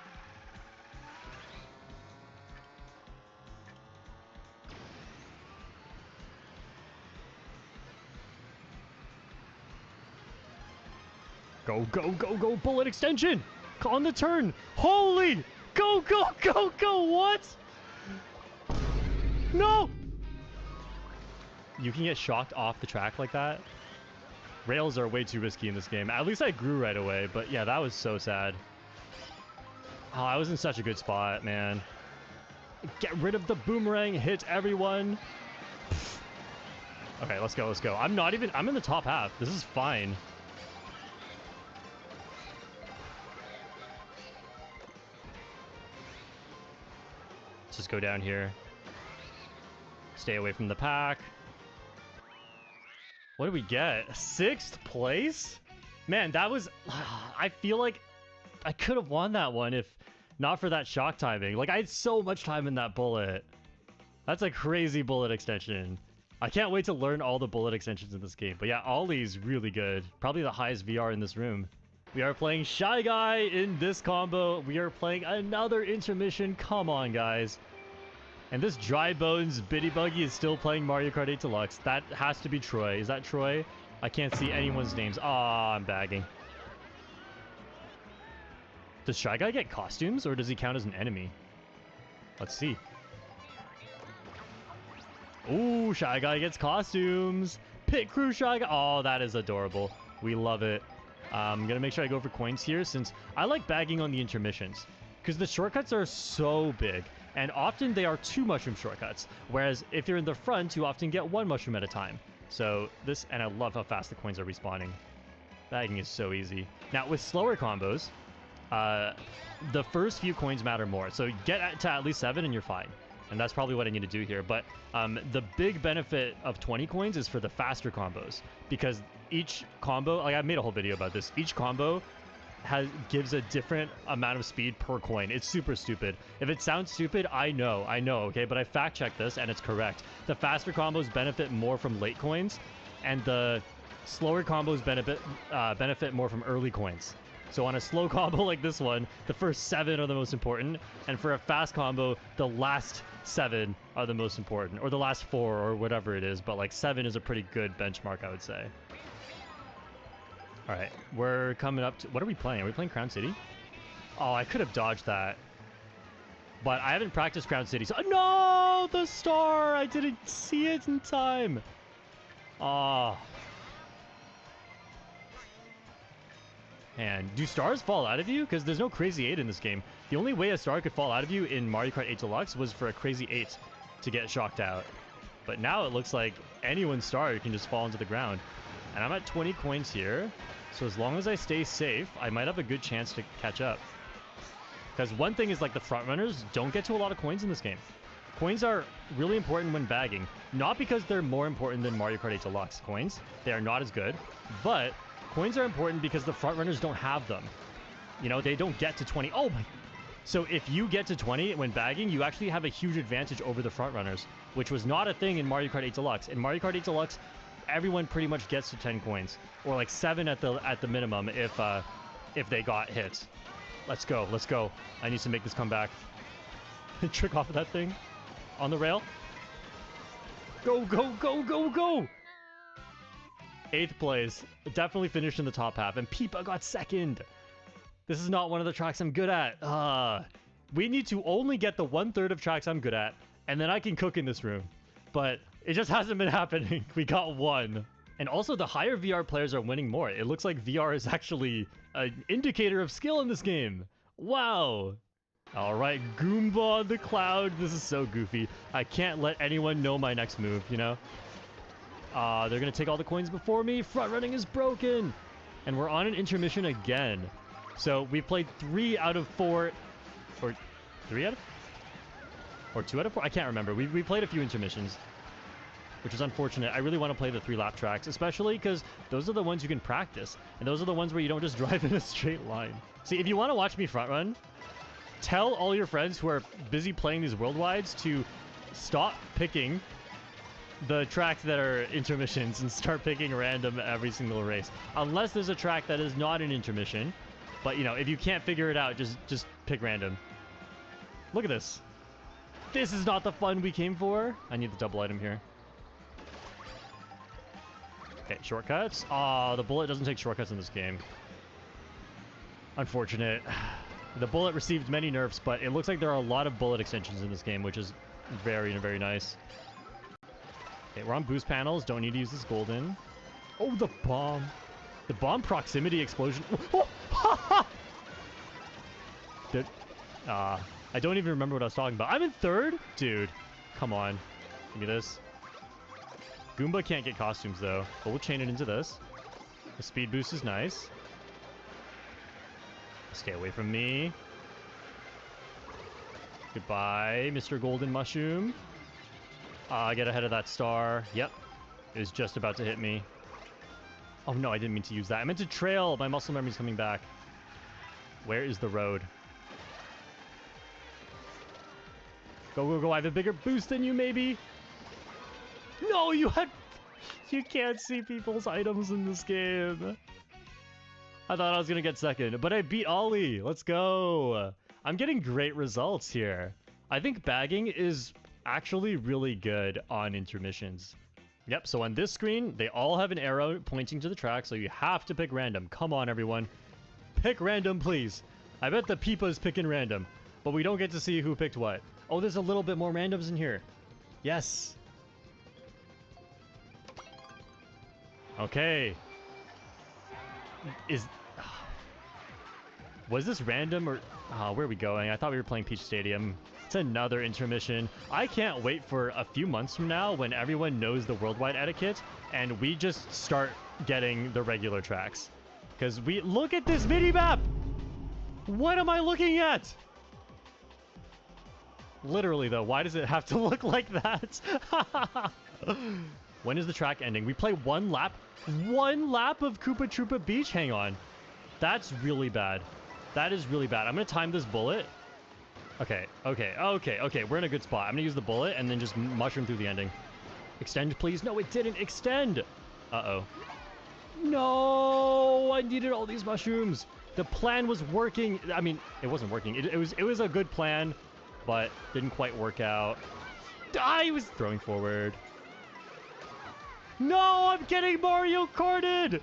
G: Go, go, go, go, bullet extension! On the turn! Holy! Go, go, go, go! What? No! You can get shocked off the track like that? Rails are way too risky in this game. At least I grew right away, but yeah, that was so sad. Oh, I was in such a good spot, man. Get rid of the boomerang, hit everyone. Okay, let's go, let's go. I'm in the top half. This is fine. Let's just go down here. Stay away from the pack. What did we get? 6th place? Man, that was... I feel like I could have won that one if not for that shock timing. Like, I had so much time in that bullet. That's a crazy bullet extension. I can't wait to learn all the bullet extensions in this game. But yeah, Ollie's really good. Probably the highest VR in this room. We are playing Shy Guy in this combo. We are playing another intermission. Come on, guys. And this Dry Bones Bitty Buggy is still playing Mario Kart 8 Deluxe. That has to be Troy. Is that Troy? I can't see anyone's names. Ah, I'm bagging. Does Shy Guy get costumes, or does he count as an enemy? Let's see. Ooh, Shy Guy gets costumes. Pit Crew Shy Guy. Oh, that is adorable. We love it. I'm gonna make sure I go for coins here, since I like bagging on the intermissions, because the shortcuts are so big, and often they are 2 mushroom shortcuts, whereas if you're in the front, you often get 1 mushroom at a time. So this, and I love how fast the coins are respawning. Bagging is so easy. Now with slower combos, the first few coins matter more, so get to at least 7 and you're fine. And that's probably what I need to do here. But the big benefit of 20 coins is for the faster combos, because each combo, like I made a whole video about this, each combo gives a different amount of speed per coin. It's super stupid. If it sounds stupid, I know, okay? But I fact-checked this, and it's correct. The faster combos benefit more from late coins, and the slower combos benefit more from early coins. So on a slow combo like this one, the first 7 are the most important, and for a fast combo, the last 7 are the most important, or the last 4, or whatever it is, but like 7 is a pretty good benchmark, I would say. Alright, we're coming up to... What are we playing? Are we playing Crown City? Oh, I could have dodged that. But I haven't practiced Crown City, so... No! The star! I didn't see it in time! Oh. And do stars fall out of you? Because there's no Crazy 8 in this game. The only way a star could fall out of you in Mario Kart 8 Deluxe was for a Crazy 8 to get shocked out. But now it looks like anyone's star can just fall into the ground. And I'm at 20 coins here, so as long as I stay safe, I might have a good chance to catch up. Because one thing is, like, the front runners don't get to a lot of coins in this game. Coins are really important when bagging, not because they're more important than Mario Kart 8 Deluxe coins. They are not as good, but coins are important because the front runners don't have them. You know, they don't get to 20. Oh my! So if you get to 20 when bagging, you actually have a huge advantage over the front runners, which was not a thing in Mario Kart 8 Deluxe. In Mario Kart 8 Deluxe, everyone pretty much gets to 10 coins, or like 7 at the minimum if they got hit. Let's go, let's go. I need to make this comeback. Trick off of that thing on the rail. Go, go, go, go, go! 8th place. Definitely finished in the top half, and Peepa got 2nd. This is not one of the tracks I'm good at. We need to only get the 1/3 of tracks I'm good at, and then I can cook in this room. But it just hasn't been happening. We got 1. And also, the higher VR players are winning more. It looks like VR is actually an indicator of skill in this game. Wow. All right, Goomba on the cloud. This is so goofy. I can't let anyone know my next move, you know? They're going to take all the coins before me. Front running is broken. And we're on an intermission again. So we played 3 out of 4. Or 3 out of... Or 2 out of 4? I can't remember. We played a few intermissions, which is unfortunate. I really want to play the 3-lap tracks, especially because those are the ones you can practice. And those are the ones where you don't just drive in a straight line. See, if you want to watch me front run, tell all your friends who are busy playing these worldwides to stop picking the tracks that are intermissions and start picking random every single race. Unless there's a track that is not an intermission. But, you know, if you can't figure it out, just pick random. Look at this. This is not the fun we came for. I need the double item here. Okay, shortcuts. Oh, the bullet doesn't take shortcuts in this game. Unfortunate. The bullet received many nerfs, but it looks like there are a lot of bullet extensions in this game, which is very, very nice. Okay, we're on boost panels. Don't need to use this golden. Oh, the bomb. The bomb proximity explosion. Oh, ha, ha! I don't even remember what I was talking about. I'm in 3rd? Dude, come on. Give me this. Goomba can't get costumes, though. But we'll chain it into this. The speed boost is nice. Stay away from me. Goodbye, Mr. Golden Mushroom. Get ahead of that star. Yep. It was just about to hit me. Oh no, I didn't mean to use that. I meant to trail. My muscle memory's coming back. Where is the road? Go, go, go. I have a bigger boost than you, maybe. No, you had... You can't see people's items in this game. I thought I was going to get second, but I beat Ollie. Let's go. I'm getting great results here. I think bagging is actually really good on intermissions. Yep, so on this screen, they all have an arrow pointing to the track, so you have to pick random. Come on, everyone. Pick random, please. I bet the Peepa's picking random, but we don't get to see who picked what. Oh, there's a little bit more randoms in here. Yes. Okay. Was this random or... where are we going? I thought we were playing Peach Stadium. It's another intermission. I can't wait for a few months from now when everyone knows the worldwide etiquette and we just start getting the regular tracks. Because we... Look at this mini-map! What am I looking at? Literally, though, why does it have to look like that? When is the track ending? We play one lap? One lap of Koopa Troopa Beach? Hang on. That's really bad. That is really bad. I'm going to time this bullet. Okay, okay, okay, okay. We're in a good spot. I'm going to use the bullet and then just mushroom through the ending. Extend, please. No, it didn't extend. Uh-oh. No! I needed all these mushrooms. The plan was working. I mean, it wasn't working. It was a good plan, but didn't quite work out. I was throwing forward. No, I'm getting Mario Karted!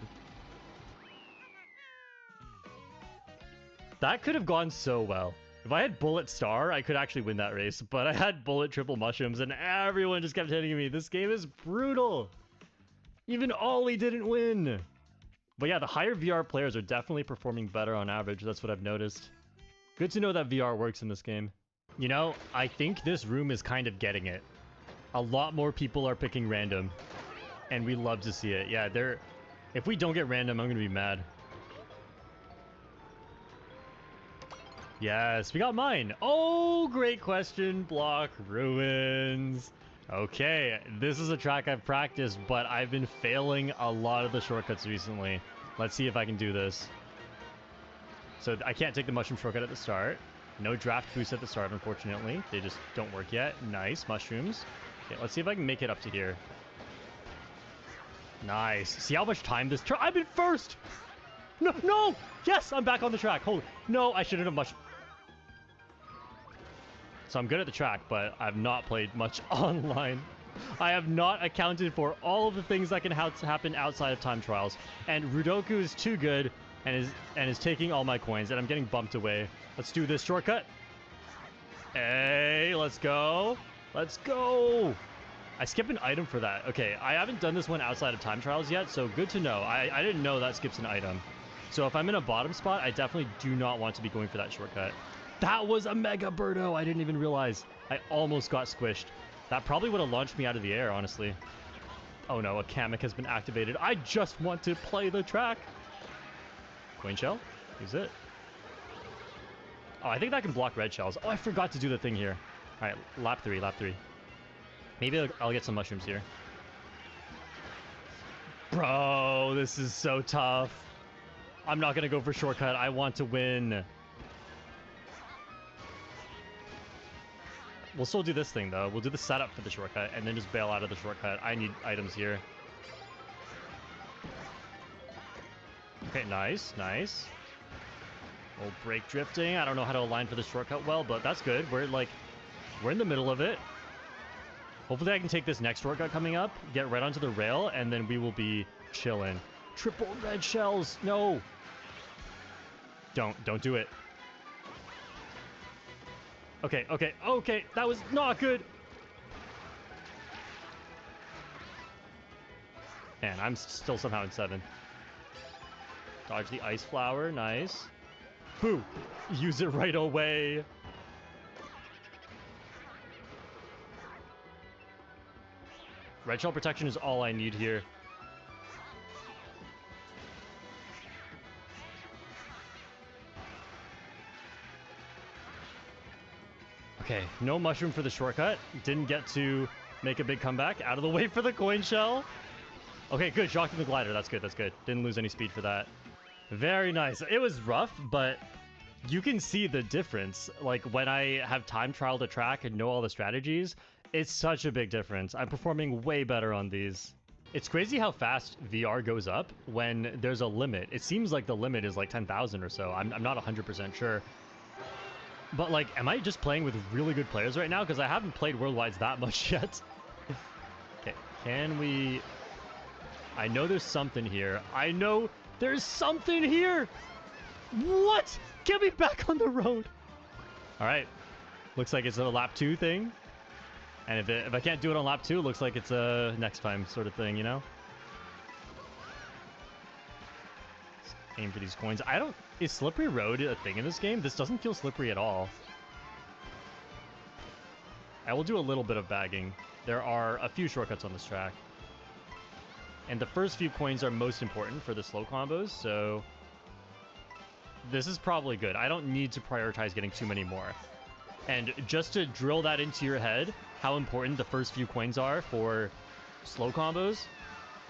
G: That could have gone so well. If I had Bullet Star, I could actually win that race, but I had Bullet Triple Mushrooms and everyone just kept hitting me. This game is brutal. Even Ollie didn't win. But yeah, the higher VR players are definitely performing better on average. That's what I've noticed. Good to know that VR works in this game. You know, I think this room is kind of getting it. A lot more people are picking random. And we love to see it. Yeah, if we don't get random, I'm going to be mad. Yes, we got mine. Oh, great question. Block ruins. Okay, this is a track I've practiced, but I've been failing a lot of the shortcuts recently. Let's see if I can do this. So I can't take the mushroom shortcut at the start. No draft boost at the start, unfortunately. They just don't work yet. Nice, mushrooms. Okay, let's see if I can make it up to here. Nice. See how much time this... I'm in first! No, no! Yes, I'm back on the track. Holy... No, I shouldn't have much... So I'm good at the track, but I've not played much online. I have not accounted for all of the things that can happen outside of time trials. And Rudoku is too good and is taking all my coins, and I'm getting bumped away. Let's do this shortcut. Hey, let's go. Let's go. I skipped an item for that. Okay, I haven't done this one outside of time trials yet, so good to know. I didn't know that skips an item. So if I'm in a bottom spot, I definitely do not want to be going for that shortcut. That was a Mega Birdo. I didn't even realize. I almost got squished. That probably would have launched me out of the air, honestly. Oh no, a Kamek has been activated. I just want to play the track. Coin shell? Use it. Oh, I think that can block red shells. Oh, I forgot to do the thing here. All right, lap 3, lap 3. Maybe I'll get some mushrooms here. Bro, this is so tough. I'm not going to go for shortcut. I want to win. We'll still do this thing, though. We'll do the setup for the shortcut and then just bail out of the shortcut. I need items here. Okay, nice, nice. We'll break drifting. I don't know how to align for the shortcut well, but that's good. We're in the middle of it. Hopefully I can take this next shortcut coming up, get right onto the rail, and then we will be chilling. Triple red shells. No. Don't do it. Okay, okay, okay. That was not good. Man, I'm still somehow in 7. Dodge the ice flower. Nice. Boo. Use it right away. Red shell protection is all I need here. Okay, no mushroom for the shortcut. Didn't get to make a big comeback. Out of the way for the coin shell. Okay, good. Shocked in the glider. That's good. That's good. Didn't lose any speed for that. Very nice. It was rough, but you can see the difference. Like, when I have time trial to track and know all the strategies, it's such a big difference. I'm performing way better on these. It's crazy how fast VR goes up when there's a limit. It seems like the limit is like 10,000 or so. I'm not 100% sure. But, like, am I just playing with really good players right now? Because I haven't played Worldwides that much yet. Okay, can we... I know there's something here. I know there's something here! What? Get me back on the road! Alright. Looks like it's a lap 2 thing. And if I can't do it on lap 2, it looks like it's a next time sort of thing, you know? Let's aim for these coins. Is slippery road a thing in this game? This doesn't feel slippery at all. I will do a little bit of bagging. There are a few shortcuts on this track. And the first few coins are most important for the slow combos, so... this is probably good. I don't need to prioritize getting too many more. And just to drill that into your head, how important the first few coins are for slow combos,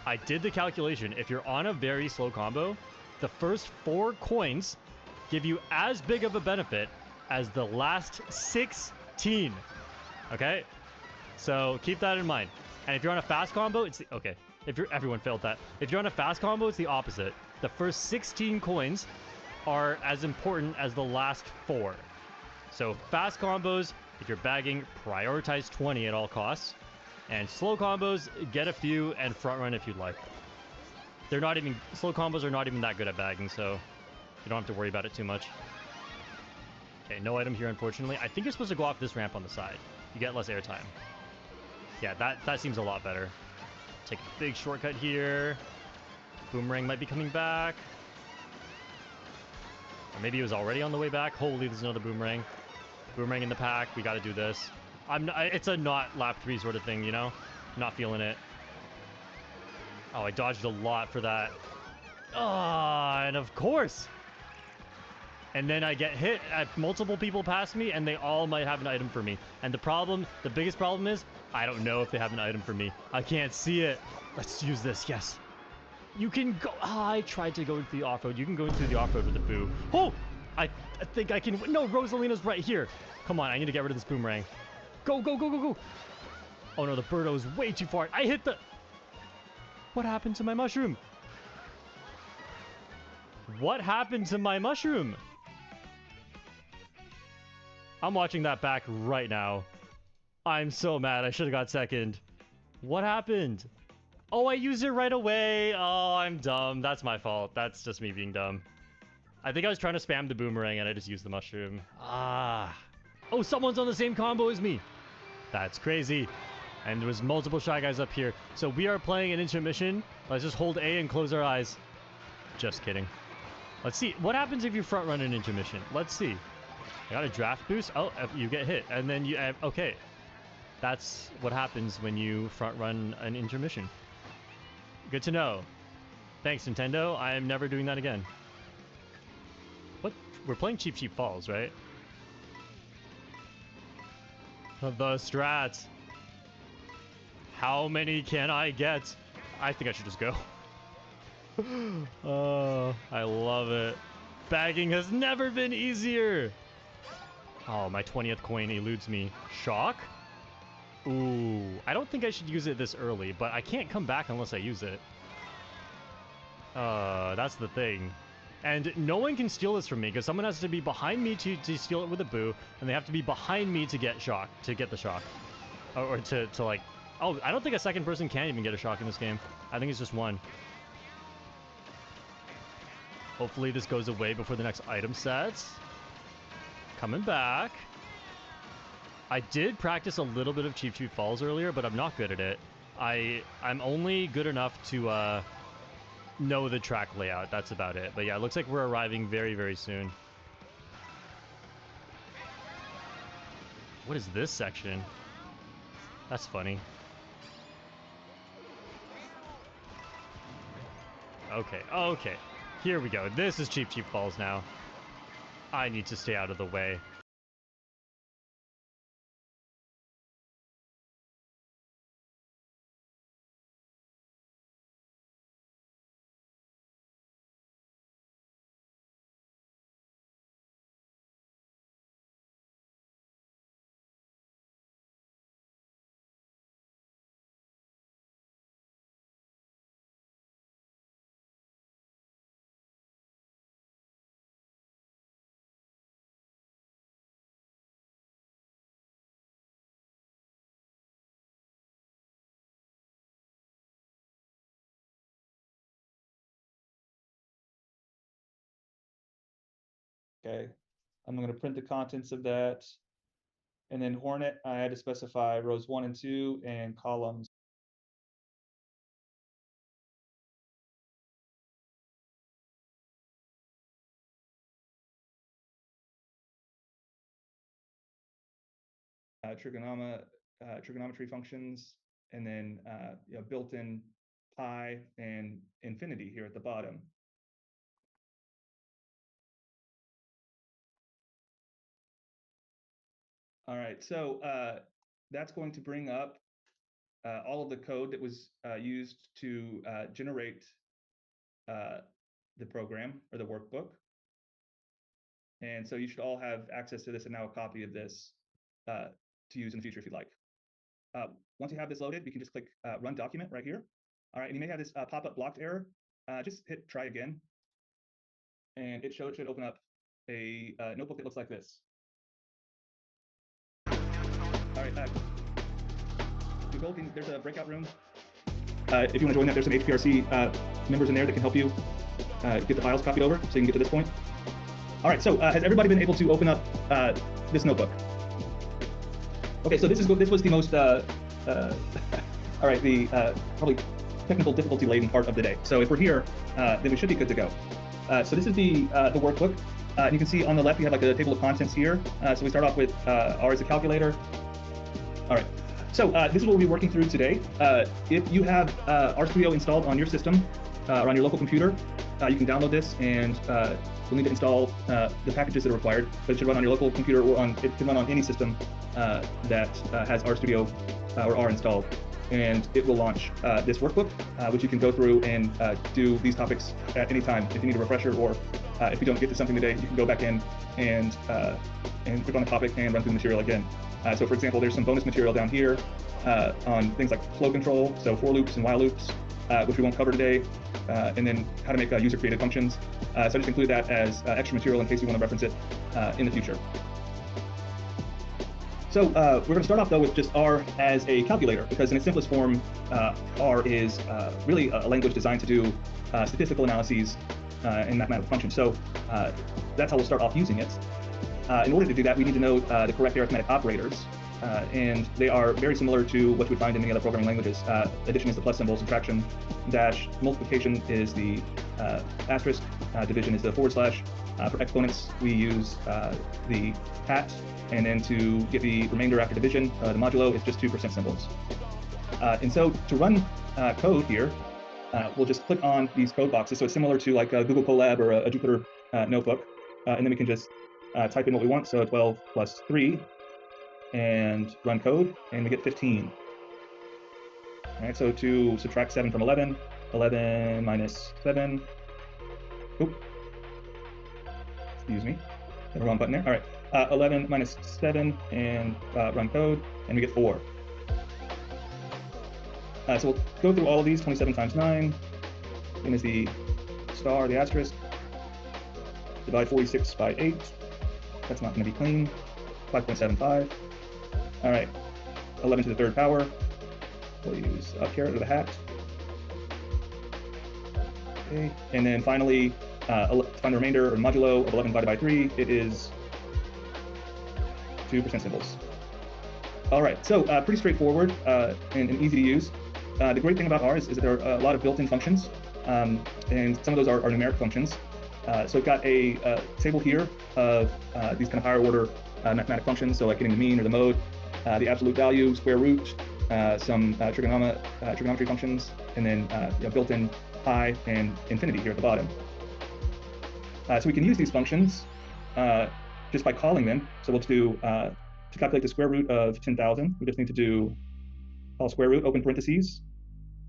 G: I did the calculation. If you're on a very slow combo, the first 4 coins give you as big of a benefit as the last 16. Okay? So keep that in mind. And if you're on a fast combo, it's the... okay. Everyone failed that. If you're on a fast combo, it's the opposite. The first 16 coins are as important as the last 4. So fast combos, if you're bagging, prioritize 20 at all costs. And slow combos, get a few and front run if you'd like. Slow combos are not even that good at bagging, so you don't have to worry about it too much. Okay, no item here, unfortunately. I think you're supposed to go off this ramp on the side. You get less airtime. Yeah, that seems a lot better. Take a big shortcut here. Boomerang might be coming back. Or maybe he was already on the way back. Holy, there's another boomerang. Boomerang in the pack. We got to do this. It's a not lap 3 sort of thing, you know? Not feeling it. Oh, I dodged a lot for that. Ah, and of course. And then I get hit at multiple people past me, and they all might have an item for me. And the biggest problem is, I don't know if they have an item for me. I can't see it. Let's use this, yes. You can go... I tried to go into the off-road. You can go into the off-road with the boo. Oh! I think I can... No, Rosalina's right here. Come on, I need to get rid of this boomerang. Go, go, go, go, go. Oh no, the Birdo is way too far. I hit the... What happened to my mushroom? What happened to my mushroom? I'm watching that back right now. I'm so mad. I should have got second. What happened? Oh, I used it right away. Oh, I'm dumb. That's my fault. That's just me being dumb. I think I was trying to spam the boomerang and I just used the mushroom. Ah. Oh, someone's on the same combo as me. That's crazy. And there was multiple Shy Guys up here. So we are playing an intermission. Let's just hold A and close our eyes. Just kidding. Let's see. What happens if you front run an intermission? Let's see. I got a draft boost. Oh, you get hit. And then you... okay. That's what happens when you front run an intermission. Good to know. Thanks, Nintendo. I am never doing that again. What? We're playing Cheap Cheap Falls, right? The strats. How many can I get? I think I should just go. Oh, I love it. Bagging has never been easier. Oh, my 20th coin eludes me. Shock? Ooh, I don't think I should use it this early, but I can't come back unless I use it. That's the thing. And no one can steal this from me, because someone has to be behind me to steal it with a boo, and they have to be behind me to get shock, to get the shock. Or to like... Oh, I don't think a second person can even get a shock in this game. I think it's just one. Hopefully this goes away before the next item sets. Coming back. I did practice a little bit of Cheap Cheap Falls earlier, but I'm not good at it. I'm only good enough to know the track layout. That's about it. But yeah, it looks like we're arriving very, very soon. What is this section? That's funny. Okay, okay. Here we go. This is Cheap Cheap Falls now. I need to stay out of the way.
H: Okay, I'm going to print the contents of that. And then Hornet, I had to specify rows 1 and 2 and columns. Trigonometry functions, and then built-in pi and infinity here at the bottom. All right, so that's going to bring up all of the code that was used to generate the program or the workbook. And so you should all have access to this and now a copy of this to use in the future if you'd like. Once you have this loaded, you can just click Run Document right here. All right, and you may have this pop-up blocked error. Just hit Try Again. And it should open up a notebook that looks like this. All right, there's a breakout room. If you want to join that, there's some HPRC members in there that can help you get the files copied over so you can get to this point. All right, so has everybody been able to open up this notebook? Okay, so this was the most, all right, the probably technical difficulty laden part of the day. So if we're here, then we should be good to go. So this is the workbook. You can see on the left, we have like a table of contents here. So we start off with R as a calculator. All right, so this is what we'll be working through today. If you have RStudio installed on your system or on your local computer, you can download this, and you'll need to install the packages that are required, but it should run on your local computer, or it can run on any system that has RStudio or R installed. And it will launch this workbook, which you can go through and do these topics at any time. If you need a refresher, or if you don't get to something today, you can go back in and click on the topic and run through the material again. So for example, there's some bonus material down here on things like flow control, so for loops and while loops, which we won't cover today, and then how to make user-created functions. So I just include that as extra material in case you want to reference it in the future. So we're going to start off, though, with just R as a calculator, because in its simplest form, R is really a language designed to do statistical analyses and mathematical functions. So that's how we'll start off using it. In order to do that, we need to know the correct arithmetic operators, and they are very similar to what you would find in many other programming languages. Addition is the plus symbol, subtraction dash, multiplication is the asterisk, division is the / for exponents, we use the hat, and then to get the remainder after division, the modulo is just 2% symbols. And so to run code here, we'll just click on these code boxes. So it's similar to like a Google Colab or a Jupyter notebook, and then we can just type in what we want, so 12 plus 3, and run code, and we get 15. All right, so to subtract 7 from 11, 11 minus 7, oop, excuse me, hit the wrong button there. All right, 11 minus 7, and run code, and we get 4. So we'll go through all of these. 27 times 9, then is the star, the asterisk, divide 46 by 8. That's not going to be clean. 5.75. All right, 11 to the third power. We'll use a caret or the hat. Okay, and then finally, to find the remainder or modulo of 11 divided by 3, it is 2% symbols. All right, so pretty straightforward and easy to use. The great thing about R is that there are a lot of built-in functions, and some of those are numeric functions. So we've got a table here of these kind of higher order mathematical functions, so like getting the mean or the mode, the absolute value, square root, some trigonometry functions, and then built-in pi and infinity here at the bottom. So we can use these functions just by calling them. So we'll do, to calculate the square root of 10,000, we just need to do call square root, open parentheses,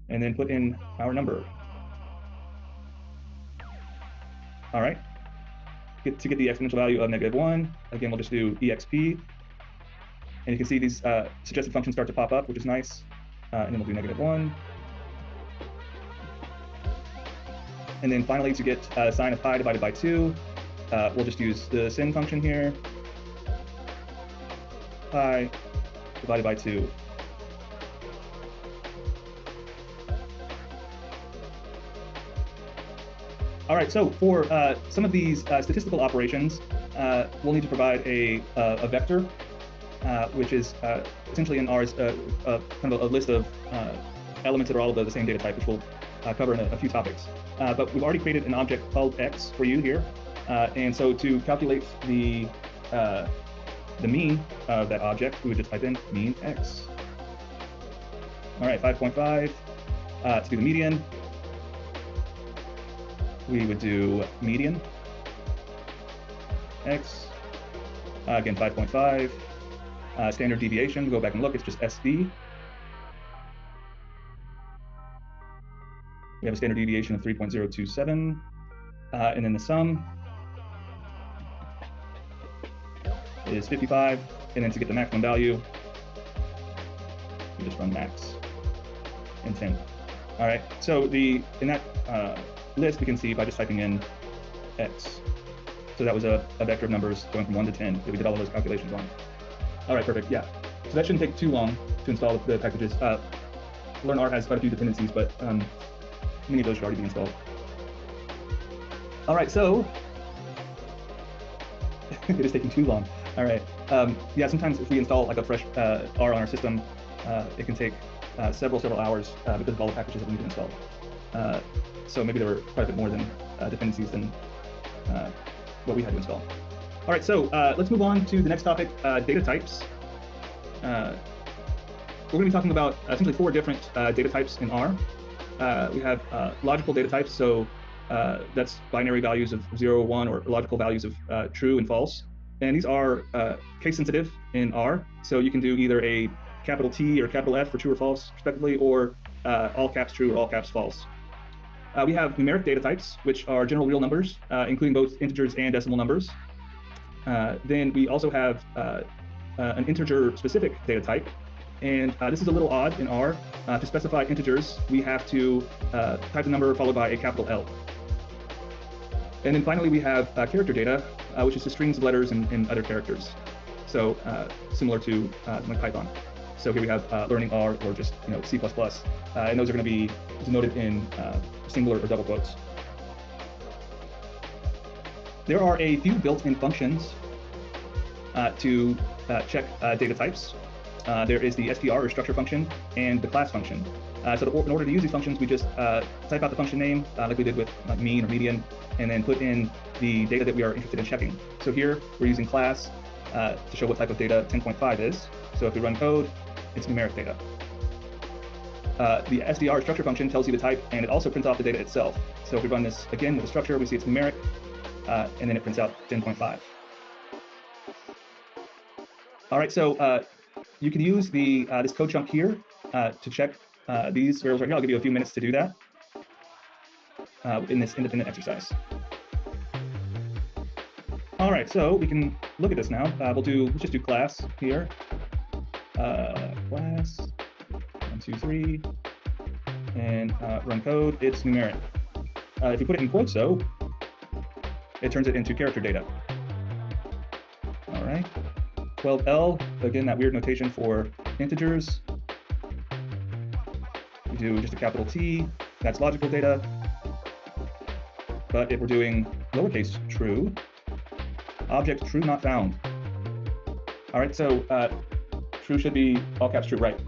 H: and then put in our number. All right, to get the exponential value of -1, again, we'll just do exp. And you can see these suggested functions start to pop up, which is nice. And then we'll do -1. And then finally, to get sine of pi divided by 2, we'll just use the sin function here. Pi divided by 2. All right, so for some of these statistical operations, we'll need to provide a vector, which is essentially in R is kind of a list of elements that are all of the same data type, which we'll cover in a few topics. But we've already created an object called X for you here. And so to calculate the mean of that object, we would just type in mean X. All right, 5.5. To do the median, we would do median X. Again, 5.5. Standard deviation, go back and look, it's just SD. We have a standard deviation of 3.027. And then the sum is 55. And then to get the maximum value, we just run max and 10. All right, so in that list, we can see by just typing in X. So that was a vector of numbers going from 1 to 10 that we did all of those calculations on. All right, perfect, yeah. So that shouldn't take too long to install the packages. LearnR has quite a few dependencies, but many of those should already be installed. All right, so it is taking too long. All right, yeah, sometimes if we install like a fresh R on our system, it can take several hours because of all the packages that we need to install. So maybe there were quite a bit more than dependencies than what we had to install. All right, so let's move on to the next topic, data types. We're going to be talking about essentially 4 different data types in R. We have logical data types, so that's binary values of 0, 1, or logical values of true and false. And these are case sensitive in R, so you can do either a capital T or capital F for true or false, respectively, or all caps true or all caps false. We have numeric data types, which are general real numbers, including both integers and decimal numbers. Then we also have an integer-specific data type, and this is a little odd in R. To specify integers, we have to type the number followed by a capital L. And then finally, we have character data, which is the strings of letters and other characters. So similar to like Python. So here we have learning R or just C++, and those are going to be denoted in singular or double quotes. There are a few built-in functions to check data types. There is the str or structure function and the class function. So in order to use these functions, we just type out the function name like we did with mean or median, and then put in the data that we are interested in checking. So here we're using class to show what type of data 10.5 is. So if we run code, it's numeric data. The str structure function tells you the type, and it also prints off the data itself. So if we run this again with the structure, we see it's numeric, and then it prints out 10.5. All right, so you can use this code chunk here to check these variables right here. I'll give you a few minutes to do that in this independent exercise. All right, so we can look at this now. Let's just do class here. Class 1, 2, 3, and run code. It's numeric. If you put it in quotes, though, it turns it into character data. All right. 12L, again, that weird notation for integers. We do just a capital T, that's logical data. But if we're doing lowercase true, object true not found. All right, so true should be all caps true, right?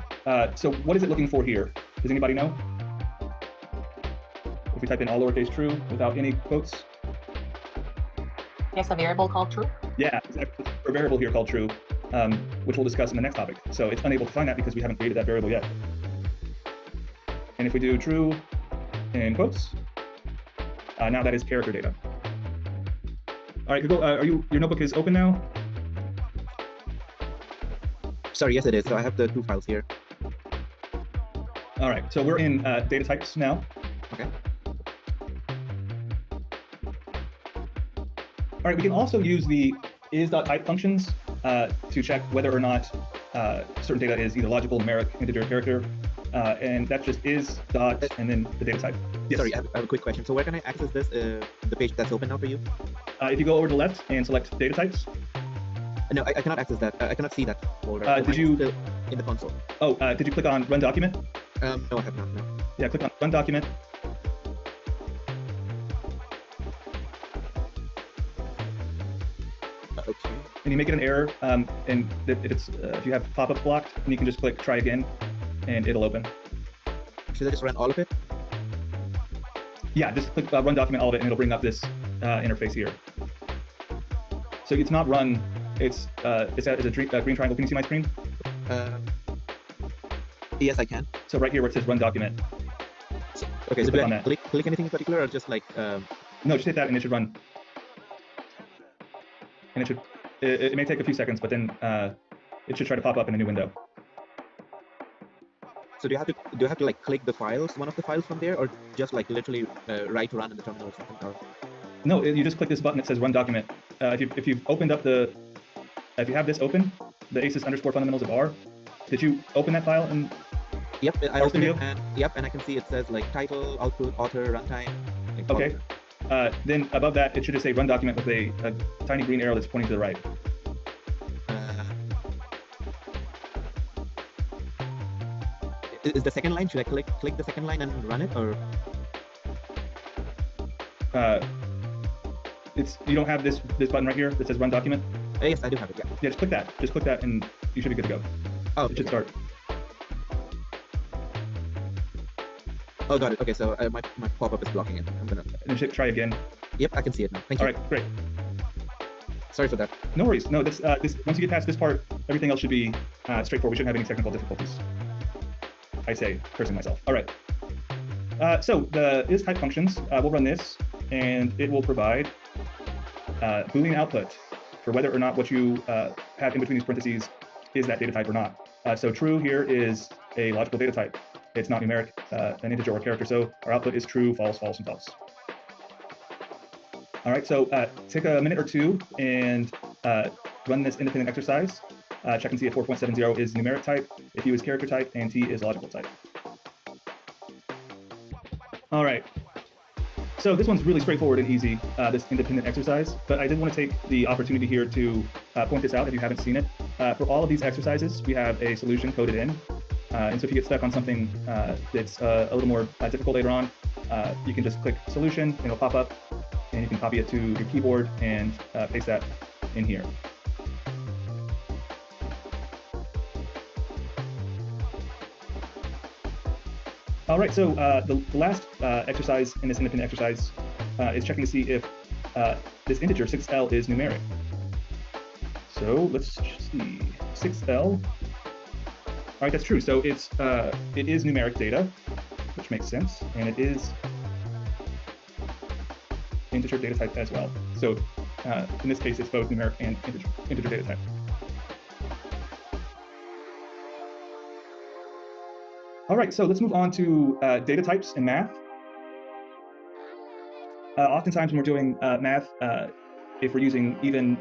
H: So what is it looking for here? Does anybody know? If we type in all lowercase true without any quotes?
I: There's a variable called true?
H: Yeah, exactly. A variable here called true, which we'll discuss in the next topic. So it's unable to find that because we haven't created that variable yet. And if we do true in quotes, now that is character data. All right, Google, your notebook is open now?
J: Sorry, yes it is. So I have the 2 files here.
H: All right, so we're in data types now.
J: Okay.
H: All right, we can also use the is.type functions to check whether or not certain data is either logical, numeric, integer, character, and that's just is dot and then the data type. Yes.
J: Sorry, I have a quick question. So where can I access this? The page that's open now for you?
H: If you go over to the left and select data types.
J: No, I cannot access that. I cannot see that folder.
H: Did you
J: still in the console?
H: Oh, did you click on run document?
J: No, I have not. No.
H: Yeah, click on run document.
J: Okay.
H: And you make it an error, and if you have pop-ups blocked, then you can just click try again, and it'll open.
J: Should I just run all of it?
H: Yeah, just click run document all of it, and it'll bring up this interface here. So it's not run. It's a green triangle. Can you see my screen?
J: Yes, I can.
H: So right here where it says run document.
J: Okay, so
H: click
J: do
H: on
J: I
H: that.
J: click anything in particular, or just like?
H: No, just hit that, and it should run. And it may take a few seconds, but then it should try to pop up in a new window.
J: So do I have to like click the files, one of the files from there, or just like literally write run in the terminal or something? Or...
H: No, you just click this button that says run document. If you've opened up if you have this open, the ASUS_fundamentals of R, did you open that file?
J: Yep, I opened
H: Studio?
J: it, and I can see it says like title, output, author, runtime. Like,
H: Okay. Then above that, it should just say run document with a tiny green arrow that's pointing to the right.
J: Is the second line? Should I click the second line and run it, or?
H: You don't have this button right here that says run document?
J: Yes, I do have it. Yeah.
H: Yeah, just click that. Just click that, and you should be good to go.
J: Oh,
H: it should start.
J: Oh, got it. Okay, so my pop-up is blocking it. I'm gonna.
H: And just try again.
J: Yep, I can see it now. Thank you.
H: All right, great.
J: Sorry for that.
H: No worries. No, this once you get past this part, everything else should be straightforward. We shouldn't have any technical difficulties. I say, cursing myself. All right. So the is_type functions, we'll run this, and it will provide Boolean output for whether or not what you have in between these parentheses is that data type or not. So true here is a logical data type. It's not numeric, an integer or character. So our output is true, false, false, and false. All right, so take a minute or two and run this independent exercise. Check and see if 4.70 is numeric type, if U is character type, and T is logical type. All right. So this one's really straightforward and easy, this independent exercise, but I did want to take the opportunity here to point this out if you haven't seen it. For all of these exercises, we have a solution coded in. And so if you get stuck on something that's a little more difficult later on, you can just click solution, and it'll pop up, and you can copy it to your keyboard and paste that in here. All right, so the last exercise in this independent exercise is checking to see if this integer 6L is numeric. So let's see, 6L. All right, that's true. So it is numeric data, which makes sense, and it is integer data type as well. So in this case, it's both numeric and integer data type. All right, so let's move on to data types in math. Oftentimes when we're doing math, if we're using even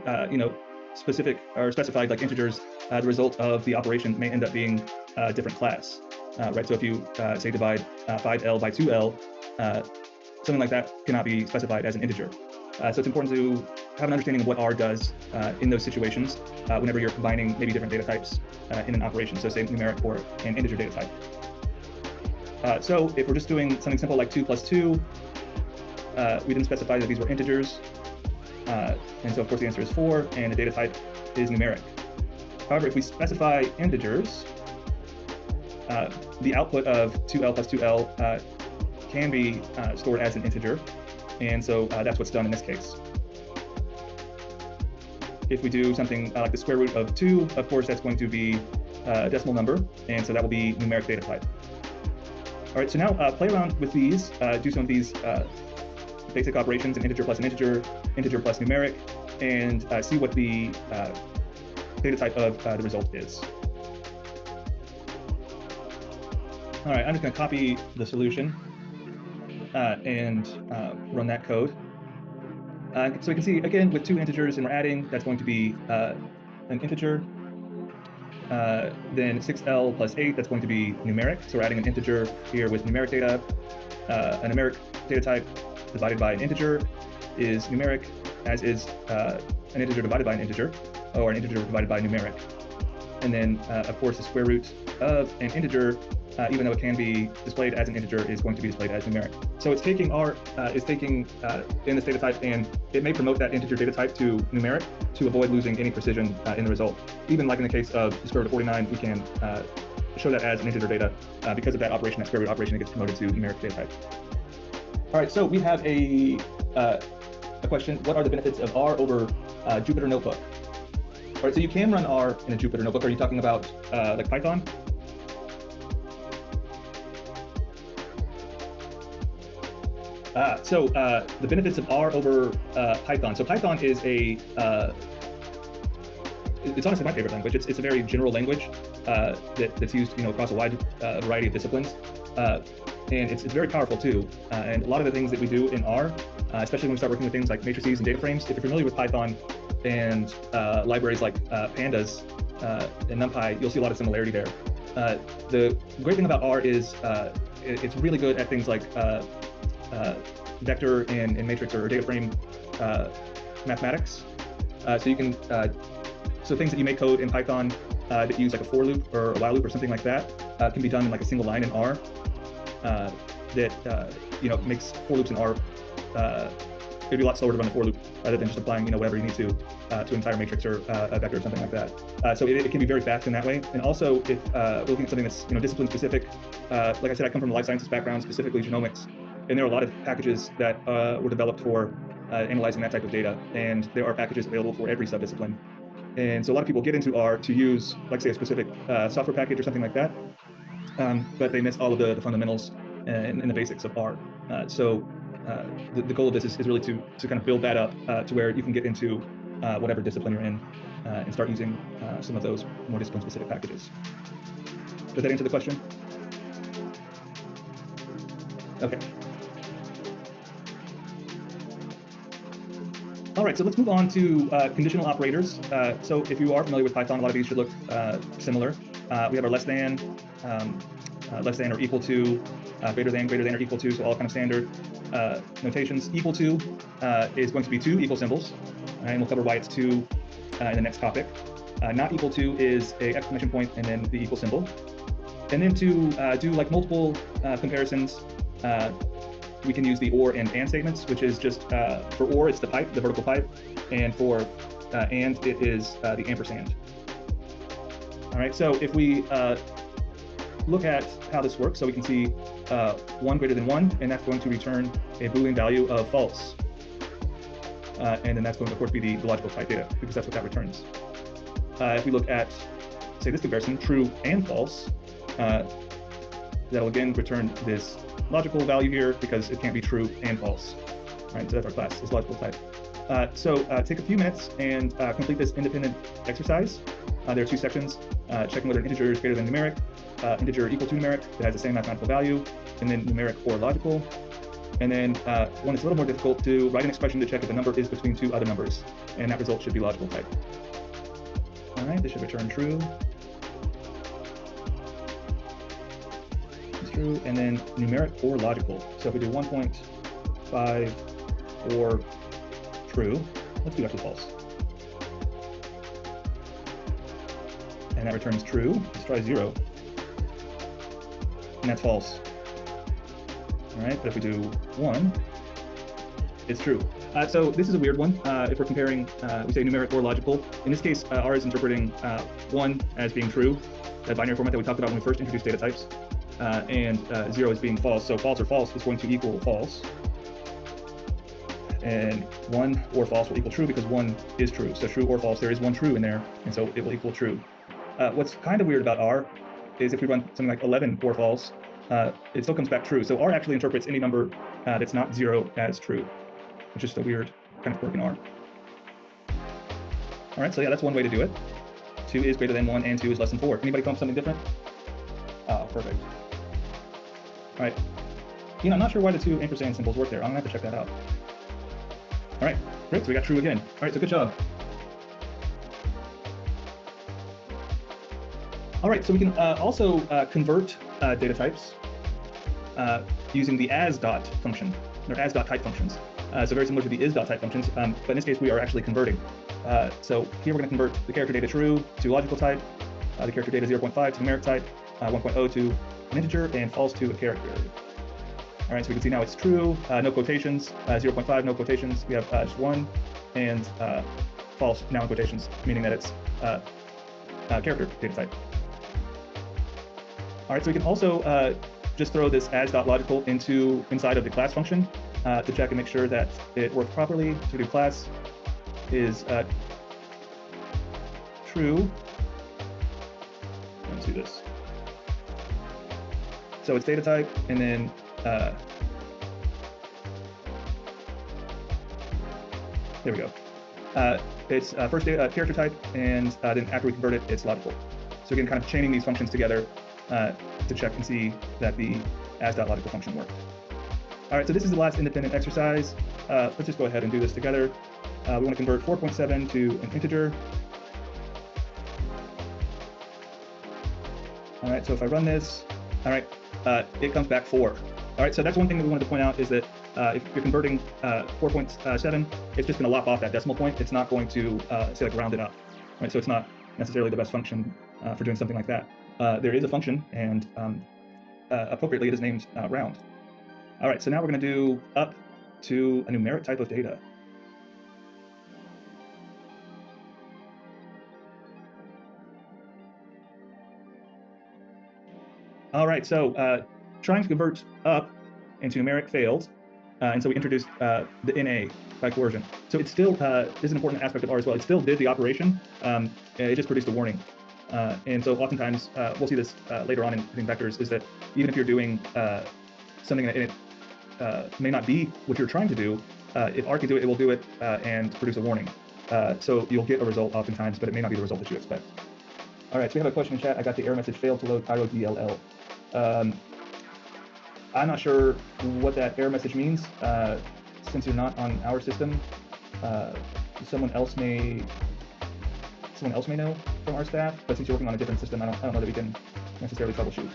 H: specific or specified like integers, the result of the operation may end up being a different class, right? So if you say divide 5L by 2L, something like that cannot be specified as an integer. So it's important to have an understanding of what R does in those situations whenever you're combining maybe different data types in an operation, so say numeric or an integer data type. So if we're just doing something simple like 2 plus 2, we didn't specify that these were integers. And so of course the answer is 4, and the data type is numeric. However, if we specify integers, the output of 2L plus 2L can be stored as an integer. And so that's what's done in this case. If we do something like the square root of 2, of course that's going to be a decimal number, and so that will be numeric data type. All right, so now play around with these, do some of these basic operations, an integer plus numeric, and see what the data type of the result is. All right, I'm just going to copy the solution and run that code. So we can see, again, with 2 integers and we're adding, that's going to be an integer. Then 6L plus 8, that's going to be numeric. So we're adding an integer here with numeric data. A numeric data type divided by an integer is numeric, as is an integer divided by an integer, or an integer divided by numeric. and then of course the square root of an integer, even though it can be displayed as an integer, is going to be displayed as numeric. So it's taking in this data type, and it may promote that integer data type to numeric to avoid losing any precision in the result. Even like in the case of the square root of 49, we can show that as an integer data because of that operation, that square root operation, it gets promoted to numeric data type. All right, so we have a question: what are the benefits of R over Jupyter Notebook? All right, so you can run R in a Jupyter Notebook. Are you talking about like Python? So the benefits of R over Python. So Python is it's honestly my favorite language. It's a very general language that's used across a wide variety of disciplines. And it's very powerful too. And a lot of the things that we do in R, especially when we start working with things like matrices and data frames, if you're familiar with Python and libraries like pandas and NumPy, you'll see a lot of similarity there. The great thing about R is it's really good at things like vector and matrix or data frame mathematics. So you can so things that you may code in Python that use like a for loop or a while loop or something like that can be done in like a single line in R. That makes for loops in R it'd be a lot slower to run a for loop rather than just applying whatever you need to an entire matrix or a vector or something like that. So it can be very fast in that way. And also, if we're looking at something that's discipline specific, like I said, I come from a life sciences background, specifically genomics, and there are a lot of packages that were developed for analyzing that type of data, and there are packages available for every subdiscipline. And so a lot of people get into R to use, like say, a specific software package or something like that, but they miss all of the fundamentals and the basics of R. So the goal of this is really to kind of build that up to where you can get into whatever discipline you're in and start using some of those more discipline-specific packages. Does that answer the question? Okay. All right, so let's move on to conditional operators. So if you are familiar with Python, a lot of these should look similar. We have our less than or equal to, greater than or equal to, so all kind of standard notations. Equal to is going to be two equal symbols, and we'll cover why it's two in the next topic. Not equal to is a exclamation point and then the equal symbol. And then to do like multiple comparisons, we can use the or and statements, which is just for or it's the pipe, the vertical pipe, and for and it is the ampersand. All right, so if we look at how this works, so we can see 1 greater than 1, and that's going to return a Boolean value of false. And then that's going to, of course, be the logical type data, because that's what that returns. If we look at, say, this comparison, true and false, that'll again return this logical value here, because it can't be true and false. All right, so that's our class, this logical type. So take a few minutes and complete this independent exercise. There are two sections, checking whether an integer is greater than numeric, integer equal to numeric that has the same mathematical value, and then numeric or logical. And then one is a little more difficult, to write an expression to check if the number is between two other numbers, and that result should be logical type. All right, this should return true. It's true, and then numeric or logical. So if we do 1.5 or true, let's do actually false. And that returns true. Let's try 0. And that's false. All right, but if we do 1, it's true. So this is a weird one. If we're comparing, we say numeric or logical. In this case, R is interpreting 1 as being true, that binary format that we talked about when we first introduced data types, and 0 as being false. So false or false is going to equal false. And 1 or false will equal true, because 1 is true. So true or false, there is one true in there, and so it will equal true. What's kind of weird about R is if we run something like 11 or false, it still comes back true. So R actually interprets any number that's not 0 as true, which is just a weird kind of quirk in R. All right, so yeah, that's one way to do it. 2 is greater than 1 and 2 is less than 4. Anybody come up with something different? Oh, perfect. All right. I'm not sure why the two ampersand symbols work there. I'm gonna have to check that out. All right, great, so we got true again. All right, so good job. All right, so we can also convert data types using the as.dot function, or as.type functions. So very similar to the is.type functions, but in this case we are actually converting. So here we're going to convert the character data true to logical type, the character data 0.5 to numeric type, 1.0 to an integer, and false to a character. All right, so we can see now it's true, no quotations, 0.5, no quotations. We have just 1, and false, now in quotations, meaning that it's character data type. All right, so we can also just throw this as.logical inside of the class function to check and make sure that it works properly. So we do class is true. Let's do this. So it's data type, and then there we go. It's first character type, and then after we convert it, it's logical. So again, kind of chaining these functions together to check and see that the as.logical function worked. All right, so this is the last independent exercise. Let's just go ahead and do this together. We want to convert 4.7 to an integer. All right, so if I run this, all right, it comes back 4. All right, so that's one thing that we wanted to point out is that if you're converting 4.7, it's just going to lop off that decimal point. It's not going to say like round it up, right? So it's not necessarily the best function for doing something like that. There is a function, and appropriately it is named round. All right, so now we're going to do up to a numeric type of data. All right, so trying to convert up into numeric failed, and so we introduced the NA by coercion. So it still is an important aspect of R as well. It still did the operation, it just produced a warning. And so oftentimes, we'll see this later on in vectors, is that even if you're doing something that it may not be what you're trying to do, if R can do it, it will do it and produce a warning. So you'll get a result oftentimes, but it may not be the result that you expect. All right, so we have a question in chat. I got the error message, failed to load Cairo DLL. I'm not sure what that error message means. Since you're not on our system, someone else may know from our staff, but since you're working on a different system, I don't know that we can necessarily troubleshoot.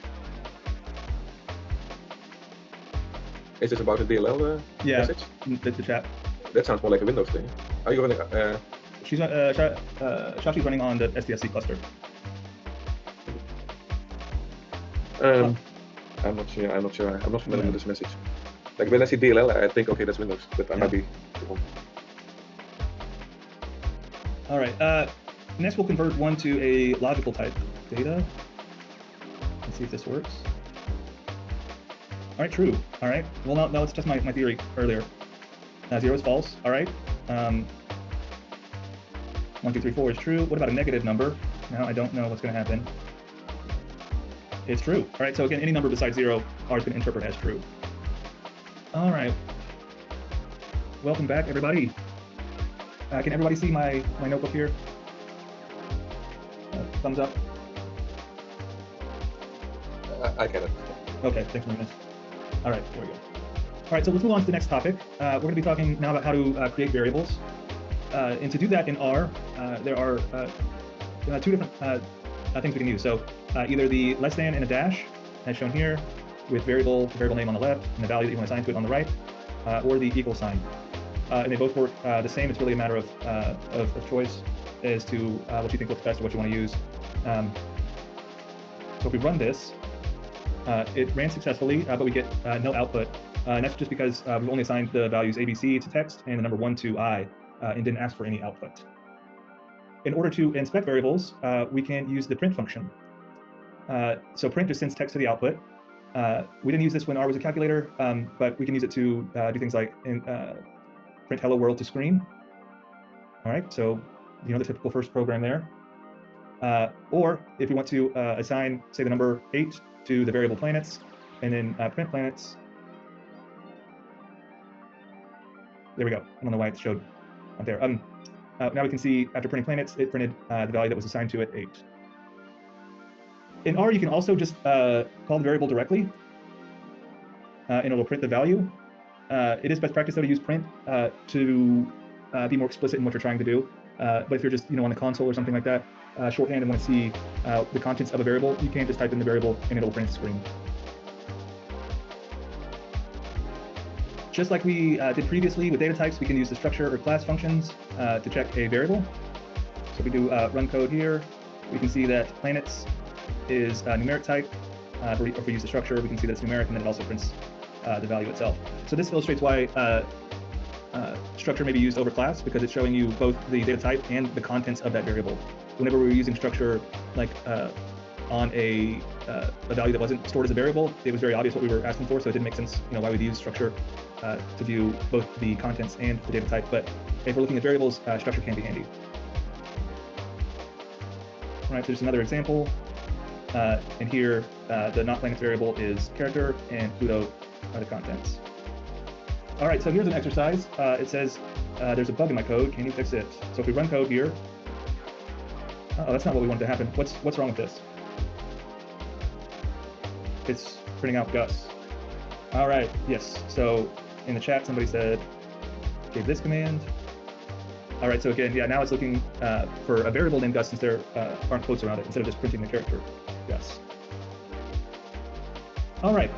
D: Is this about the DLL message?
H: The chat.
D: That sounds more like a Windows thing. Are you running?
H: She's Shashi's running on the SDSC cluster.
D: I'm not sure. I'm not familiar with this message. Like when I see DLL, I think, okay, that's Windows, but I might be wrong.
H: All right. Next, we'll convert 1 to a logical type data. Let's see if this works. All right, true. All right. Well, no, it's just my theory earlier. 0 is false. All right. 1, 2, 3, 4 is true. What about a negative number? Now I don't know what's going to happen. It's true. All right. So again, any number besides 0, R is going to interpret as true. All right. Welcome back, everybody. Can everybody see my notebook here? Thumbs up.
D: I get it.
H: Okay, thanks, Marines. All right, there we go. All right, so let's move on to the next topic. We're going to be talking now about how to create variables. And to do that in R, there are 2 different things we can use. So either the less than and a dash, as shown here, with variable name on the left and the value that you want to assign to it on the right, or the equal sign. And they both work the same. It's really a matter of choice as to what you think looks best or what you want to use. So if we run this, it ran successfully, but we get no output. And that's just because we've only assigned the values ABC to text and the number 1 to I, and didn't ask for any output. In order to inspect variables, we can use the print function. So print just sends text to the output. We didn't use this when R was a calculator, but we can use it to do things like print hello world to screen. All right, so you know the typical first program there. Or if we want to assign, say, the number 8 to the variable planets, and then print planets. There we go. I don't know why it showed up there. Now we can see after printing planets, it printed the value that was assigned to it, 8. In R, you can also just call the variable directly, and it'll print the value. It is best practice, though, to use print to be more explicit in what you're trying to do. But if you're just on the console or something like that, shorthand and want to see the contents of a variable, you can just type in the variable and it'll print the screen. Just like we did previously with data types, we can use the structure or class functions to check a variable. So we do run code here, we can see that planets is numeric type. If we use the structure, we can see that it's numeric, and then it also prints the value itself. So this illustrates why structure may be used over class, because it's showing you both the data type and the contents of that variable. Whenever we were using structure like on a value that wasn't stored as a variable, it was very obvious what we were asking for, so it didn't make sense, why we'd use structure to view both the contents and the data type. But if we're looking at variables, structure can be handy. All right, so just another example. And here, the not planets variable is character, and Pluto are the contents. All right, so here's an exercise. It says, there's a bug in my code. Can you fix it? So if we run code here, oh, that's not what we wanted to happen. What's wrong with this? It's printing out Gus. All right, yes. So in the chat, somebody said, okay, this command. All right, so again, yeah, now it's looking for a variable named Gus since there aren't quotes around it, instead of just printing the character Gus. All right,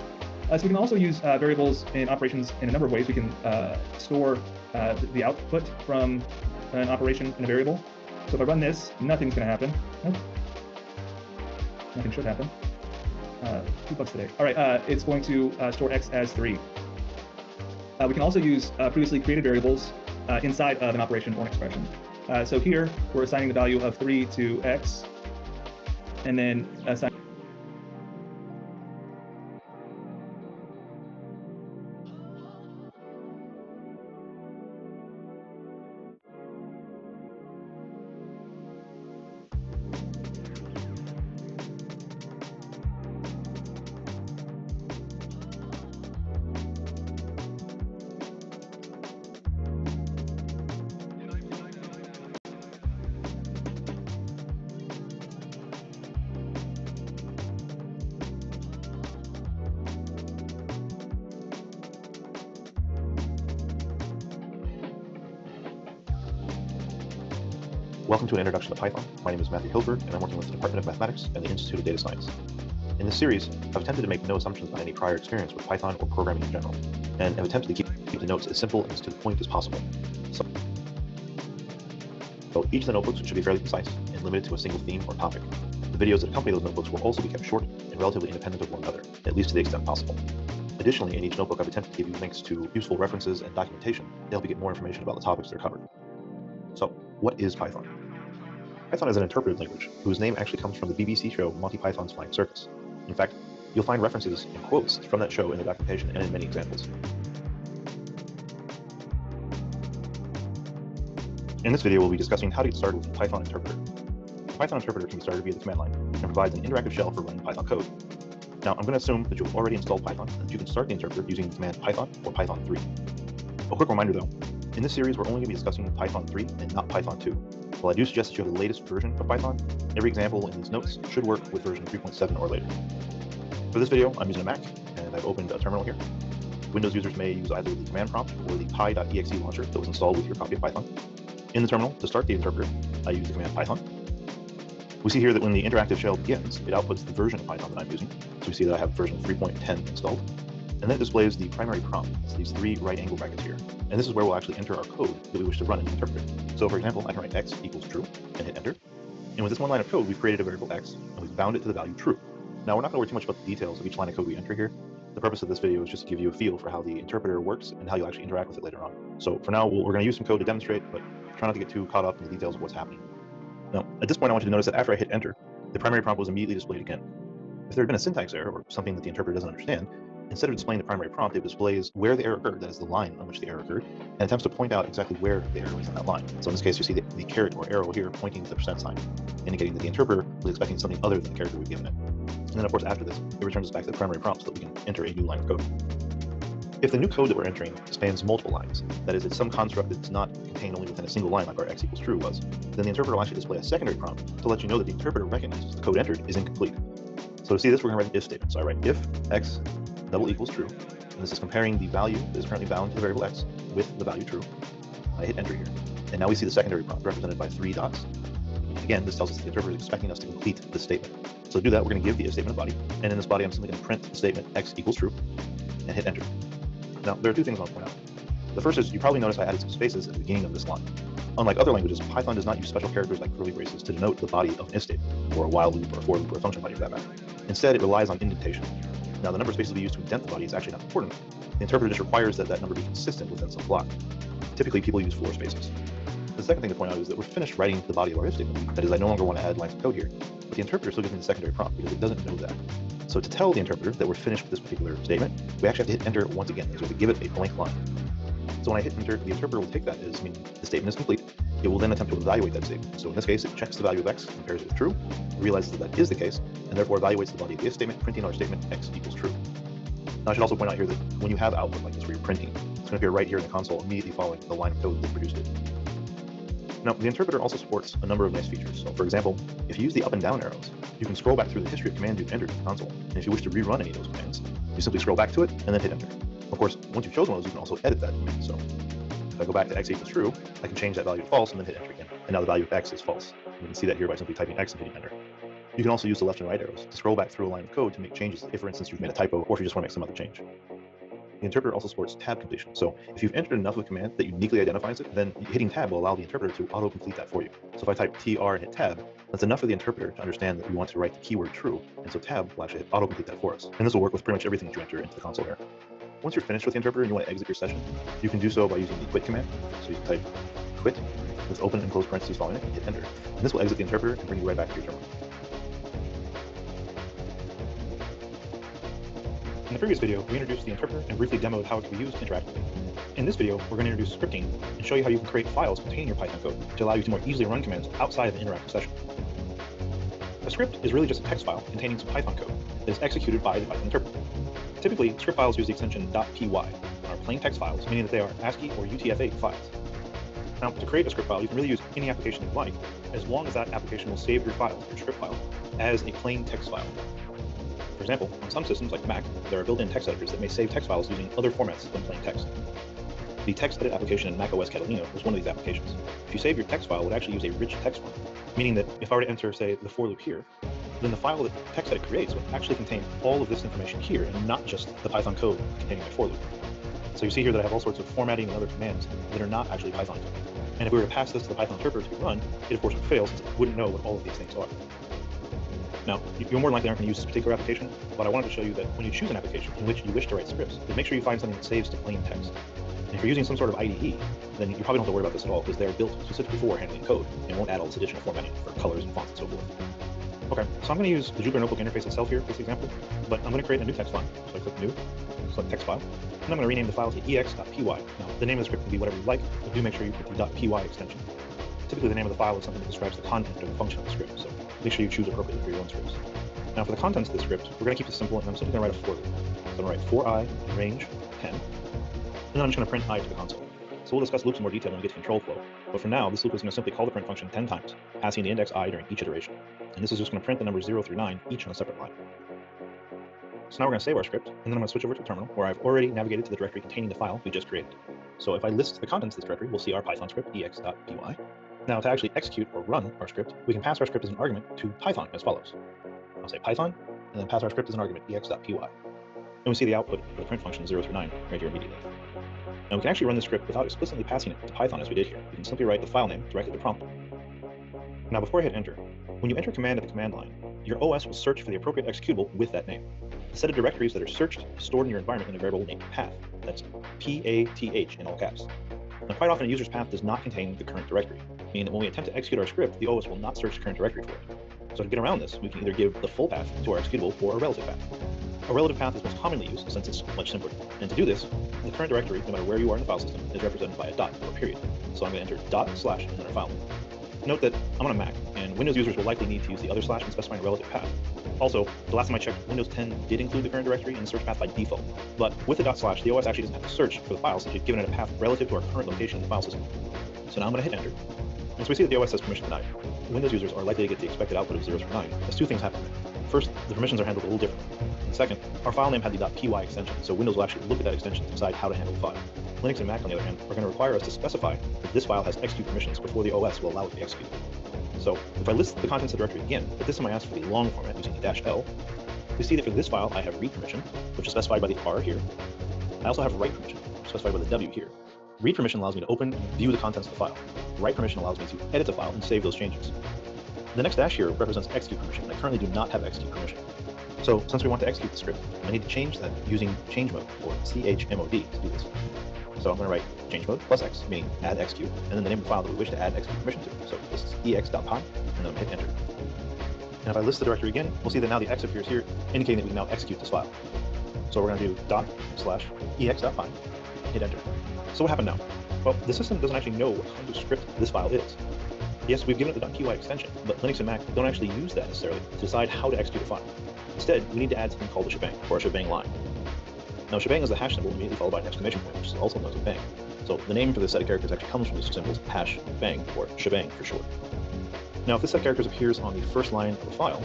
H: so we can also use variables in operations in a number of ways. We can store the output from an operation in a variable. So if I run this, nothing's going to happen. Nope. Nothing should happen. 2 bucks today. All right, it's going to store x as 3. We can also use previously created variables inside of an operation or an expression. So here, we're assigning the value of 3 to x, and then assigning
I: Welcome to an introduction to Python. My name is Matthew Hilberg, and I'm working with the Department of Mathematics and the Institute of Data Science. In this series, I've attempted to make no assumptions on any prior experience with Python or programming in general, and have attempted to keep the notes as simple and as to the point as possible. So each of the notebooks should be fairly concise and limited to a single theme or topic. The videos that accompany those notebooks will also be kept short and relatively independent of one another, at least to the extent possible. Additionally, in each notebook, I've attempted to give you links to useful references and documentation to help you get more information about the topics that are covered. So, what is Python? Python is an interpreted language whose name actually comes from the BBC show Monty Python's Flying Circus. In fact, you'll find references and quotes from that show in the documentation and in many examples. In this video, we'll be discussing how to get started with the Python interpreter. The Python interpreter can be started via the command line and provides an interactive shell for running Python code. Now, I'm going to assume that you've already installed Python and that you can start the interpreter using the command Python or Python 3. A quick reminder though, in this series, we're only going to be discussing Python 3 and not Python 2. While I do suggest that you have the latest version of Python, every example in these notes should work with version 3.7 or later. For this video, I'm using a Mac, and I've opened a terminal here. Windows users may use either the command prompt or the py.exe launcher that was installed with your copy of Python. In the terminal, to start the interpreter, I use the command Python. We see here that when the interactive shell begins, it outputs the version of Python that I'm using. So we see that I have version 3.10 installed. And then it displays the primary prompt. It's these 3 right angle brackets here. And this is where we'll actually enter our code that we wish to run in the interpreter. So for example, I can write x equals true and hit enter. And with this one line of code, we've created a variable x and we've bound it to the value true. Now we're not going to worry too much about the details of each line of code we enter here. The purpose of this video is just to give you a feel for how the interpreter works and how you'll actually interact with it later on. So for now, we're going to use some code to demonstrate, but try not to get too caught up in the details of what's happening. Now, at this point, I want you to notice that after I hit enter, the primary prompt was immediately displayed again. If there had been a syntax error or something that the interpreter doesn't understand, instead of displaying the primary prompt, it displays where the error occurred, that is the line on which the error occurred, and attempts to point out exactly where the error is in that line. So in this case, you see the caret or arrow here pointing to the percent sign, indicating that the interpreter was expecting something other than the character we've given it. And then of course, after this, it returns us back to the primary prompt so that we can enter a new line of code. If the new code that we're entering spans multiple lines, that is, it's some construct that's not contained only within a single line like our x equals true was, then the interpreter will actually display a secondary prompt to let you know that the interpreter recognizes the code entered is incomplete. So to see this, we're going to write an if statement. So I write if x double equals true, and this is comparing the value that is currently bound to the variable x with the value true. I hit enter here. And now we see the secondary prompt represented by 3 dots. Again, this tells us that the interpreter is expecting us to complete the statement. So to do that, we're going to give the if statement a body, and in this body, I'm simply going to print the statement x equals true, and hit enter. Now, there are 2 things I want to point out. The first is, you probably noticed I added some spaces at the beginning of this line. Unlike other languages, Python does not use special characters like curly braces to denote the body of an if statement, or a while loop, or a for loop, or a function body for that matter. Instead, it relies on indentation. Now, the number of spaces we use to indent the body is actually not important. The interpreter just requires that that number be consistent within some block. Typically, people use 4 spaces. The second thing to point out is that we're finished writing the body of our if statement. That is, I no longer want to add lines of code here. But the interpreter still gives me the secondary prompt because it doesn't know that. So to tell the interpreter that we're finished with this particular statement, we actually have to hit enter once again. So we have to give it a blank line. So when I hit enter, the interpreter will take that as meaning the statement is complete. It will then attempt to evaluate that statement. So in this case, it checks the value of x, compares it with true, realizes that that is the case, and therefore evaluates the body of the if statement, printing our statement x equals true. Now I should also point out here that when you have output like this where you're printing, it's going to appear right here in the console immediately following the line of code that produced it. Now, the interpreter also supports a number of nice features. So for example, if you use the up and down arrows, you can scroll back through the history of commands you've entered in the console. And if you wish to rerun any of those commands, you simply scroll back to it and then hit enter. Of course, once you've chosen one of those, you can also edit that command. So if I go back to x equals true, I can change that value to false and then hit enter again. And now the value of x is false. You can see that here by simply typing x and hitting enter. You can also use the left and right arrows to scroll back through a line of code to make changes if, for instance, you've made a typo or if you just want to make some other change. The interpreter also supports tab completion. So if you've entered enough of a command that uniquely identifies it, then hitting tab will allow the interpreter to auto-complete that for you. So if I type tr and hit tab, that's enough for the interpreter to understand that we want to write the keyword true, and so tab will actually auto-complete that for us. And this will work with pretty much everything that you enter into the console here. Once you're finished with the interpreter and you want to exit your session, you can do so by using the quit command. So you can type quit with open and close parentheses following it, hit enter. And this will exit the interpreter and bring you right back to your terminal. In the previous video, we introduced the interpreter and briefly demoed how it can be used interactively. In this video, we're going to introduce scripting and show you how you can create files containing your Python code to allow you to more easily run commands outside of an interactive session. A script is really just a text file containing some Python code that is executed by the Python interpreter. Typically, script files use the extension .py and are plain text files, meaning that they are ASCII or UTF-8 files. Now, to create a script file, you can really use any application you like, as long as that application will save your file, your script file, as a plain text file. For example, on some systems like Mac, there are built-in text editors that may save text files using other formats than plain text. The text edit application in macOS Catalina was one of these applications. If you save your text file, it would actually use a rich text format, meaning that if I were to enter, say, the for loop here, then the file that text edit creates would actually contain all of this information here and not just the Python code containing my for loop. So you see here that I have all sorts of formatting and other commands that are not actually Python code. And if we were to pass this to the Python interpreter to be run, it of course would fail since it wouldn't know what all of these things are. Now, you're more than likely aren't going to use this particular application, but I wanted to show you that when you choose an application in which you wish to write scripts, then make sure you find something that saves to plain text. And if you're using some sort of IDE, then you probably don't have to worry about this at all because they're built specifically for handling code and won't add all this additional formatting for colors and fonts and so forth. Okay, so I'm going to use the Jupyter Notebook interface itself here for this example, but I'm going to create a new text file. So I click new, select text file, and I'm going to rename the file to ex.py. Now, the name of the script can be whatever you like, but do make sure you put the .py extension. Typically, the name of the file is something that describes the content or the function of the script, so make sure you choose appropriately for your own scripts. Now, for the contents of the script, we're going to keep it simple, and I'm simply going to write a for loop. So I'm going to write for I in range 10, and then I'm just going to print I to the console. So we'll discuss loops in more detail when we get to control flow, but for now, this loop is going to simply call the print function 10 times, passing the index I during each iteration. And this is just going to print the numbers 0 through 9, each on a separate line. So now we're going to save our script, and then I'm going to switch over to the terminal, where I've already navigated to the directory containing the file we just created. So if I list the contents of this directory, we'll see our Python script, ex.py. Now, to actually execute or run our script, we can pass our script as an argument to Python as follows. I'll say Python, and then pass our script as an argument, ex.py. And we see the output for the print function 0 through 9 right here immediately. Now we can actually run this script without explicitly passing it to Python as we did here. We can simply write the file name directly to prompt. Now before I hit enter, when you enter command at the command line, your OS will search for the appropriate executable with that name. The set of directories that are searched is stored in your environment in a variable named path. That's P-A-T-H in all caps. Now quite often a user's path does not contain the current directory, meaning that when we attempt to execute our script, the OS will not search the current directory for it. So to get around this, we can either give the full path to our executable or a relative path. A relative path is most commonly used since it's much simpler. And to do this, the current directory, no matter where you are in the file system, is represented by a dot or a period. So I'm going to enter // and then our file name. Note that I'm on a Mac, and Windows users will likely need to use the other slash when specifying a relative path. Also, the last time I checked, Windows 10 did include the current directory in the search path by default. But with the // the OS actually doesn't have to search for the file since we've given it a path relative to our current location in the file system. So now I'm going to hit enter. And so we see that the OS says permission denied. Windows users are likely to get the expected output of 0 through 9, as two things happen. First, the permissions are handled a little differently. And second, our file name had the .py extension, so Windows will actually look at that extension to decide how to handle the file. Linux and Mac, on the other hand, are going to require us to specify that this file has execute permissions before the OS will allow it to be executed. So if I list the contents of the directory again, but this time I ask for the long format using the -L, we see that for this file I have read permission, which is specified by the R here. I also have write permission, which is specified by the W here. Read permission allows me to open and view the contents of the file. Write permission allows me to edit the file and save those changes. The next dash here represents execute permission. I currently do not have execute permission. So since we want to execute the script, I need to change that using change mode, or chmod, to do this. So I'm going to write change mode plus x, meaning add execute, and then the name of the file that we wish to add execute permission to. So this is ex.py, and then I'm going to hit enter. And if I list the directory again, we'll see that now the x appears here, indicating that we can now execute this file. So we're going to do /ex.py, hit enter. So what happened now? Well, the system doesn't actually know what kind of script this file is. Yes, we've given it the .py extension, but Linux and Mac don't actually use that necessarily to decide how to execute a file. Instead, we need to add something called a shebang, or a shebang line. Now, shebang is the hash symbol immediately followed by an exclamation point, which is also known as a bang. So the name for this set of characters actually comes from these two symbols, hash, bang, or shebang for short. Now, if this set of characters appears on the first line of a file,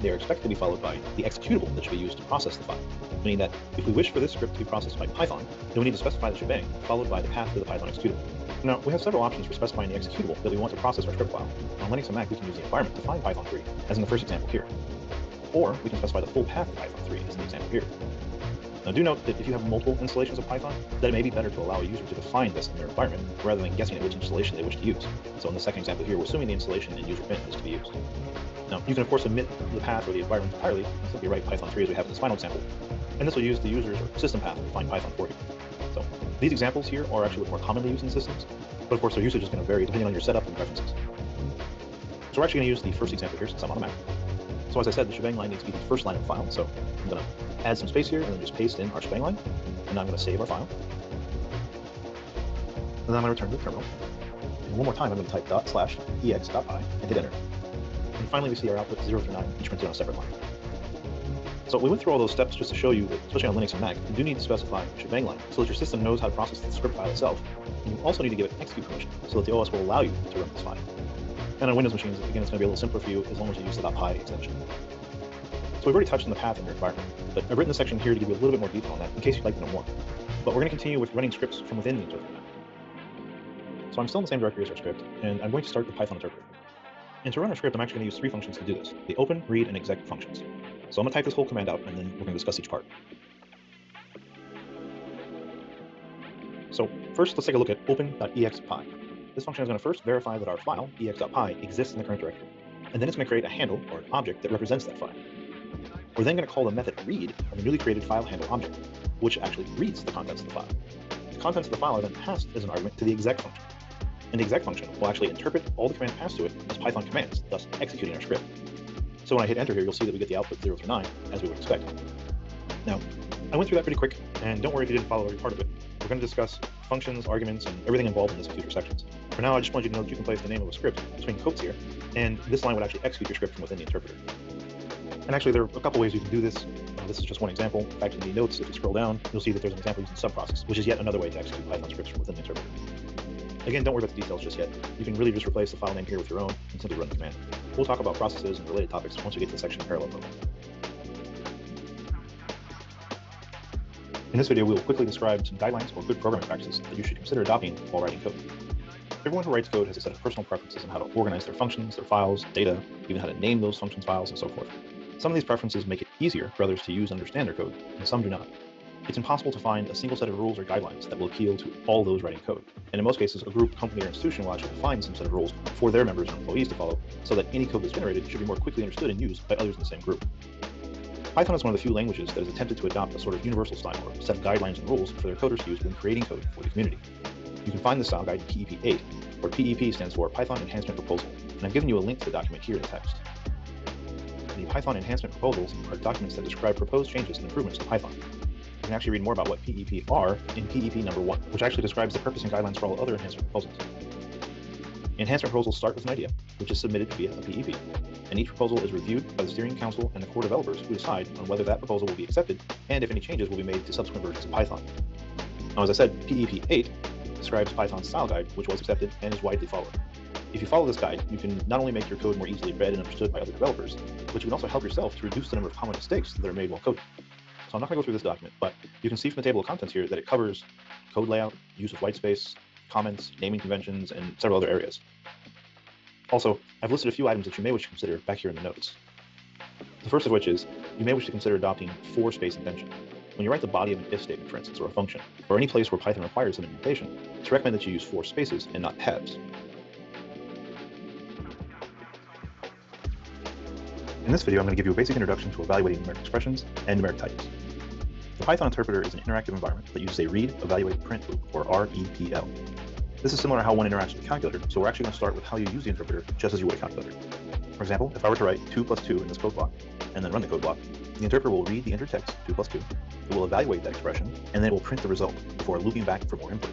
I: they are expected to be followed by the executable that should be used to process the file. Meaning that if we wish for this script to be processed by Python, then we need to specify the shebang, followed by the path to the Python executable. Now, we have several options for specifying the executable that we want to process our script file. On Linux and Mac, we can use the environment to find Python 3, as in the first example here. Or we can specify the full path to Python 3, as in the example here. Now, do note that if you have multiple installations of Python, then it may be better to allow a user to define this in their environment, rather than guessing at which installation they wish to use. So in the second example here, we're assuming the installation in user bin is to be used. Now, you can of course omit the path or the environment entirely, and simply write Python 3 as we have in this final example, and this will use the user's or system path to define Python for you. So these examples here are actually what's more commonly used in systems, but of course their usage is going to vary depending on your setup and preferences. So we're actually going to use the first example here since I'm on a Mac. So as I said, the shebang line needs to be the first line of the file, so I'm going to add some space here and then just paste in our shebang line, and now I'm going to save our file. And then I'm going to return to the terminal. And one more time, I'm going to type /ex.py and hit enter. And finally, we see our output 0 through 9, each printed on a separate line. So we went through all those steps just to show you that, especially on Linux and Mac, you do need to specify a shebang line so that your system knows how to process the script file itself. And you also need to give it execute permission so that the OS will allow you to run this file. And on Windows machines, again, it's going to be a little simpler for you as long as you use the .py extension. So we've already touched on the path in your environment, but I've written this section here to give you a little bit more detail on that in case you'd like to know more. But we're going to continue with running scripts from within the interpreter now. So I'm still in the same directory as our script, and I'm going to start the Python interpreter. And to run our script, I'm actually going to use 3 functions to do this: the open, read, and exec functions. So I'm going to type this whole command out, and then we're going to discuss each part. So first, let's take a look at open.exp. This function is going to first verify that our file, ex.py, exists in the current directory. And then it's going to create a handle, or an object, that represents that file. We're then going to call the method read on the newly created file handle object, which actually reads the contents of the file. The contents of the file are then passed as an argument to the exec function. And the exec function will actually interpret all the commands passed to it as Python commands, thus executing our script. So when I hit enter here, you'll see that we get the output 0 through 9, as we would expect. Now, I went through that pretty quick, and don't worry if you didn't follow every part of it. We're going to discuss functions, arguments, and everything involved in this in future sections. For now, I just want you to know that you can place the name of a script between quotes here, and this line would actually execute your script from within the interpreter. And actually, there are a couple ways you can do this. This is just one example. In fact, in the notes, if you scroll down, you'll see that there's an example using subprocess, which is yet another way to execute Python scripts from within the interpreter. Again, don't worry about the details just yet. You can really just replace the file name here with your own and simply run the command. We'll talk about processes and related topics once we get to the section parallel code. In this video, we will quickly describe some guidelines or good programming practices that you should consider adopting while writing code. Everyone who writes code has a set of personal preferences on how to organize their functions, their files, data, even how to name those functions files, and so forth. Some of these preferences make it easier for others to use and understand their code, and some do not. It's impossible to find a single set of rules or guidelines that will appeal to all those writing code. And in most cases, a group, company, or institution will actually define some set of rules for their members or employees to follow, so that any code that's generated should be more quickly understood and used by others in the same group. Python is one of the few languages that has attempted to adopt a sort of universal style or set of guidelines and rules for their coders to use when creating code for the community. You can find the style guide in PEP 8, where PEP stands for Python Enhancement Proposal, and I've given you a link to the document here in the text. The Python Enhancement Proposals are documents that describe proposed changes and improvements to Python. You can actually read more about what PEP are in PEP number 1, which actually describes the purpose and guidelines for all other enhancement proposals. Enhancement proposals start with an idea, which is submitted via a PEP, and each proposal is reviewed by the steering council and the core developers who decide on whether that proposal will be accepted and if any changes will be made to subsequent versions of Python. Now, as I said, PEP 8 describes Python's style guide, which was accepted and is widely followed. If you follow this guide, you can not only make your code more easily read and understood by other developers, but you can also help yourself to reduce the number of common mistakes that are made while coding. So I'm not going to go through this document, but you can see from the table of contents here that it covers code layout, use of whitespace, comments, naming conventions, and several other areas. Also, I've listed a few items that you may wish to consider back here in the notes. The first of which is, you may wish to consider adopting for space indentation. when you write the body of an if statement, for instance, or a function, or any place where Python requires an indentation, it's recommended that you use 4 spaces and not tabs. In this video, I'm going to give you a basic introduction to evaluating numeric expressions and numeric types. The Python interpreter is an interactive environment that uses a read, evaluate, print loop, or REPL. This is similar to how one interacts with a calculator, so we're actually going to start with how you use the interpreter just as you would a calculator. For example, if I were to write 2 plus 2 in this code block, and then run the code block, the interpreter will read the entered text, 2 plus 2, it will evaluate that expression, and then it will print the result before looping back for more input.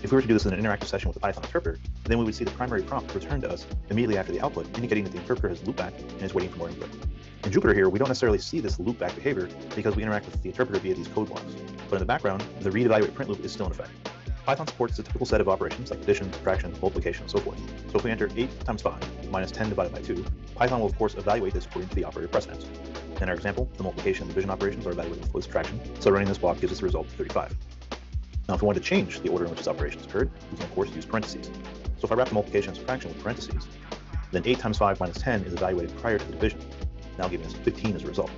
I: If we were to do this in an interactive session with the Python interpreter, then we would see the primary prompt returned to us immediately after the output, indicating that the interpreter has looped back and is waiting for more input. In Jupyter here, we don't necessarily see this loop back behavior because we interact with the interpreter via these code blocks. But in the background, the read, evaluate, print loop is still in effect. Python supports the typical set of operations like addition, subtraction, multiplication, and so forth. So if we enter 8 times 5 minus 10 divided by 2, Python will of course evaluate this according to the operator precedence. In our example, the multiplication and division operations are evaluated with subtraction, so running this block gives us a result of 35. Now if we wanted to change the order in which these operations occurred, we can of course use parentheses. So if I wrap the multiplication and subtraction with parentheses, then 8 times 5 minus 10 is evaluated prior to the division, now giving us 15 as a result.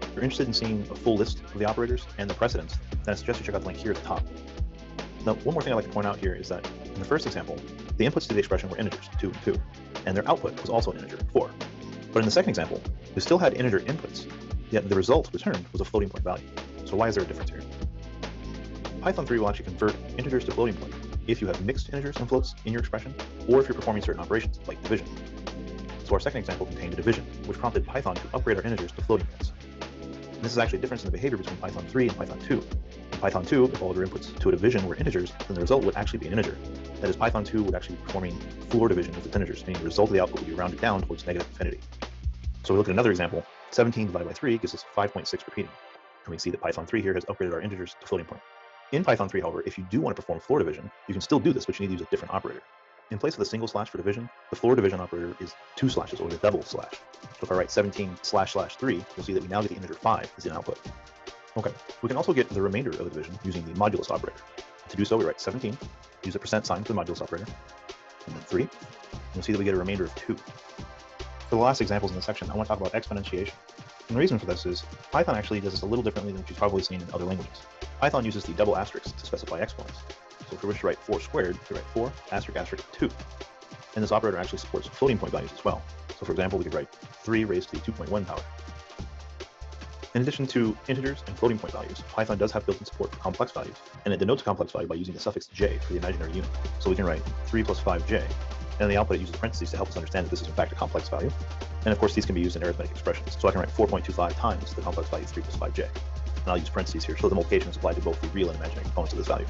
I: If you're interested in seeing a full list of the operators and the precedence, then I suggest you check out the link here at the top. Now, one more thing I'd like to point out here is that in the first example, the inputs to the expression were integers, 2 and 2, and their output was also an integer, 4. But in the second example, we still had integer inputs, yet the result returned was a floating point value. So why is there a difference here? Python 3 will actually convert integers to floating point if you have mixed integers and floats in your expression, or if you're performing certain operations, like division. So our second example contained a division, which prompted Python to upgrade our integers to floating points. And this is actually a difference in the behavior between Python 3 and Python 2. In Python 2, if all of your inputs to a division were integers, then the result would actually be an integer. That is, Python 2 would actually be performing floor division with its integers, meaning the result of the output would be rounded down towards negative infinity. So we look at another example, 17 divided by 3 gives us 5.6 repeating. And we see that Python 3 here has upgraded our integers to floating point. In Python 3, however, if you do want to perform floor division, you can still do this, but you need to use a different operator. In place of the single slash for division, the floor division operator is 2 slashes, or the double slash. So if I write 17//3, you'll see that we now get the integer 5 as an output. Okay, we can also get the remainder of the division using the modulus operator. To do so, we write 17, use the percent sign for the modulus operator, and then 3, and you'll see that we get a remainder of 2. For the last examples in this section, I want to talk about exponentiation. And the reason for this is Python actually does this a little differently than what you've probably seen in other languages. Python uses the double asterisk to specify exponents. So if we wish to write 4 squared, we write 4 asterisk asterisk 2. And this operator actually supports floating point values as well. So for example, we could write 3 raised to the 2.1 power. In addition to integers and floating point values, Python does have built-in support for complex values, and it denotes a complex value by using the suffix j for the imaginary unit. So we can write 3 plus 5j, and in the output it uses parentheses to help us understand that this is in fact a complex value. And of course these can be used in arithmetic expressions. So I can write 4.25 times the complex value 3 plus 5j. And I'll use parentheses here, so the multiplication is applied to both the real and imaginary components of this value.